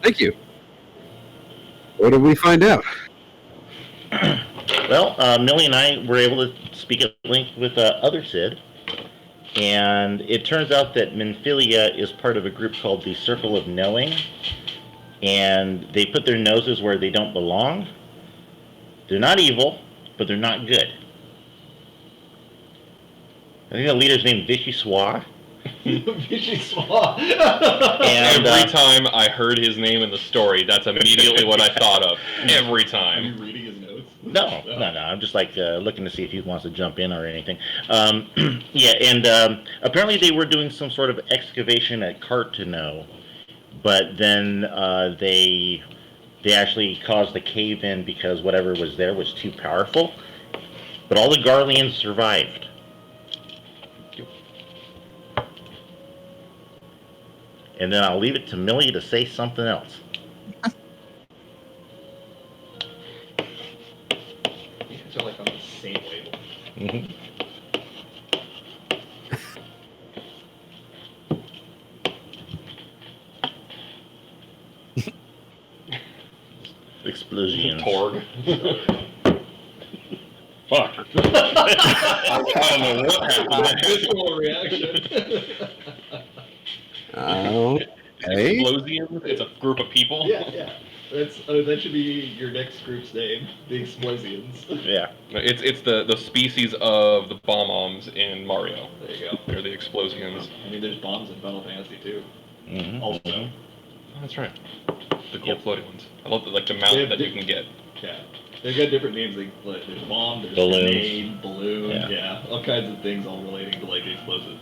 Thank you. What did we find out? Well, Millie and I were able to speak at length with other Sid, and it turns out that Minfilia is part of a group called the Circle of Knowing, and they put their noses where they don't belong. They're not evil, but they're not good. I think the leader's named Vichy Swa. Vichy Swa. And, Every time I heard his name in the story, that's immediately what I thought of. Every Are you time. reading his notes? No. I'm just like looking to see if he wants to jump in or anything. Yeah, and apparently they were doing some sort of excavation at Cartano, but then they actually caused the cave in because whatever was there was too powerful. But all the Garleans survived. And then I'll leave it to Millie to say something else. You guys are like on the same wavelength. Mm-hmm. Explosions. Torg. Fuck. I don't know what happened. Visual reaction. Okay. Explosions? It's a group of people? Yeah. That should be your next group's name, the Explosions. Yeah. It's the species of the bomb-oms in Mario. There you go. They're the explosions. I mean, there's bombs in Final Fantasy too. Mm-hmm. Also, Oh, that's right. The cool Yep. floating ones. I love the mount that you can get. yeah, they've got different names. Like there's bomb, there's Balloons. grenade, balloon, Yeah. yeah, all kinds of things, all relating to like the explosive.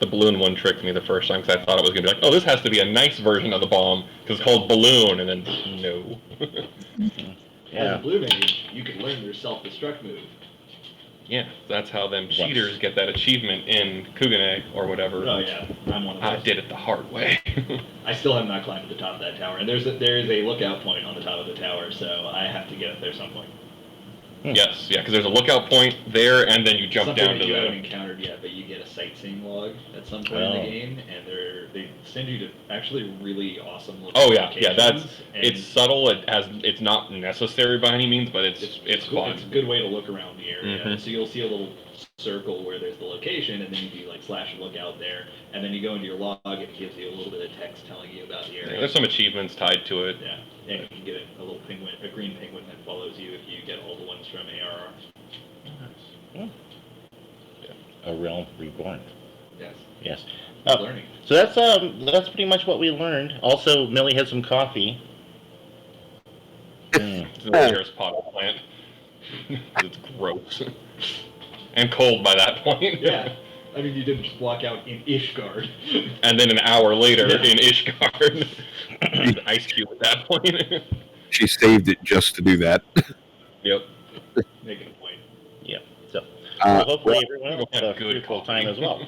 The balloon one tricked me the first time because I thought it was going to be like, oh, this has to be a nice version of the bomb because it's called balloon, and then no. As Yeah. a blue mage, you can learn their self-destruct move. Yeah, that's how them cheaters get that achievement in Kugane or whatever. Oh yeah, I'm one of those. I did it the hard way. I still have not climbed to the top of that tower, and there is a lookout point on the top of the tower, so I have to get up there some point. Yes, yeah, because there's a lookout point there, and then you jump Something down that to you haven't the. encountered yet, but you get a sightseeing log at some point in Oh. the game, and they send you to actually really awesome looking Oh yeah, locations. that's and it's subtle. It's not necessary by any means, but it's cool. fun. It's a good way to look around the area. Mhm. So you'll see a little circle where there's the location, and then you do like / lookout there, and then you go into your log, and it gives you a little bit of text telling you about the Yeah, area. there's some achievements tied to it. Yeah, and you can get a little penguin, a green penguin that follows you if you get all the ones from ARR. A realm reborn. Yes, Yes. learning. So that's pretty much what we learned. Also, Millie had some coffee. It's the nearest potted plant. It's gross and cold by that point. Yeah, I mean you didn't just walk out in Ishgard. And then an hour later Yeah. in Ishgard, the ice cube at that point. She saved it just to do that. Yep. Making a point. Yep. So well, hopefully everyone else had a Good fruitful coffee. time as well.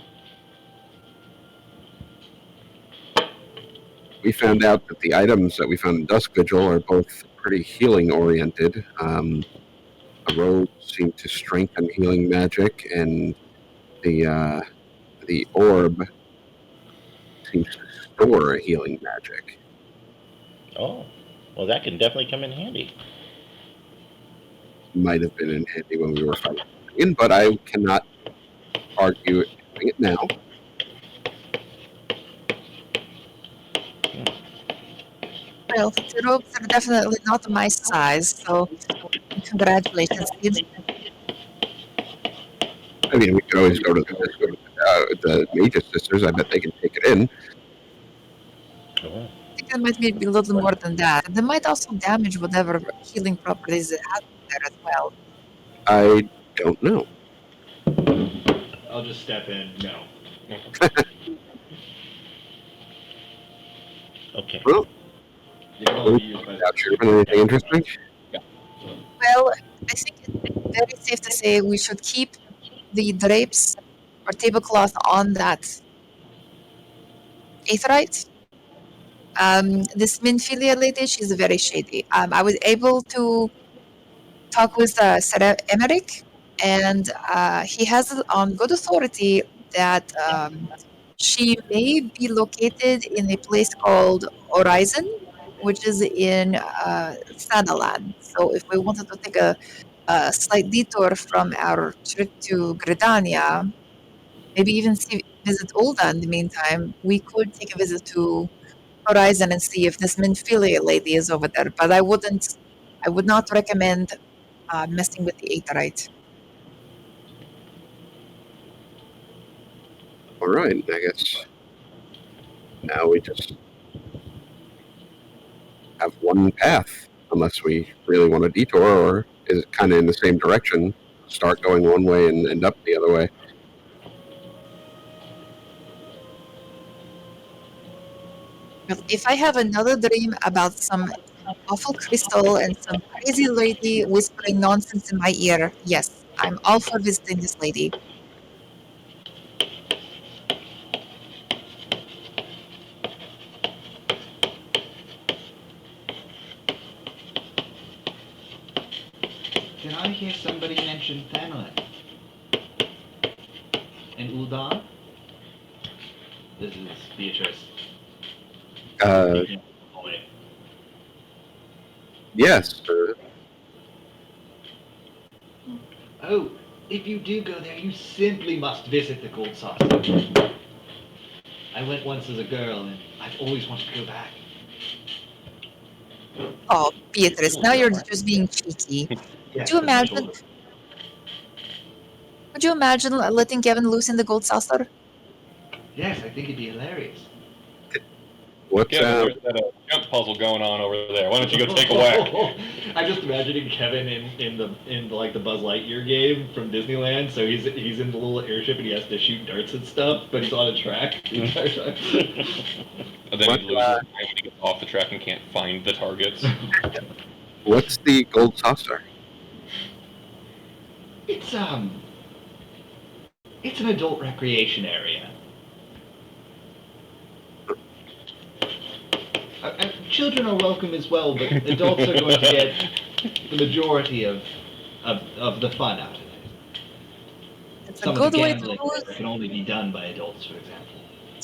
We found out that the items that we found in Dusk Vigil are both pretty healing oriented. The robe seemed to strengthen healing magic, and the orb seems to store a healing magic. Oh, well, that can definitely come in handy. Might have been in handy when we were fighting in, but I cannot argue it now. Well, the ropes are definitely not my size, so congratulations, kids. I mean, we could always go to the Magus Sisters. I bet they can take it in. Oh. I think it might be a little more than that. They might also damage whatever healing properties it has there as well. I don't know. I'll just step in. No. Okay. Well, You can only be used by anything interesting? Well, I think it's very safe to say we should keep the drapes or tablecloth on that aetheryte. This Minfilia lady, she's very shady. I was able to talk with Sarah Emmerich, and he has it on good authority that she may be located in a place called Horizon, which is in Sanaland. So if we wanted to take a slight detour from our trip to Gridania, maybe even visit Ulda in the meantime, we could take a visit to Horizon and see if this Minfilia lady is over there. But I would not recommend messing with the Aetherite. All right, I guess now we just have one path, unless we really want a detour, or is it kind of in the same direction? Start going one way and end up the other way. Well, if I have another dream about some awful crystal and some crazy lady whispering nonsense in my ear, yes, I'm all for visiting this lady. Can I hear somebody mention Thanlin? And Uldan? This is Beatrice. Uh, yes. Oh, if you do go there, you simply must visit the Gold Saucer. I went once as a girl, and I've always wanted to go back. Oh, Beatrice, now you're just being cheeky. Yes, Could you that's my imagine? shoulder. Could you imagine letting Kevin loose in the Gold Saucer? Yes, I think it'd be hilarious. What's Kevin, there's that jump puzzle going on over there. Why don't you go take a whack? I'm just imagining Kevin in the like the Buzz Lightyear game from Disneyland. So he's in the little airship and he has to shoot darts and stuff, but he's on a track the entire time. And then he loses time when he gets off the track and can't find the targets. what's the Gold Saucer? It's an adult recreation area. Children are welcome as well, but adults are going to get the majority of the fun out of it. It's a Some of good the way to gambling lose. can only be done by adults, for example.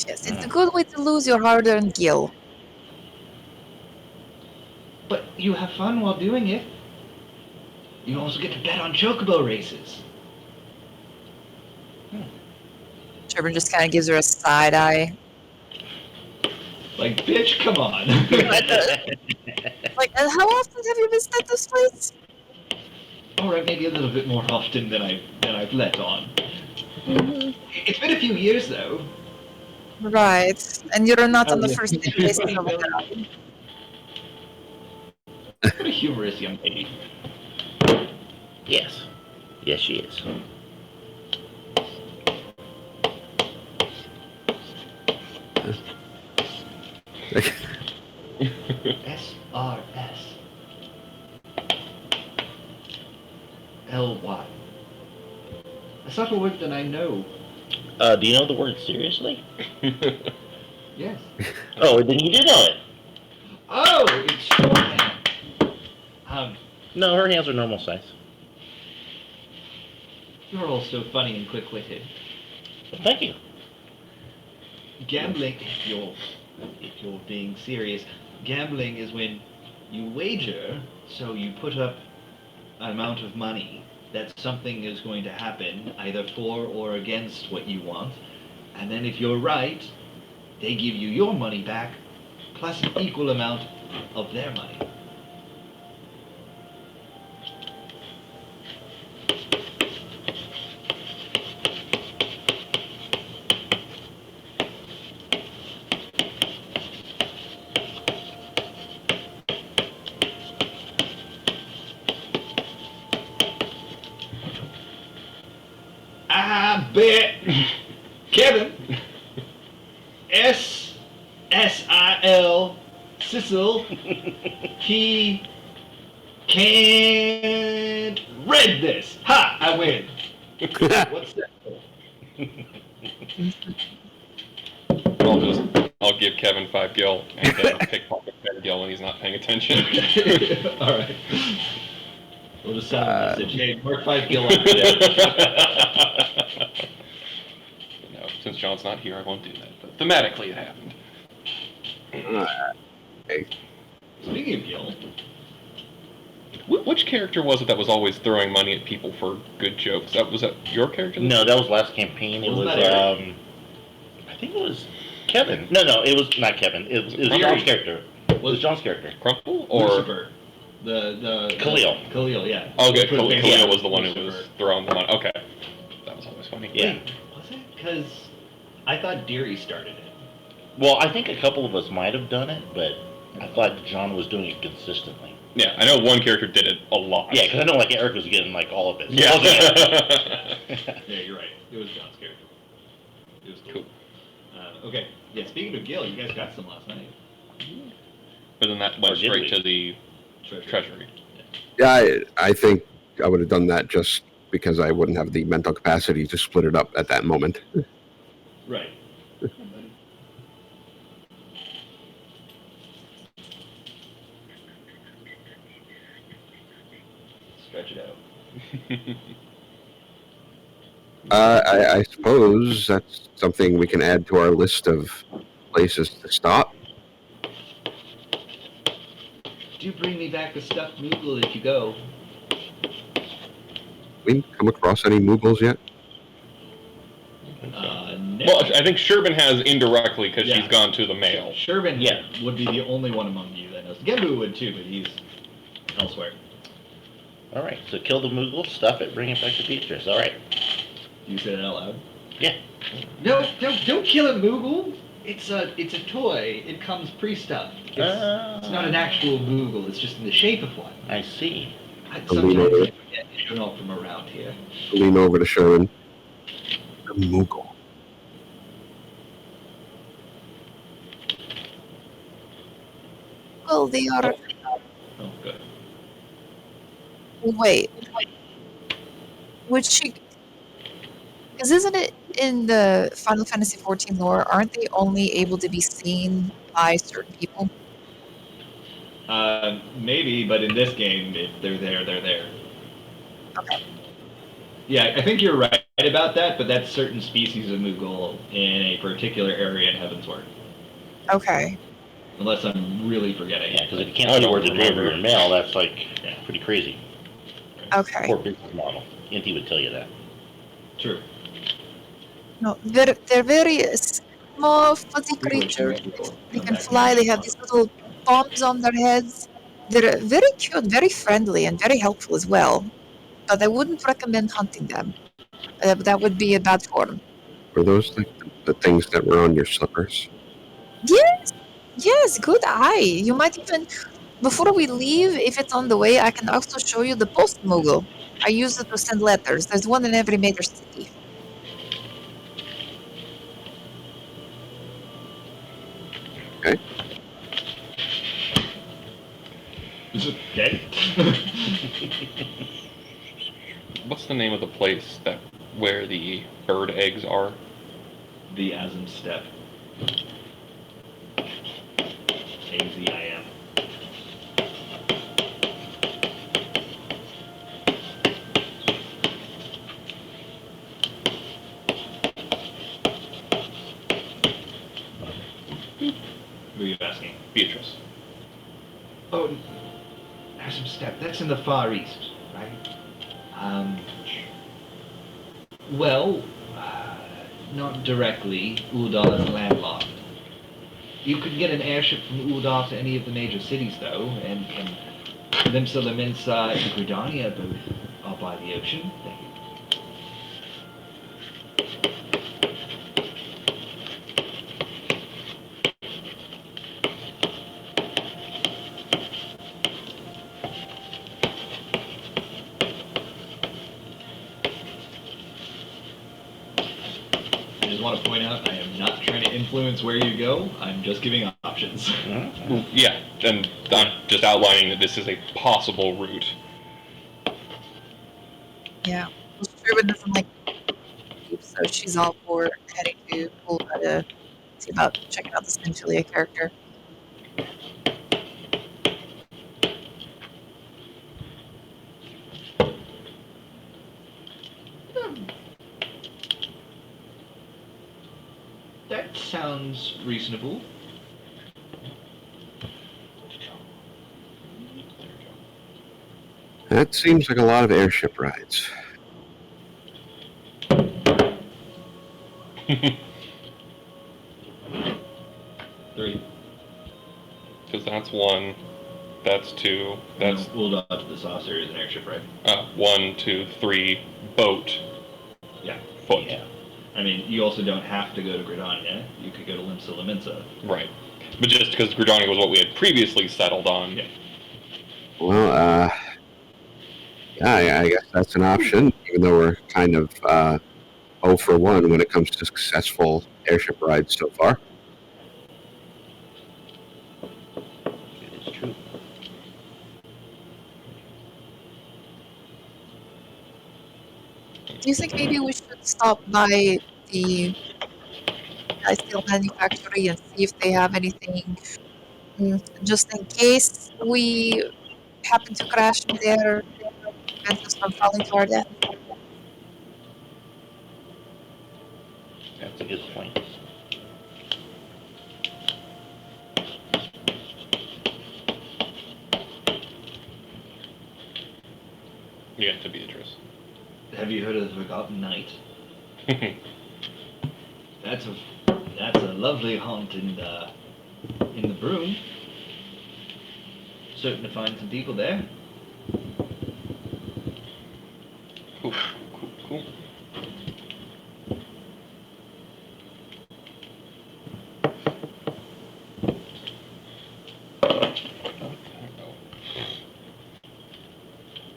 Yes, it's a good way to lose your hard-earned gil. But you have fun while doing it. You also get to bet on chocobo races. Sherburne just kind of gives her a side eye. Like, bitch, come on. Like, and how often have you visited this place? All right, maybe a little bit more often than I've let on. Mm-hmm. It's been a few years though. Right, and you're not on the yeah. first name basis over there. What a humorous young lady. Yes. Yes, she is. SRS. LY. A subtle word that I know. Do you know the word seriously? Yes. Oh, then you did know it. Oh, it's shorthand. No, her hands are normal size. You're all so funny and quick-witted. Well, thank you. Gambling, if you're being serious, gambling is when you wager, so you put up an amount of money that something is going to happen, either for or against what you want, and then if you're right, they give you your money back, plus an equal amount of their money. I bet Kevin SSIL Sissel he can't read this. Ha! I win. What's that? I'll give Kevin 5 gil and then pickpocket 10 gil when he's not paying attention. All right. We'll just send a message. Hey, mark 5 gil on that. No, since John's not here, I won't do that. But thematically, it happened. Speaking of gil, Which character was it that was always throwing money at people for good jokes? Was that your character? No, that was last campaign. It was, I think it was Kevin. No, it was not Kevin. It was John's character. It was John's character. Crumple or Lucifer. The Khalil. Khalil, yeah. Okay, Khalil was the one Lucifer. who was throwing the money. Okay, that was always funny. Yeah. Was it? Because I thought Deary started it. Well, I think a couple of us might have done it, but I thought John was doing it consistently. Yeah, I know one character did it a lot. Yeah, because I know like Eric was getting like all of it. So Yeah. it wasn't Yeah, you're right. It was John's character. It was Cool. Okay. Yeah, speaking of Gil, you guys got some last night. But then that went straight to the treasury. Yeah, I think I would have done that just because I wouldn't have the mental capacity to split it up at that moment. Right. Stretch it out. I suppose that's something we can add to our list of places to stop. Do bring me back the stuffed Moogle if you go. We come across any Moogles yet? No. Well, I think Sherbin has indirectly because Yeah. she's gone to the mail. Sherbin Yeah. would be the only one among you that knows. Gembu would too, but he's elsewhere. All right, so kill the Moogle, stuff it, bring it back to Beatrice. All right. You say that out loud? Yeah. No, don't kill a Moogle. It's a toy. It comes pre-stuffed. It's not an actual Moogle. It's just in the shape of one. I see. Sometimes I forget you're not from around here. Lean over to Sherman. A Moogle. Well, they are. Oh, good. Wait. Would she? Because isn't it in the Final Fantasy XIV lore? Aren't they only able to be seen by certain people? Maybe, but in this game, if they're there, they're there. Okay. Yeah, I think you're right about that, but that's certain species of Moogle in a particular area in Heavensward. Okay. Unless I'm really forgetting. Yeah, because if you can't see where to deliver your mail, that's like Yeah. pretty crazy. Okay. Poor business model. Inti would tell you that. True. No, they're very small, fuzzy creatures. They can fly. They have these little bombs on their heads. They're very cute, very friendly, and very helpful as well. But I wouldn't recommend hunting them. That would be a bad form. Were those like the things that were on your slippers? Yes, good eye. You might even, before we leave, if it's on the way, I can also show you the post Moogle. I use it to send letters. There's one in every major city. Okay. Is it dead? What's the name of the place where the bird eggs are? The Asm Step. AZIM. Who are you asking? Beatrice. Oh, Asm Step. That's in the Far East, right? Well, not directly. Uldar is landlocked. You could get an airship from Uldar to any of the major cities, though, and Limsa, Leminsa, and Gridania both are by the ocean. want to point out, I am not trying to influence where you go. I'm just giving options. Yeah, and I'm just outlining that this is a possible route. Yeah. Well, Sherwood doesn't like Eve, so she's all for heading to Pula to see about checking out this Ventulia character. That sounds reasonable. That seems like a lot of airship rides. 3. Because that's 1, that's 2, that's We'll dodge the saucer is an airship ride. 1, 2, 3, boat, Yeah. foot. Yeah. I mean, you also don't have to go to Gridania. You could go to Limsa Liminsa. Right. But just because Gridania was what we had previously settled on. Yeah. Well, yeah, I guess that's an option, even though we're kind of 0 for 1 when it comes to successful airship rides so far. It is true. Do you think maybe we should stop by the steel manufactory and see if they have anything, just in case we happen to crash in there, prevent us from falling to our death? That's a good point. Yeah, to Beatrice. Have you heard of the Forgotten Knight? That's a lovely haunt in the Broom. Certain to find some people there. Cool.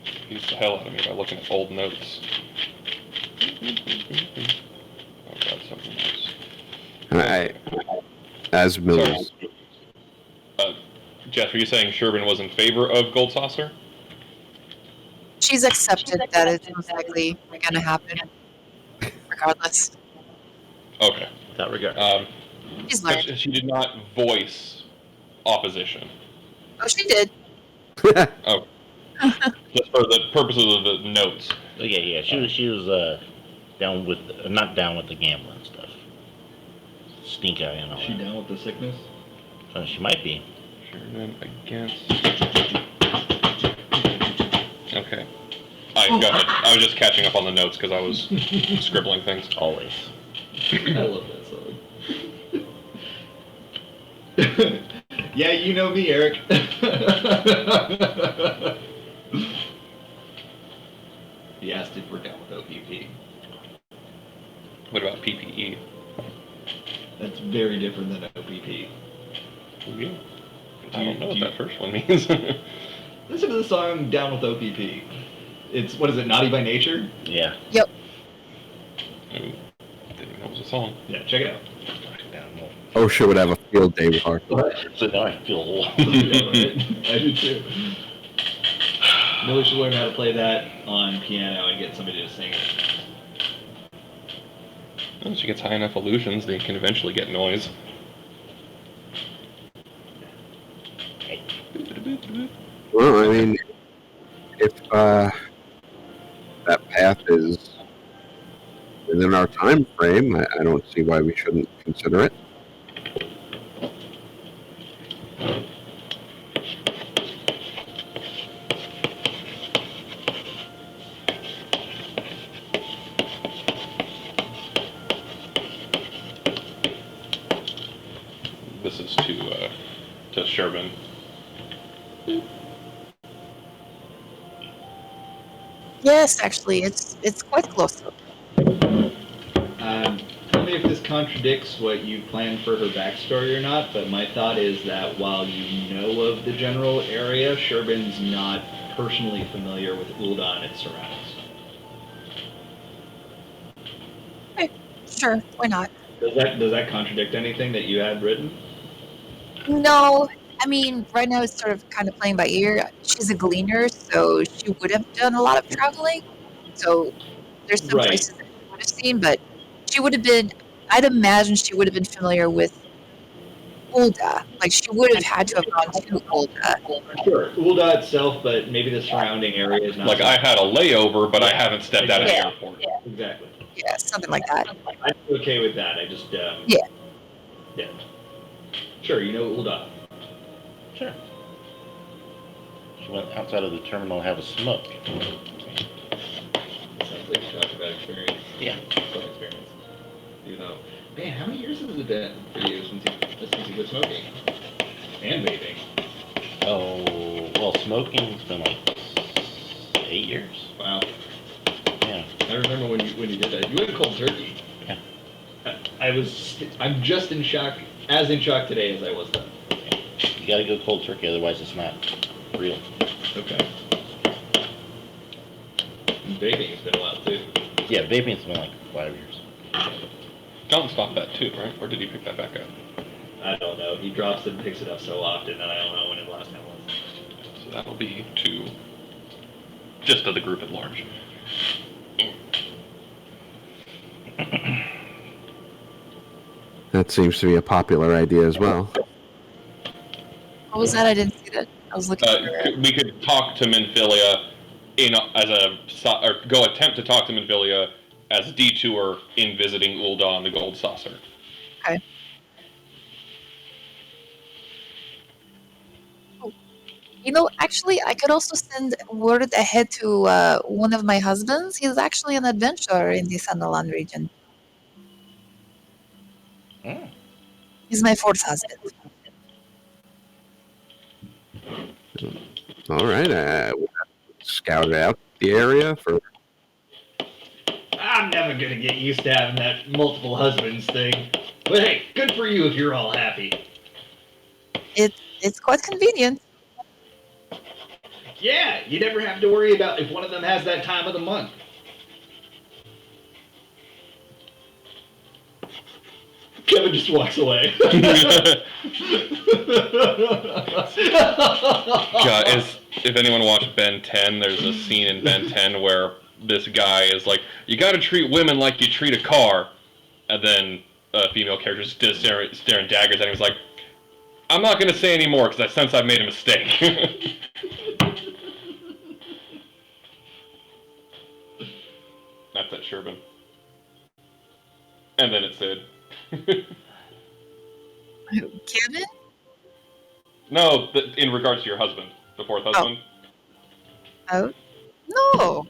Confused the hell out of me by looking at old notes. Oh god, something else. As Mills, Jeff, are you saying Sherbin was in favor of Gold Saucer? She's accepted that it's most likely going to happen, regardless. Okay. Without regard. She's But learned. she did not voice opposition. Oh, she did. Oh. Just for the purposes of the notes. Yeah. She was down with not down with the gambling stuff. Stink eye and all Is she that. down with the sickness? She might be. Sherbin against. Okay. Go ahead. I was just catching up on the notes because I was scribbling things. Always. I love that song. Yeah, you know me, Eric. He asked if we're down with OPP. What about PPE? That's very different than OPP. Yeah. I Do don't know what you- that first one means. Listen to the song Down with OPP. It's, what is it, Naughty by Nature? Yeah. Yep. Didn't even know it was a song. Yeah, check it out. OSHA would have a field day with our. So now I feel old. Yeah, right? I do too. Millie should learn how to play that on piano and get somebody to sing it. Once she gets high enough illusions, they can eventually get noise. Well, I mean, if that path is within our time frame, I don't see why we shouldn't consider it. This is to Sherbin. Yes, actually, it's quite close. Tell me if this contradicts what you planned for her backstory or not, but my thought is that while you know of the general area, Sherbin's not personally familiar with Ul'dah and its surroundings. Sure, why not? Does that contradict anything that you had written? No, I mean, right now it's sort of kind of playing by ear. She's a gleaner, so she would have done a lot of traveling. So there's some Right. places that she would have seen, but she would have been, I'd imagine she would have been familiar with Ulda. Like, she would have had to have gone to Ulda. Sure, Ulda itself, but maybe the surrounding area is not. Like, I had a layover, but I haven't stepped out of the Yeah. airport. Exactly. Yeah, something like that. I'm okay with that. I just Yeah. Yeah. Sure, you know Ulda. Sure. She went outside of the terminal to have a smoke. Sounds like you talked about experience. Yeah. Some experience. You know, man, how many years has it been for you since you quit smoking and vaping? Oh, well, smoking's been like 8 years. Wow. Yeah. I remember when you did that. You went cold turkey. Yeah. I'm just in shock, as in shock today as I was then. You gotta go cold turkey, otherwise it's not real. Okay. And vaping's been a while too. Yeah, vaping's been like 5 years. John stopped that too, right? Or did he pick that back up? I don't know. He drops it and picks it up so often that I don't know when his last time was. So that'll be to just to the group at large. That seems to be a popular idea as well. What was that? I didn't see that. I was looking for We could talk to Minfilia or go attempt to talk to Minfilia as a detour in visiting Ulda on the Gold Saucer. Okay. You know, actually, I could also send word ahead to one of my husbands. He's actually an adventurer in the Sunderland region. Mm. He's my fourth husband. All right, we'll scout out the area for. I'm never gonna get used to having that multiple husbands thing. But hey, good for you if you're all happy. It's quite convenient. Yeah, you never have to worry about if one of them has that time of the month. Kevin just walks away. God, if anyone watched Ben 10, there's a scene in Ben 10 where this guy is like, you gotta treat women like you treat a car. And then a female character just staring daggers at him. He's like, I'm not gonna say any more because I sense I've made a mistake. That's at Sherbin. And then it said, Kevin? no, in regards to your husband, the fourth husband. Oh, no.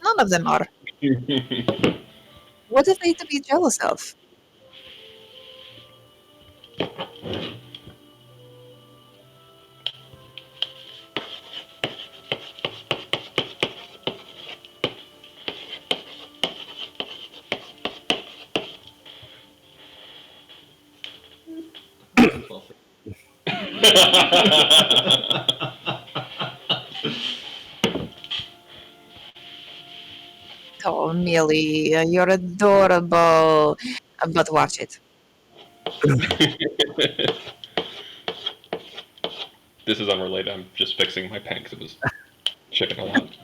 None of them are. What are they to be jealous of? Oh, Millie, you're adorable. But watch it. This is unrelated. I'm just fixing my pen because it was chicken a lot.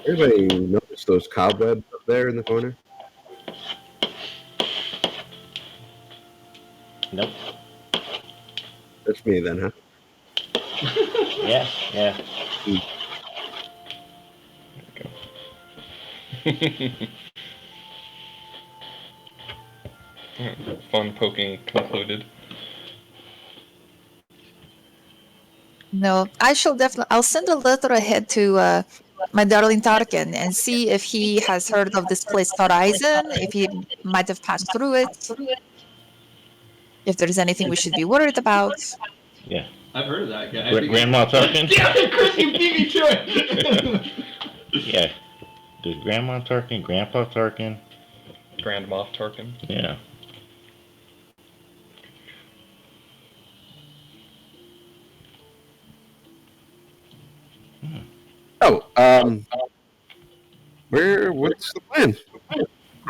Everybody notice those cobwebs up there in the corner? Nope. That's me then, huh? Yeah, yeah. Fun poking concluded. No, I shall definitely. I'll send a letter ahead to my darling Tarkin and see if he has heard of this place Horizon, if he might have passed through it, if there's anything we should be worried about. Yeah. I've heard of that guy. Grandma Tarkin? Damn it, Chris, you beat me to it! Yeah. There's Grandma Tarkin, Grandpa Tarkin. Grand Moff Tarkin. Yeah. Oh, what's the plan?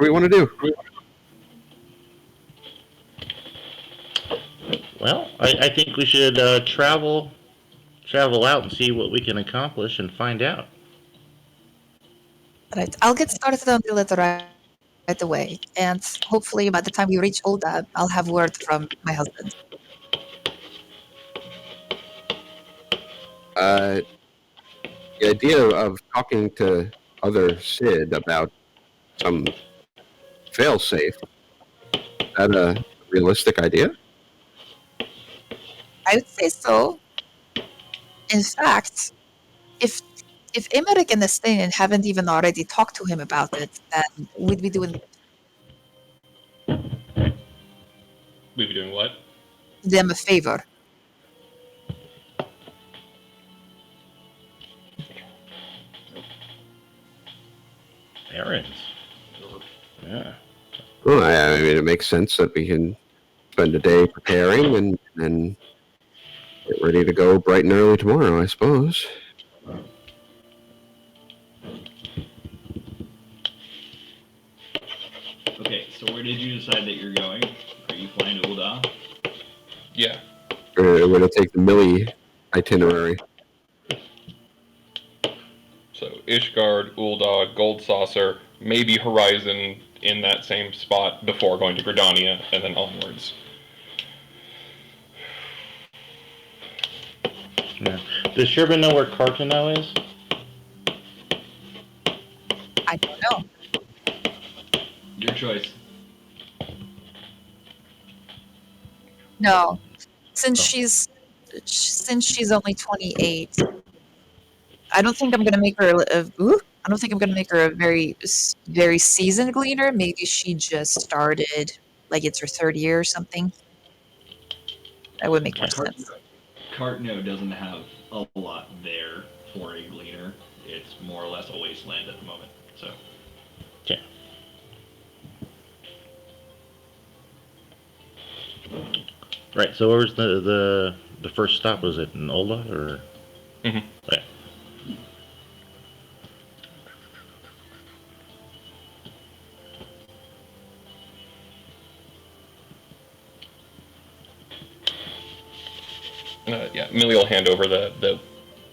do we want to do? Well, I think we should travel out and see what we can accomplish and find out. Right. I'll get started on the letter right away, and hopefully by the time we reach Olda, I'll have word from my husband. The idea of talking to other Sid about some failsafe, is that a realistic idea? I would say so. In fact, if Emmerich and Estanian haven't even already talked to him about it, then we'd be doing We'd be doing what? them a favor. Errands. Yeah. Well, I mean, it makes sense that we can spend a day preparing and then get ready to go bright and early tomorrow, I suppose. Okay, so where did you decide that you're going? Are you flying to Ulda? Yeah. We're going to take the Millie itinerary. So Ishgard, Ulda, Gold Saucer, maybe Horizon in that same spot before going to Gridania, and then onwards. Yeah. Does Sherman know where Cartano is? I don't know. Your choice. No, since she's only 28, I don't think I'm gonna make her I don't think I'm gonna make her a very seasoned gleaner. Maybe she just started, like it's her third year or something. That would make more sense. Cartno doesn't have a lot there for a gleaner. It's more or less a wasteland at the moment. So. Okay. Right. So where was the first stop? Was it in Ola or? Mhm. Okay. Yeah, Millie will hand over the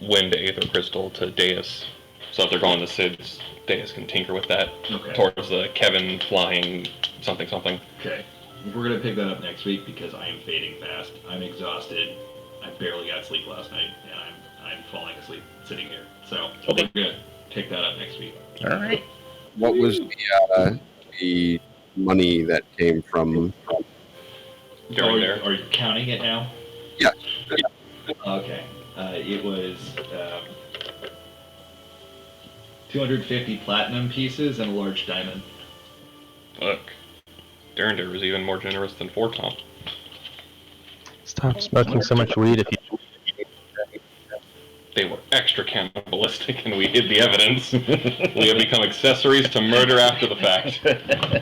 wind aether crystal to Deus. So if they're going to Sid's, Deus can tinker with that Okay. towards the Kevin flying something. Okay. We're gonna pick that up next week because I am fading fast. I'm exhausted. I barely got sleep last night, and I'm falling asleep sitting here. So Okay. we're gonna pick that up next week. All right. What was the money that came from? During there. Are you counting it now? Yeah. Okay. It was 250 platinum pieces and a large diamond. Look, Durnder was even more generous than Fortom. Stop smoking so much weed if you. They were extra cannibalistic, and we hid the evidence. We have become accessories to murder after the fact.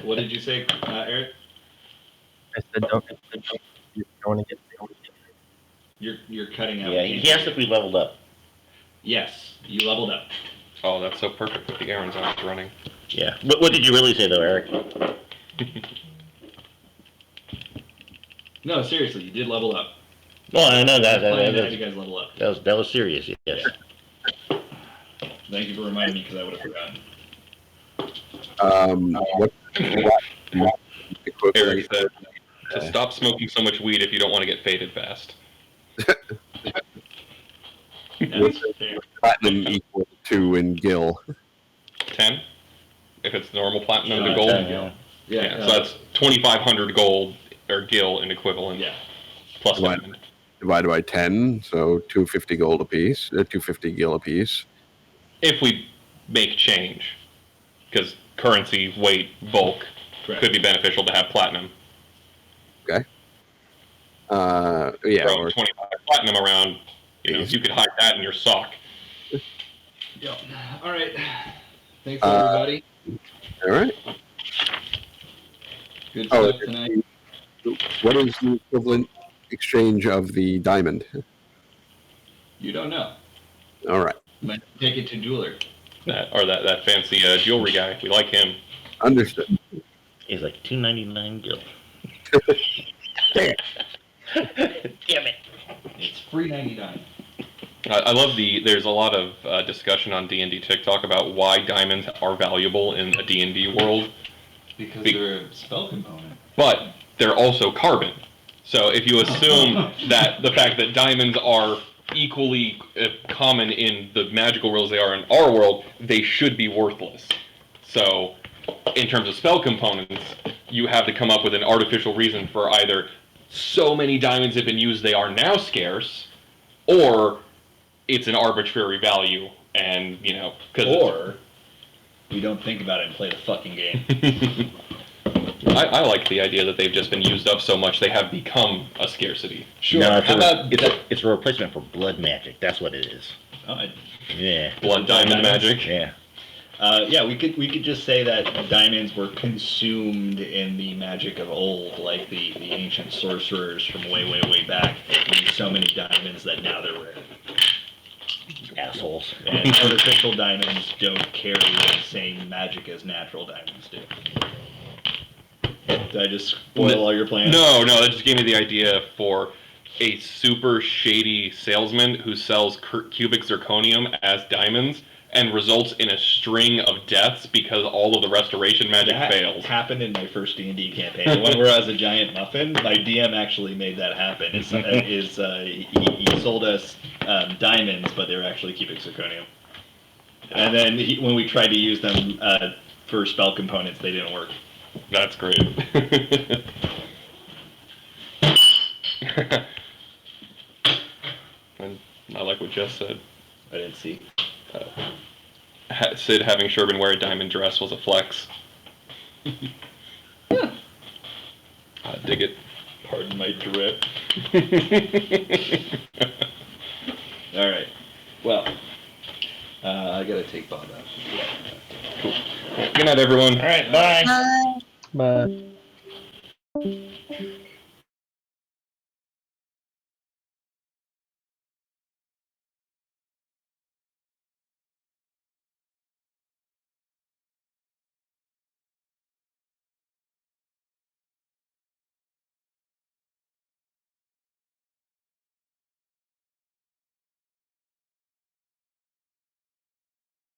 What did you say, Eric? I said don't want to get. You're cutting out. Yeah. He asked if we leveled up. Yes, you leveled up. Oh, that's so perfect with the errands I was running. Yeah. What did you really say though, Eric? No, seriously, you did level up. Well, I know that. Playing to have you guys level up. That was serious. Yes. Thank you for reminding me because I would have forgotten. What Eric equivalent? said to stop smoking so much weed if you don't want to get faded fast. That's fair. Platinum equal to in Gil? 10? If it's normal platinum to Uh, gold? 10, yeah. Yeah, so that's 2,500 gold or gil in equivalent. Yeah. Plus Right. diamond. Divided by 10, so 250 gold apiece, 250 Gil apiece. If we make change, because currency, weight, bulk Correct. could be beneficial to have platinum. Yeah, Throwing or 25 platinum around, you could hide that in your sock. Yep. All right. Thanks, everybody. all right. Good Oh, stuff tonight. what is the equivalent exchange of the diamond? You don't know. All right. Might take it to jeweler. That fancy jewelry guy. We like him. Understood. It's like $2.99 gil. Damn. Damn it. It's free 99. I love there's a lot of discussion on D&D TikTok about why diamonds are valuable in a D&D world, Because they're a spell component. but they're also carbon. So if you assume that the fact that diamonds are equally common in the magical world as they are in our world, they should be worthless. So in terms of spell components, you have to come up with an artificial reason for either so many diamonds have been used they are now scarce, or it's an arbitrary value, and Or we don't think about it and play the fucking game. I like the idea that they've just been used up so much they have become a scarcity. Sure. No, How about it's a replacement for blood magic. That's what it is. Yeah. Blood diamond magic. Yeah. yeah, we could just say that diamonds were consumed in the magic of old, like the ancient sorcerers from way back used so many diamonds that now they're rare. Assholes. And artificial diamonds don't carry the same magic as natural diamonds do. Did I just spoil all your plans? No, that just gave me the idea for a super shady salesman who sells cubic zirconium as diamonds and results in a string of deaths because all of the restoration magic fails. That happened in my first D&D campaign. The one where I was a giant muffin. My DM actually made that happen. He sold us diamonds, but they were actually cubic zirconium. And then when we tried to use them for spell components, they didn't work. That's great. And I like what Jess said. I didn't see. Sid having Sherbin wear a diamond dress was a flex. Yeah. I dig it. Pardon my drip. All right. Well, I gotta take Bob out. Cool. Good night, everyone. All right, bye. Bye. But